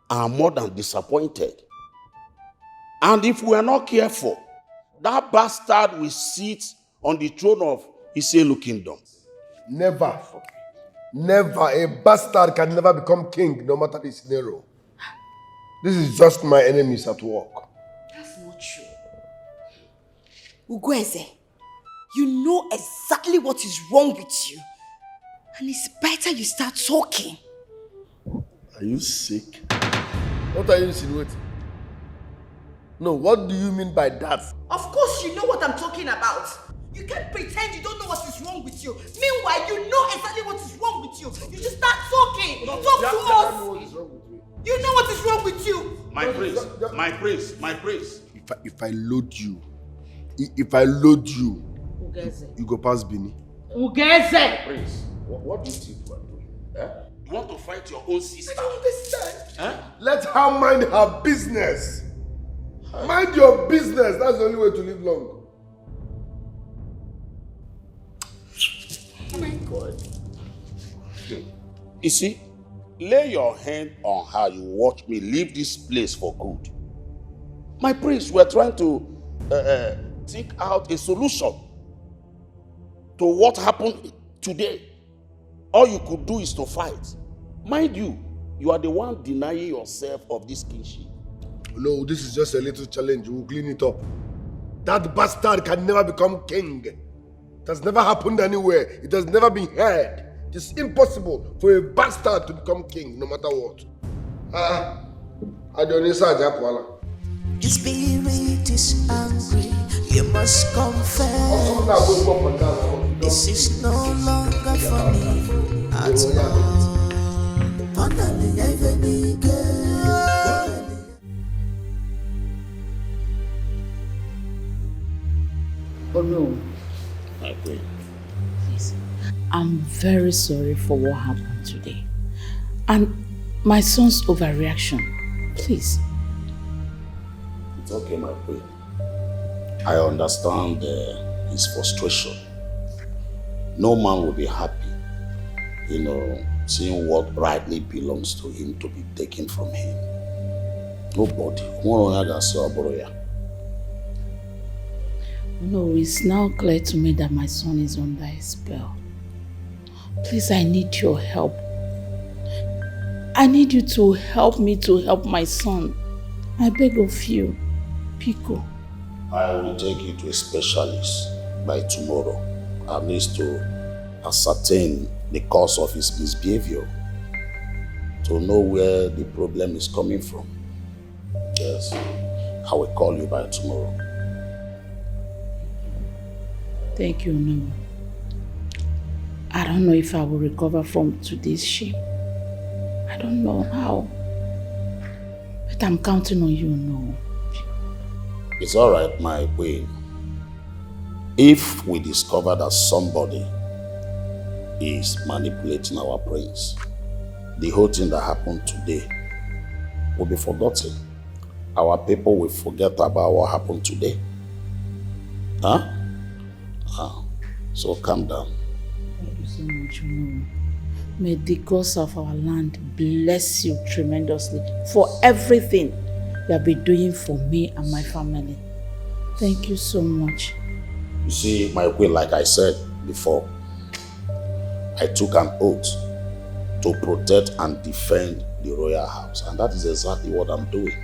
are more than disappointed. And if we are not careful, that bastard will sit on the throne of Iselu kingdom. Never. Never. A bastard can never become king, no matter the scenario. This is just my enemies at work. That's not true. Ugweze, you know exactly what is wrong with you. And it's better you start talking. Are you sick? What are you insinuating? No, what do you mean by that? Of course you know what I'm talking about. You can't pretend you don't know what is wrong with you. Meanwhile, you know exactly what is wrong with you. You just start talking. Talk to us. You know what is wrong with you. My praise. If I load you, you go past Bini. Ugeze! Prince, what do you think you are doing? You want to fight your own sister? I don't understand. Let her mind her business. Mind your business. That's the only way to live long. Oh my God. You see, lay your hand on her, you watch me leave this place for good. My prince, we're trying to think out a solution to what happened today. All you could do is to fight. Mind you, you are the one denying yourself of this kingship. No, this is just a little challenge. We'll clean it up. That bastard can never become king. It has never happened anywhere. It has never been heard. It is impossible for a bastard to become king, no matter what. Your spirit is angry, you must confess. This is no longer funny at all. Finally, Oh no. My queen. I'm very sorry for what happened today. And my son's overreaction. Please. It's okay, my queen. I understand his frustration. No man will be happy, seeing what rightly belongs to him to be taken from him. Nobody. No, it's now clear to me that my son is under a spell. Please, I need your help. I need you to help me to help my son. I beg of you, Pico. I will take you to a specialist by tomorrow, at least to ascertain the cause of his misbehavior, to know where the problem is coming from. Yes, I will call you by tomorrow. Thank you, no. I don't know if I will recover from today's shame. I don't know how. But I'm counting on you, no. It's all right, my queen. If we discover that somebody is manipulating our prince, the whole thing that happened today will be forgotten. Our people will forget about what happened today. Huh? So calm down. Thank you so much, no. May the gods of our land bless you tremendously for everything you have been doing for me and my family. Thank you so much. You see, my queen, like I said before, I took an oath to protect and defend the royal house, and that is exactly what I'm doing.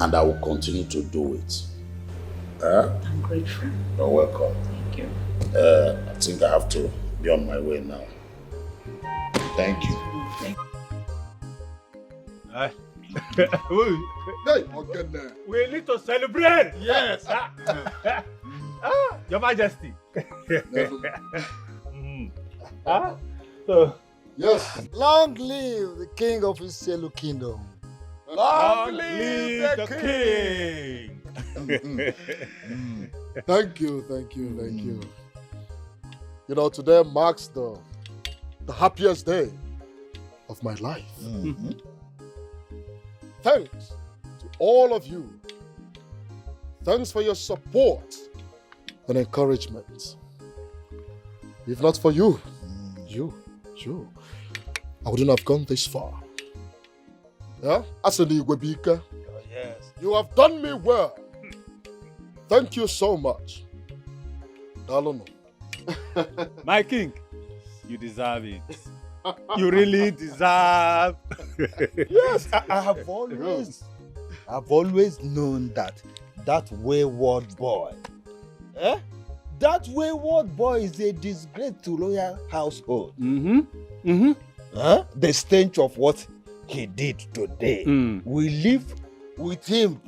And I will continue to do it. I'm grateful. You're welcome. Thank you. I think I have to be on my way now. Thank you. We need to celebrate. Yes. Your Majesty. Yes. Long live the king of his yellow kingdom. Long live the king. Thank you. Today marks the happiest day of my life. Thanks to all of you. Thanks for your support and encouragement. If not for you, I wouldn't have gone this far. Yeah? Asali Igwebika. Yes. You have done me well. Thank you so much. Dalono. My king, you deserve it. You really deserve. Yes, I have always known that wayward boy. That wayward boy is a disgrace to royal household. The stench of what he did today will live with him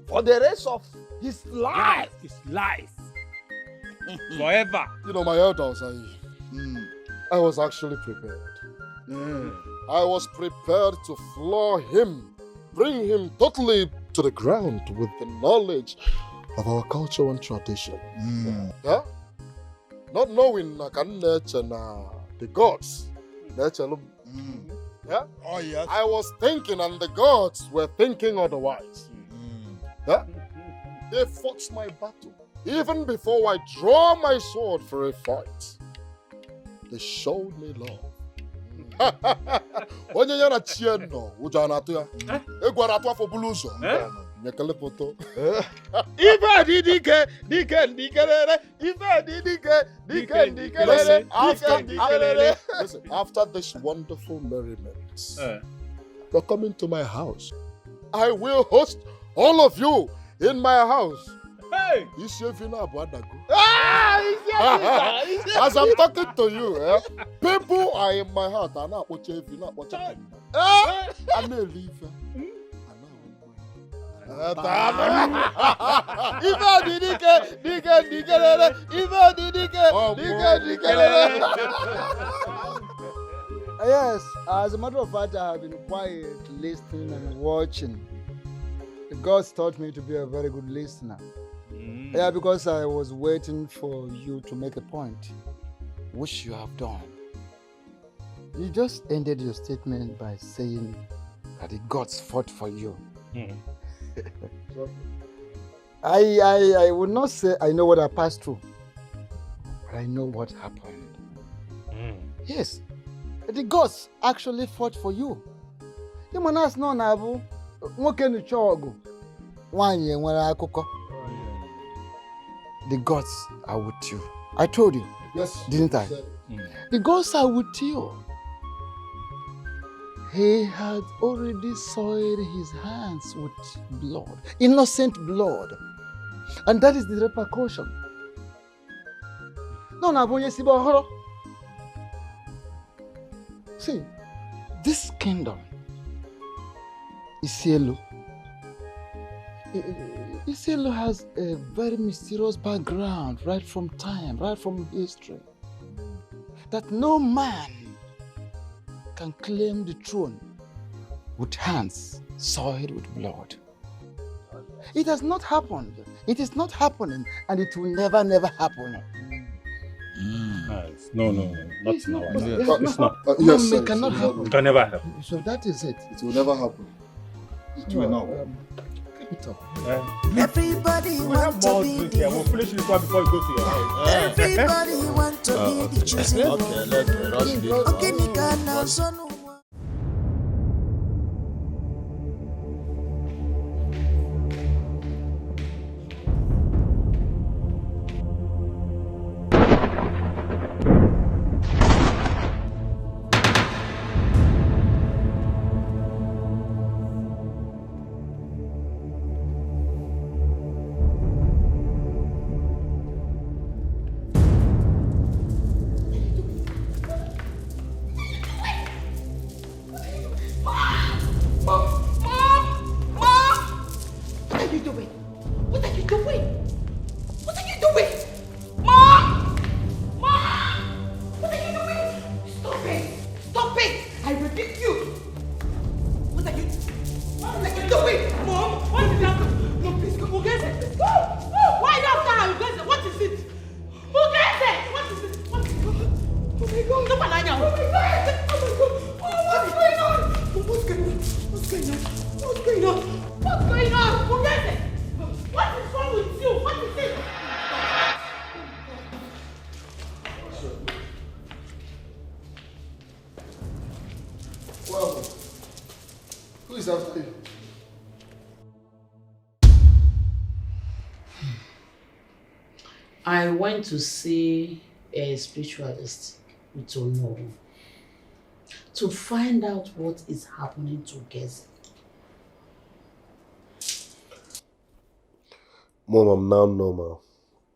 for the rest of his life. Forever. My elders, I was actually prepared. I was prepared to floor him, bring him totally to the ground with the knowledge of our culture and tradition. Yeah? Not knowing the gods. Yeah? Oh, yes. I was thinking and the gods were thinking otherwise. Yeah? They fought my battle. Even before I draw my sword for a fight, they showed me love. Onye yana chieno, ujana tuya. Egwara tu afọ bulu ụzọ. Nyekele poto. Ife di dike, After this wonderful merriment, you're coming to my house. I will host all of you in my house. Hey! As I'm talking to you, people are in my heart. I'm not watching you, not watching them. I'm not leaving. Yes, as a matter of fact, I have been quiet, listening and watching. The gods taught me to be a very good listener. Yeah, because I was waiting for you to make a point. which you have done. You just ended your statement by saying that the gods fought for you. I would not say I know what I passed through, but I know what happened. Yes, the gods actually fought for you. The gods are with you. I told you, yes, didn't I? The gods are with you. He had already soiled his hands with blood, innocent blood. And that is the repercussion. See, this kingdom Isielu has a very mysterious background right from time, right from history. That no man can claim the throne with hands soiled with blood. It has not happened. It is not happening, and it will never happen. Nice. No, not now. It's not. Yes, sir, It cannot happen. It can never happen. So that is it. It will never happen. It will not. Keep it up. Everybody We want have to more be drink here. We'll finish this one before you go to your house. Everybody want to be the chosen one. Okay, let's rush this. Okay, Nika, now son. I went to see a spiritualist with Ono to find out what is happening to Gezi. Mom, I'm now normal.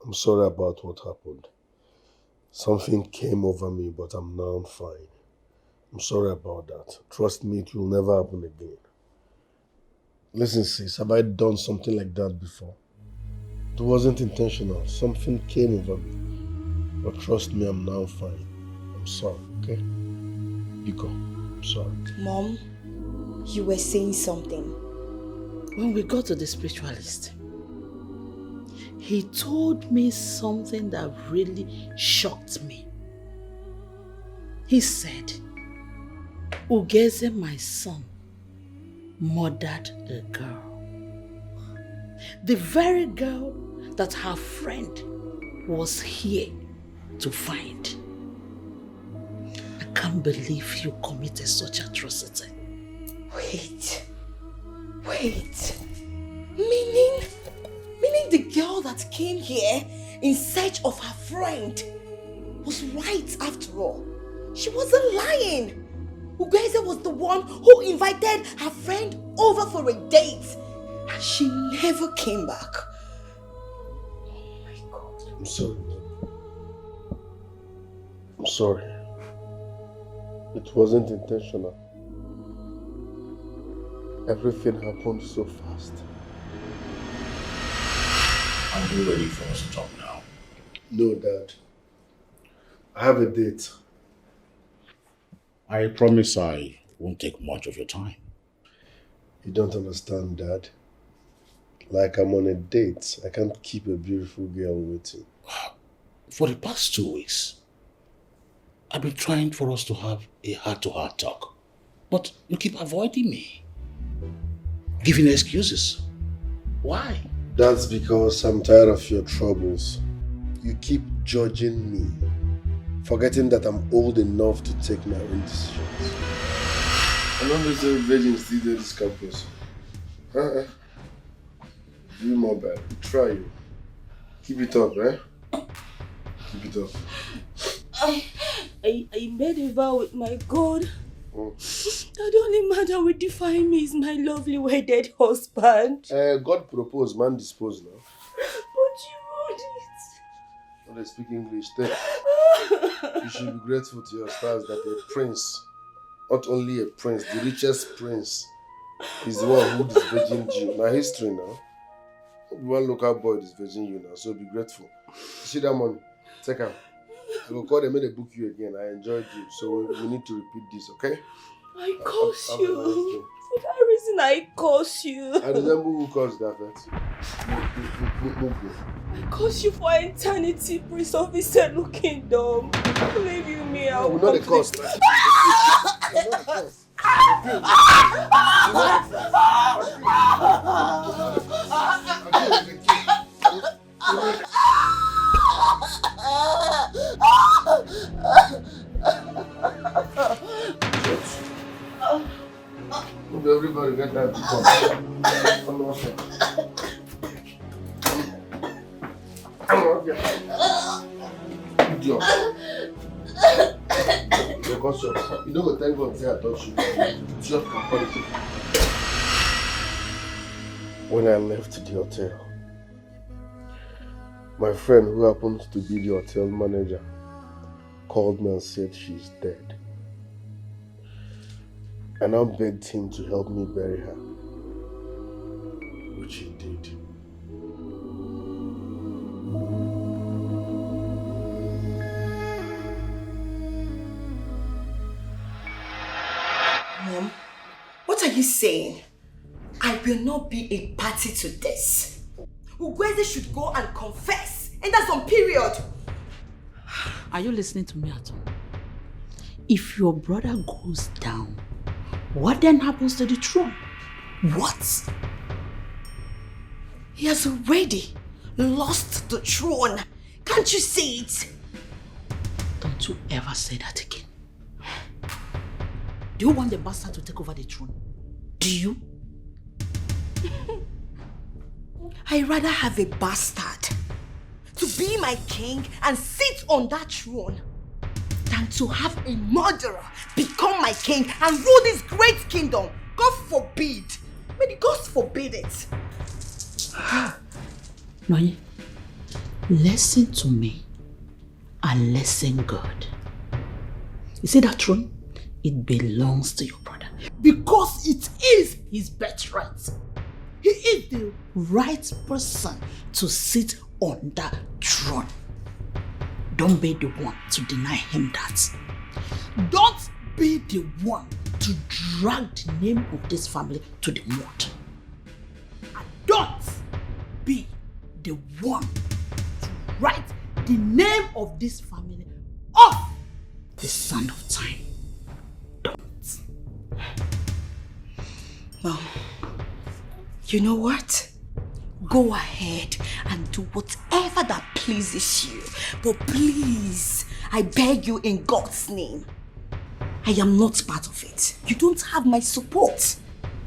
I'm sorry about what happened. Something came over me, but I'm now fine. I'm sorry about that. Trust me, it will never happen again. Listen, sis, have I done something like that before? It wasn't intentional. Something came over me. But trust me, I'm now fine. I'm sorry, okay? Biko, I'm sorry. Mom, you were saying something. When we got to the spiritualist, he told me something that really shocked me. He said, Ugeze, my son, murdered a girl. The very girl that her friend was here to find. I can't believe you committed such atrocity. Wait. Meaning the girl that came here in search of her friend was right after all. She wasn't lying. Ugeze was the one who invited her friend over for a date. And she never came back. Oh my God. I'm sorry, Mom. I'm sorry. It wasn't intentional. Everything happened so fast. Are you ready for us to talk now? No, Dad. I have a date. I promise I won't take much of your time. You don't understand, Dad. Like I'm on a date. I can't keep a beautiful girl waiting. For the past 2 weeks, I've been trying for us to have a heart-to-heart talk, but you keep avoiding me, giving excuses. Why? That's because I'm tired of your troubles. You keep judging me, forgetting that I'm old enough to take my own decisions. I know there's a virgin still there this campus. Do more bad. Try you. Keep it up, eh? Keep it up. I made a vow with my God that the only man that will define me is my lovely wedded husband. God proposed, man disposed now. But you wrote it. When they speak English, then you should be grateful to your stars that a prince, not only a prince, the richest prince, is the one who disvirgined you. Now history now. One local boy disvirgin you now, so be grateful. You see that money? Take him. I will call them and they book you again. I enjoyed you, so we need to repeat this, okay? I curse you. For that reason, I curse you. I remember who caused that. I curse you for eternity, Prince of the Settled Kingdom. Believe you me, I will not the cost. Everybody get that because I'm okay. Idiot. Because you know what, thank God say I touched you. Just comparison. When I left the hotel, my friend who happens to be the hotel manager called me and said she's dead. I now begged him to help me bury her, which he did. Mom, what are you saying? I will not be a party to this. Ugweze should go and confess, and that's on period. Are you listening to me at all? If your brother goes down, what then happens to the throne? What? He has already lost the throne. Can't you see it? Don't you ever say that again. Do you want the bastard to take over the throne? Do you? I'd rather have a bastard to be my king and sit on that throne than to have a murderer become my king and rule this great kingdom. God forbid. May the gods forbid it. Nonye, listen to me and listen good. You see that throne? It belongs to your brother. Because it is his birthright. He is the right person to sit on that throne. Don't be the one to deny him that. Don't be the one to drag the name of this family to the mud. And don't be the one to write the name of this family off the sand of time. Don't. Well, you know what? Go ahead and do whatever that pleases you. But please, I beg you in God's name, I am not part of it. You don't have my support.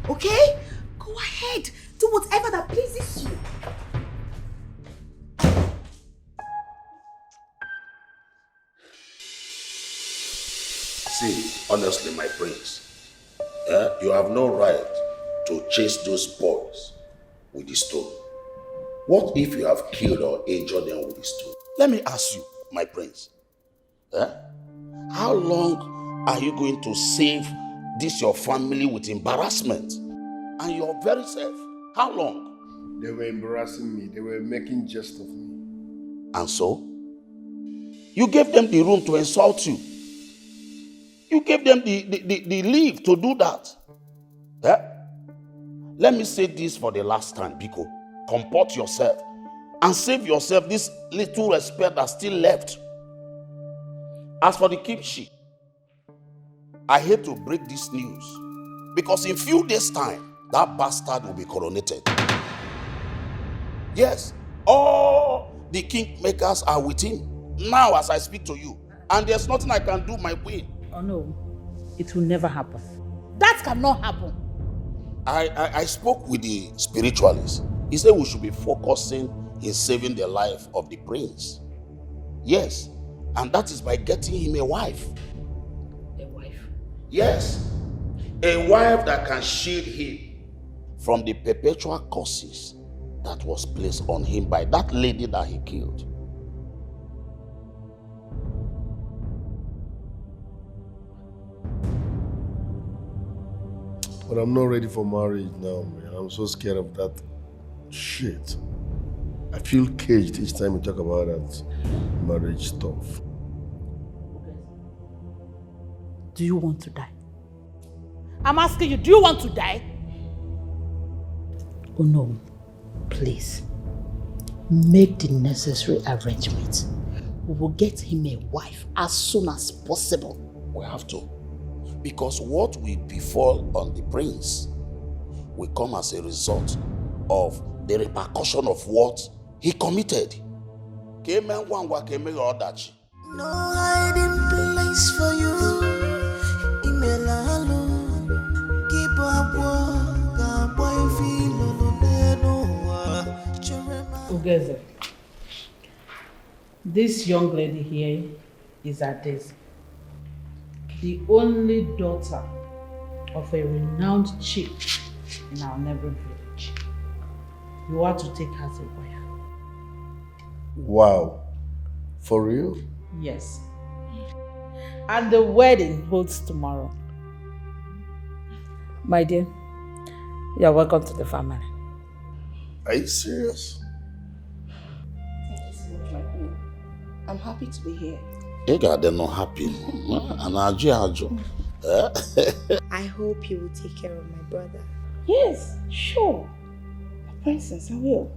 Okay? Go ahead. Do whatever that pleases you. See, honestly, my prince, you have no right to chase those boys with the stone. What if you have killed or injured them with the stone? Let me ask you, my prince, how long are you going to save this your family with embarrassment and your very self? How long? They were embarrassing me. They were making jest of me. And so? You gave them the room to insult you. You gave them the leave to do that. Let me say this for the last time, Biko. Comport yourself and save yourself this little respect that's still left. As for the kimchi, I hate to break this news because in few days' time, that bastard will be coronated. Yes, all the kingmakers are with him now as I speak to you, and there's nothing I can do, my queen. Oh no, it will never happen. That cannot happen. I spoke with the spiritualist. He said we should be focusing in saving the life of the prince. Yes, and that is by getting him a wife. A wife? Yes, a wife that can shield him from the perpetual curses that was placed on him by that lady that he killed. But I'm not ready for marriage now, man. I'm so scared of that shit. I feel caged each time we talk about that marriage stuff. Do you want to die? I'm asking you, do you want to die? Oh no, please. Make the necessary arrangements. We will get him a wife as soon as possible. We have to. Because what will befall on the prince will come as a result of the repercussion of what he committed. No hiding place for you. Keep up work, boy feel Ugeze, this young lady here is Adese, the only daughter of a renowned chief in our neighboring village. You are to take her as a wife. Wow. For real? Yes. And the wedding holds tomorrow. My dear, you are welcome to the family. Are you serious? Thank you so much, my queen. I'm happy to be here. They're not happy. I hope you will take care of my brother. Yes, sure. Princess, I will.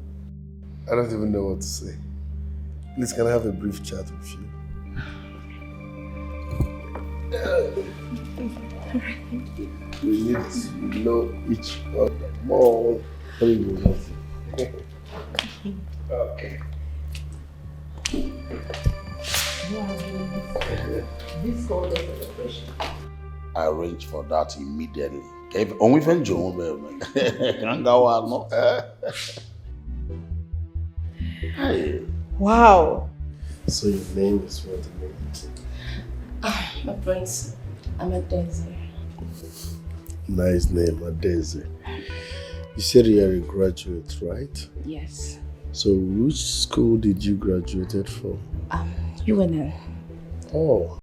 I don't even know what to say. Please, can I have a brief chat with you? We need to know each other more. Okay. This called the celebration. I arrange for that immediately. Only when John Wow. So your name is what again? My prince, I'm Adese. Nice name, Adese. You said you're a graduate, right? Yes. So which school did you graduate from? UNL. Oh.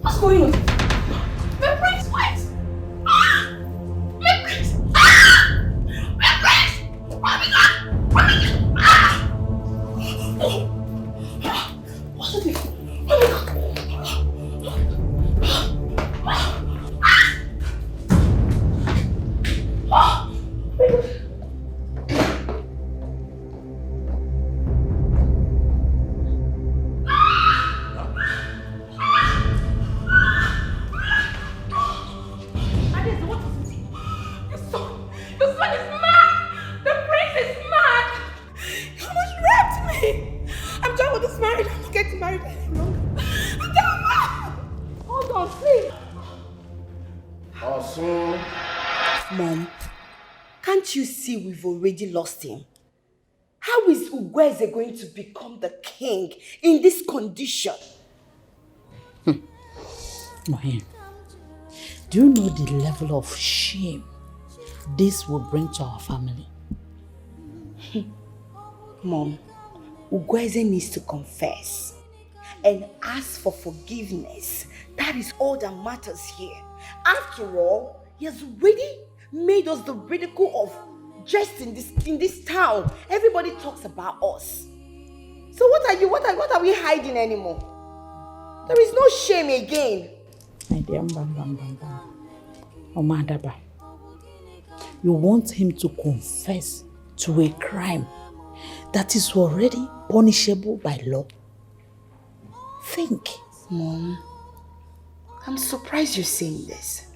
What's going on? My prince, what? My prince! My prince! Oh my God! Oh my God! What's the thing? Oh my God! Mom, can't you see we've already lost him? How is Ugweze going to become the king in this condition? Mohin, do you know the level of shame this will bring to our family? Mom, Ugweze needs to confess and ask for forgiveness. That is all that matters here. After all, he has already made us the ridicule of just in this town. Everybody talks about us. So what are we hiding anymore? There is no shame again. My dear You want him to confess to a crime that is already punishable by law. Think. Mom, I'm surprised you're saying this.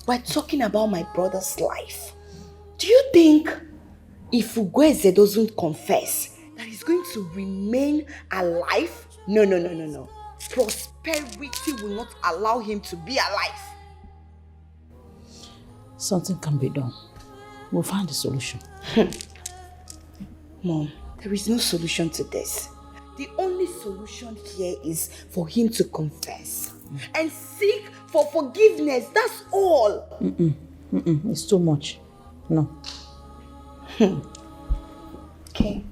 We're talking about my brother's life. Do you think if Ugweze doesn't confess, that he's going to remain alive? No. Prosperity will not allow him to be alive. Something can be done. We'll find a solution. Mom, there is no solution to this. The only solution here is for him to confess and seek for forgiveness. That's all. It's too much. No. Okay.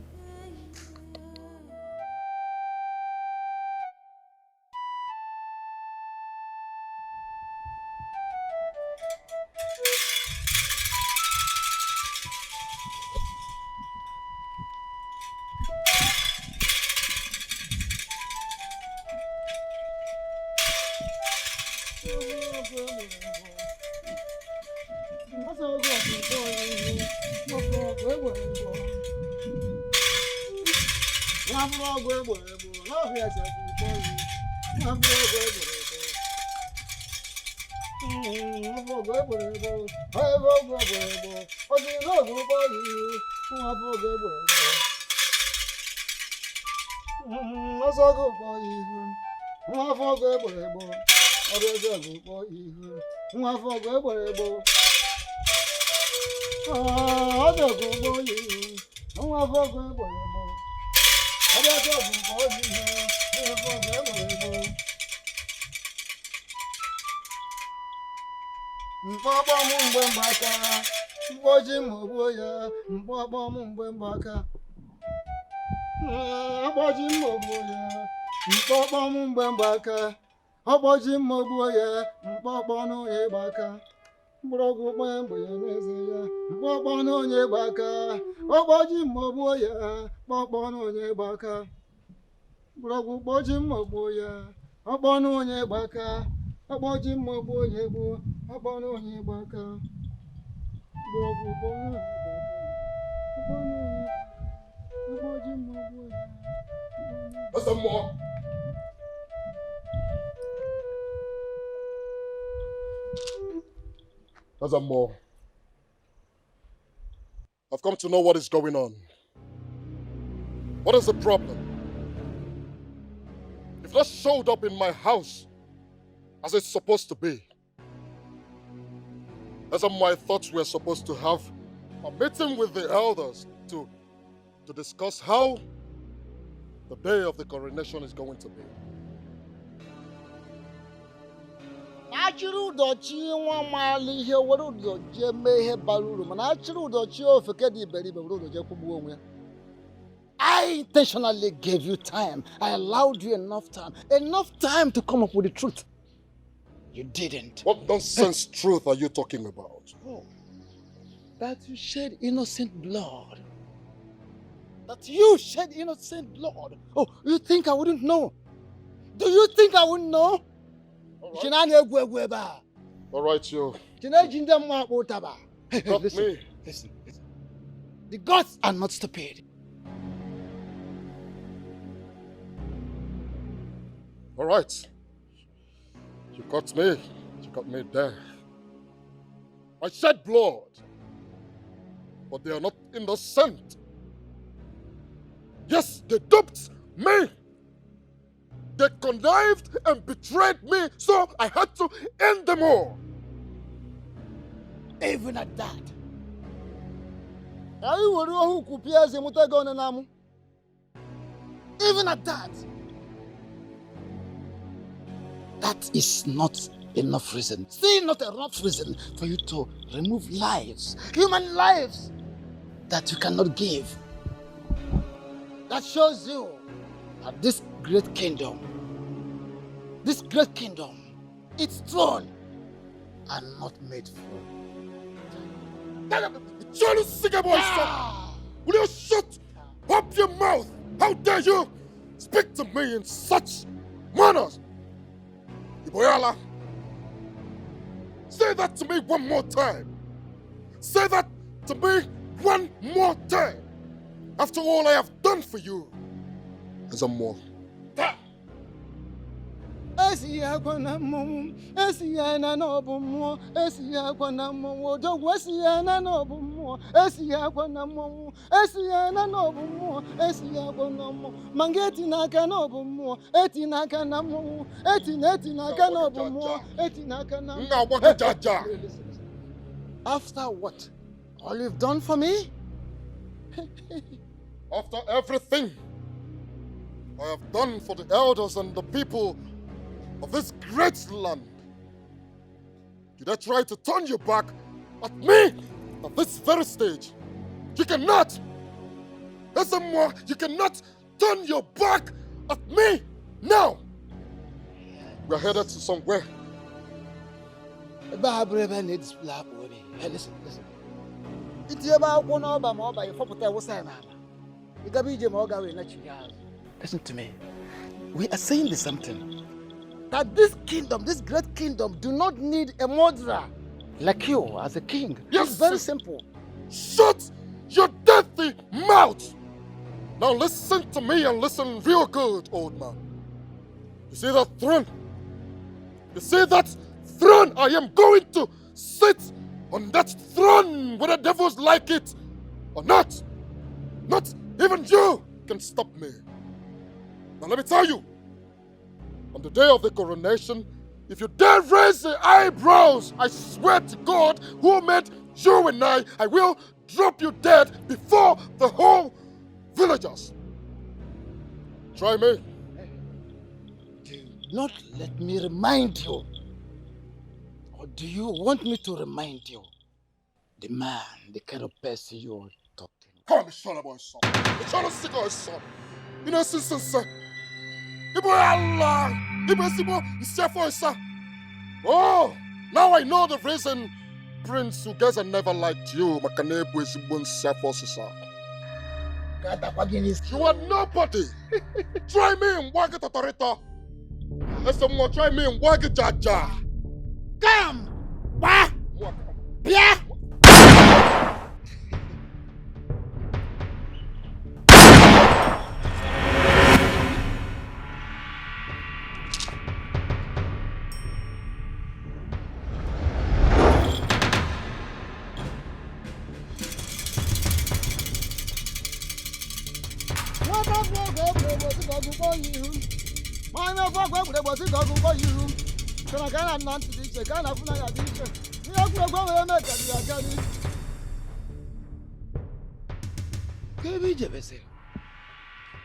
That's some more. That's some more. I've come to know what is going on. What is the problem? If that showed up in my house as it's supposed to be, as I thought we were supposed to have a meeting with the elders to discuss how the day of the coronation is going to be. Achịrị ụdọchi nwa maala ihe were ụdọchi mee ihe bara uru mana achịrị ụdọchi ofeke dị iberibe were ụdọchi kwụgbuo onwe ya. I intentionally gave you time. I allowed you enough time to come up with the truth. You didn't. What nonsense truth are you talking about? Oh, that you shed innocent blood. That you shed innocent blood. Oh, you think I wouldn't know? Do you think I wouldn't know? All right, you. Got me. Listen. The gods are not stupid. All right. You got me. You got me there. I shed blood. But they are not innocent. Yes, they duped me. They connived and betrayed me, so I had to end them all. Even at that. Even at that. That is not enough reason. Still not enough reason for you to remove lives, human lives, that you cannot give. That shows you that this great kingdom, its throne, are not made for. Charlie Sigurd, will you shut up your mouth? How dare you speak to me in such manners? Iboyala, say that to me one more time. say that to me one more time. After all I have done for you as a more. Esiyakwana mum, esiyana no bumo, esiyakwana mum, odogo esiyana no bumo, esiyakwana mum, esiyana no bumo, esiyakwana mum, mangeti naka no bumo, eti naka na mum, eti naka no bumo, eti naka na. After what? All you've done for me? After everything I have done for the elders and the people of this great land, did I try to turn your back at me at this very stage? You cannot! More, you cannot turn your back at me now! We're headed to somewhere. Listen. Listen to me. We are saying the same thing. That this kingdom, this great kingdom, do not need a murderer like you as a king. Yes, it's very simple. Shut your dirty mouth! Now listen to me and listen real good, old man. You see that throne? You see that throne? I am going to sit on that throne whether devils like it or not. Not even you can stop me. Now let me tell you, on the day of the coronation, if you dare raise the eyebrows, I swear to God who made you and I will drop you dead before the whole villagers. Try me. Do not let me remind you. Or do you want me to remind you? The man, the kind of person you're talking about. Call me son boy son. The child sick of son. You know, sister. Ibo Allah. Ibo Sibo is for sir. Oh, now I know the reason Prince Ugeza never liked you. Makanebu is Ibon sir. You are nobody. Try me in Wagga Tatarita. Let's someone try me in Wagga Jaja. Come! Wah! Yeah!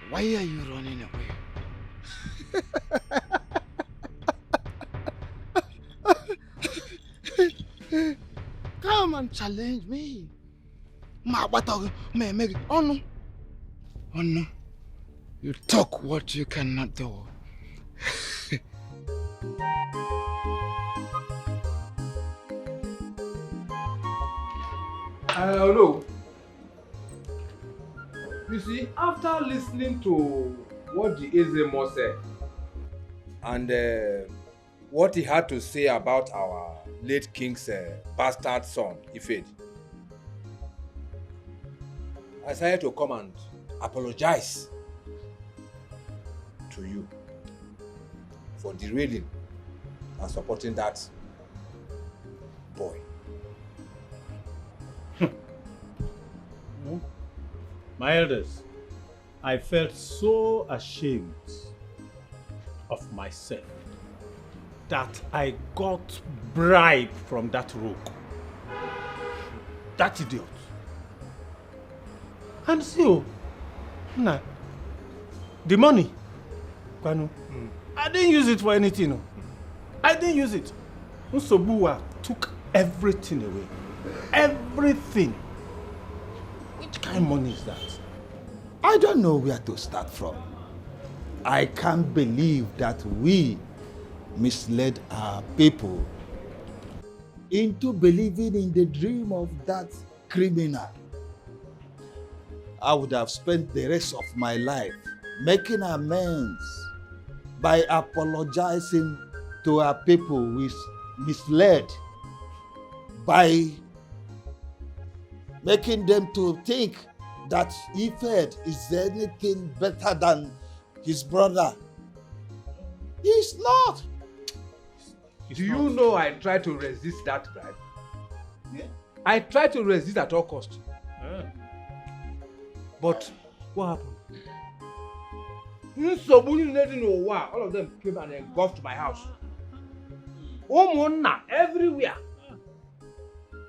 Why are you running away? Come and challenge me. Oh no. You talk what you cannot do. Hello. You see, after listening to what the Ezemo said and what he had to say about our late king's bastard son, Ifed, I decided to come and apologize to you for derailing and supporting that boy. My elders, I felt so ashamed of myself that I got bribe from that rogue. That idiot. And see, nah, the money, Kwanu, I didn't use it for anything. No. I didn't use it. Nsobuwa took everything away. Everything. Which kind of money is that? I don't know where to start from. I can't believe that we misled our people into believing in the dream of that criminal. I would have spent the rest of my life making amends by apologizing to our people we misled, by making them to think that Ifed is anything better than his brother. He's not. Do you know I tried to resist that bribe? Yeah. I tried to resist at all costs. But what happened? All of them came and engulfed my house. Everywhere.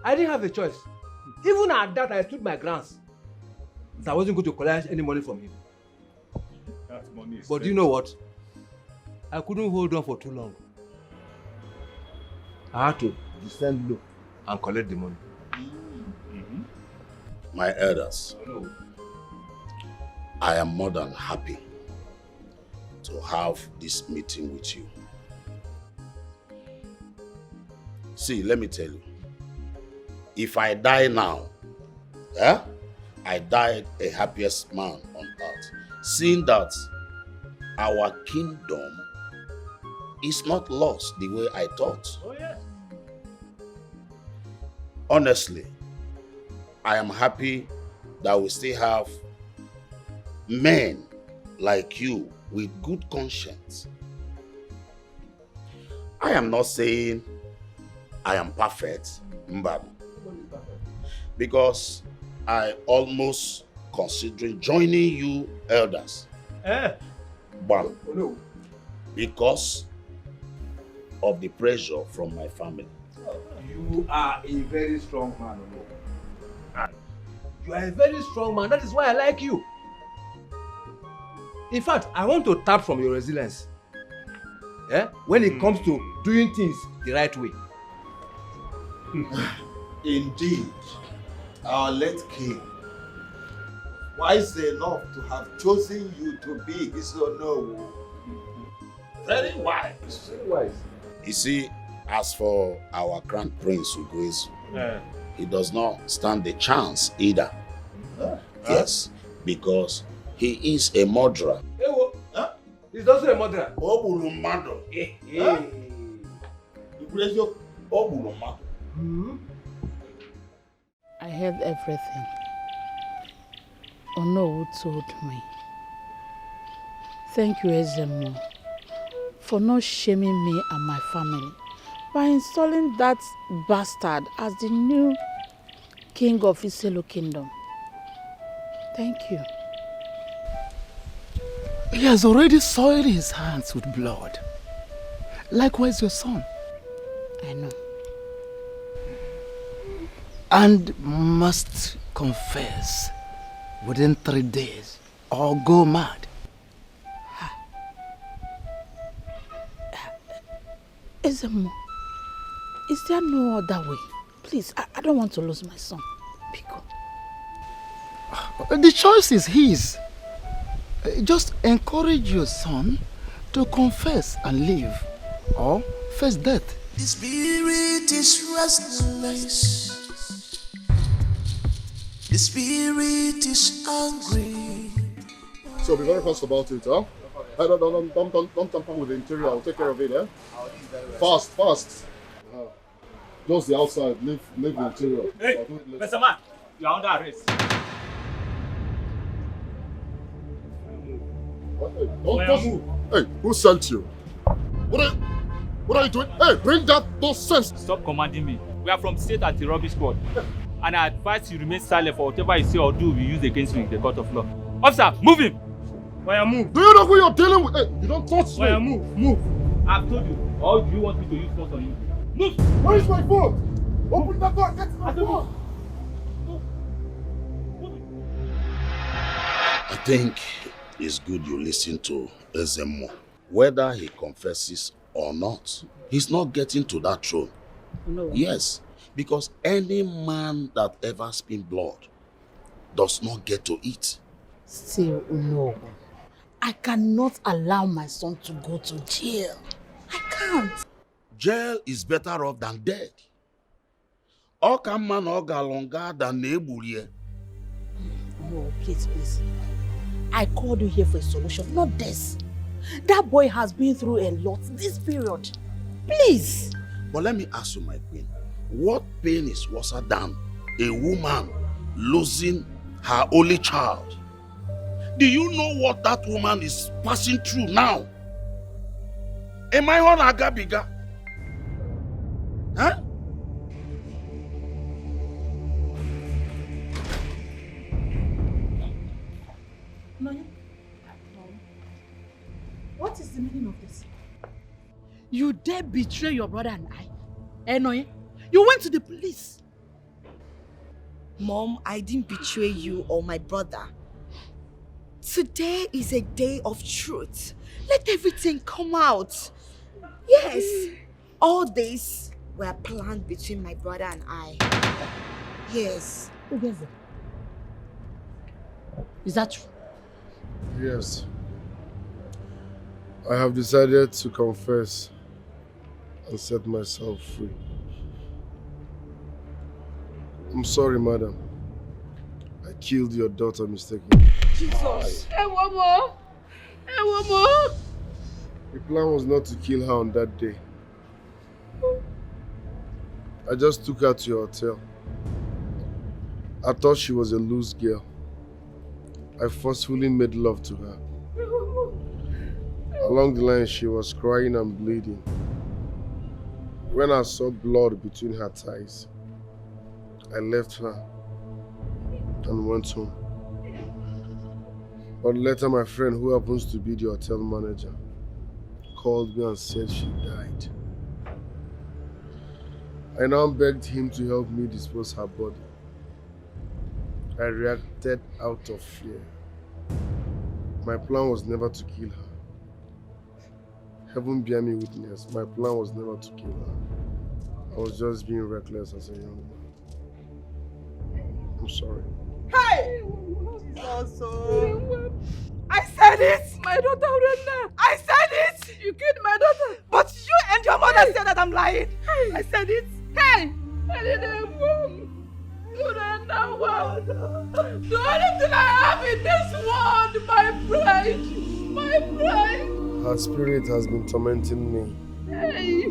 I didn't have a choice. Even at that, I stood my grounds. I wasn't going to collect any money from him. That money is but do you know what? I couldn't hold on for too long. I had to descend low and collect the money. My elders, I am more than happy to have this meeting with you. See, let me tell you, if I die now, I died a happiest man on earth, seeing that our kingdom is not lost the way I thought. Oh, yes. Honestly, I am happy that we still have men like you with good conscience. I am not saying I am perfect, Mbam, because I almost considering joining you elders. But because of the pressure from my family. You are a very strong man, Ono. You are a very strong man. That is why I like you. In fact, I want to tap from your resilience. When it comes to doing things the right way. Indeed, our late king, wise enough to have chosen you to be his Ono. Very wise. Very wise. You see, as for our crown prince Ugoezu, he does not stand a chance either. Yes, because he is a murderer. He's also a murderer. I heard everything. Ono told me. Thank you, Ezemo, for not shaming me and my family by installing that bastard as the new king of Iselo Kingdom. Thank you. He has already soiled his hands with blood. Likewise your son. I know. And must confess within 3 days or go mad. Ezemo, is there no other way? Please, I don't want to lose my son. Pico. The choice is his. Just encourage your son to confess and leave, or face death. The spirit is restless. The spirit is angry. So be very fast about it, huh? Hey, don't tamper with the interior. I'll take care of it, eh? Fast. Just the outside. Leave the interior. Hey, Mr. Man, you are under arrest. Hey, don't touch me. Hey, who sent you? What are you doing? Hey, bring that nonsense. Stop commanding me. We are from state anti-robbery squad. And I advise you remain silent for whatever you say or do will be used against you in the court of law. Officer, move him! Why move? Do you know who you're dealing with? Hey, you don't touch me. Why move? I've told you. Or do you want me to use force on you? Move! Where is my phone? Open that door. Get my phone. I think it's good you listen to Ezemo. Whether he confesses or not, he's not getting to that throne. No. Yes, because any man that ever spilled blood does not get to eat. Still, no. I cannot allow my son to go to jail. I can't. Jail is better off than dead. Oka man oga longer than Nebulie. No, please. I called you here for a solution, not this. That boy has been through a lot this period. Please. But let me ask you, my queen, what pain is worse than a woman losing her only child. Do you know what that woman is passing through now? Am I on Agabiga? Huh? What is the meaning of this? You dare betray your brother and I? Enoye, you went to the police. Mom, I didn't betray you or my brother. Today is a day of truth. Let everything come out. Yes, all this were planned between my brother and I. Yes. Is that true? Yes. I have decided to confess and set myself free. I'm sorry, madam. I killed your daughter mistakenly. Jesus! Hey, one more! Hey, one more! The plan was not to kill her on that day. I just took her to your hotel. I thought she was a loose girl. I forcefully made love to her. Along the line, she was crying and bleeding. When I saw blood between her thighs, I left her and went home. But later, my friend, who happens to be the hotel manager, called me and said she died. I now begged him to help me dispose her body. I reacted out of fear. My plan was never to kill her. Heaven bear me witness, my plan was never to kill her. I was just being reckless as a young man. I'm sorry. Hey! Jesus, oh. I said it! My daughter Rena! I said it! You killed my daughter! But you and your mother said that I'm lying! Hey. I said it! Hey! I didn't move! You don't know what! The only thing I have in this world, my pride! My pride! Her spirit has been tormenting me, Hey!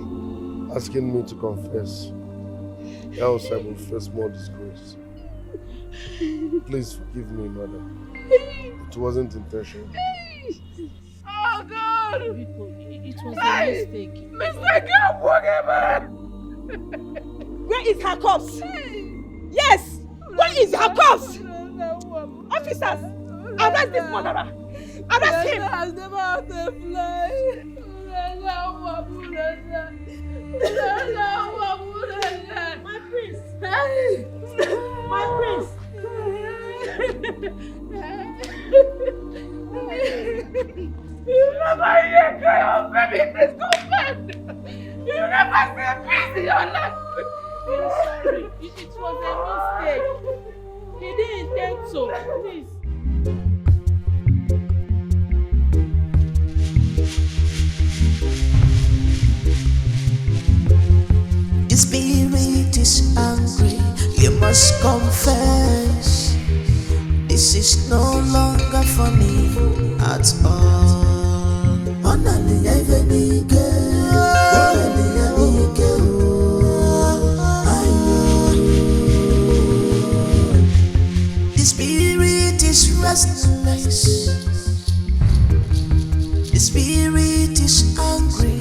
asking me to confess, else I will face more disgrace. Please forgive me, mother. It wasn't intentional. Oh God! It was a mistake. Mistake, whatever! Where is her corpse? Yes! Where is her corpse? Officers! Arrest this murderer! Arrest him! Has never had a fly. My prince! My prince! You never hear cry of baby discomfort! You never see peace in your life! I'm sorry. It was a mistake. He didn't intend so. Please. The spirit is angry, you must confess. This is no longer funny at all. The spirit is restless. The spirit is angry.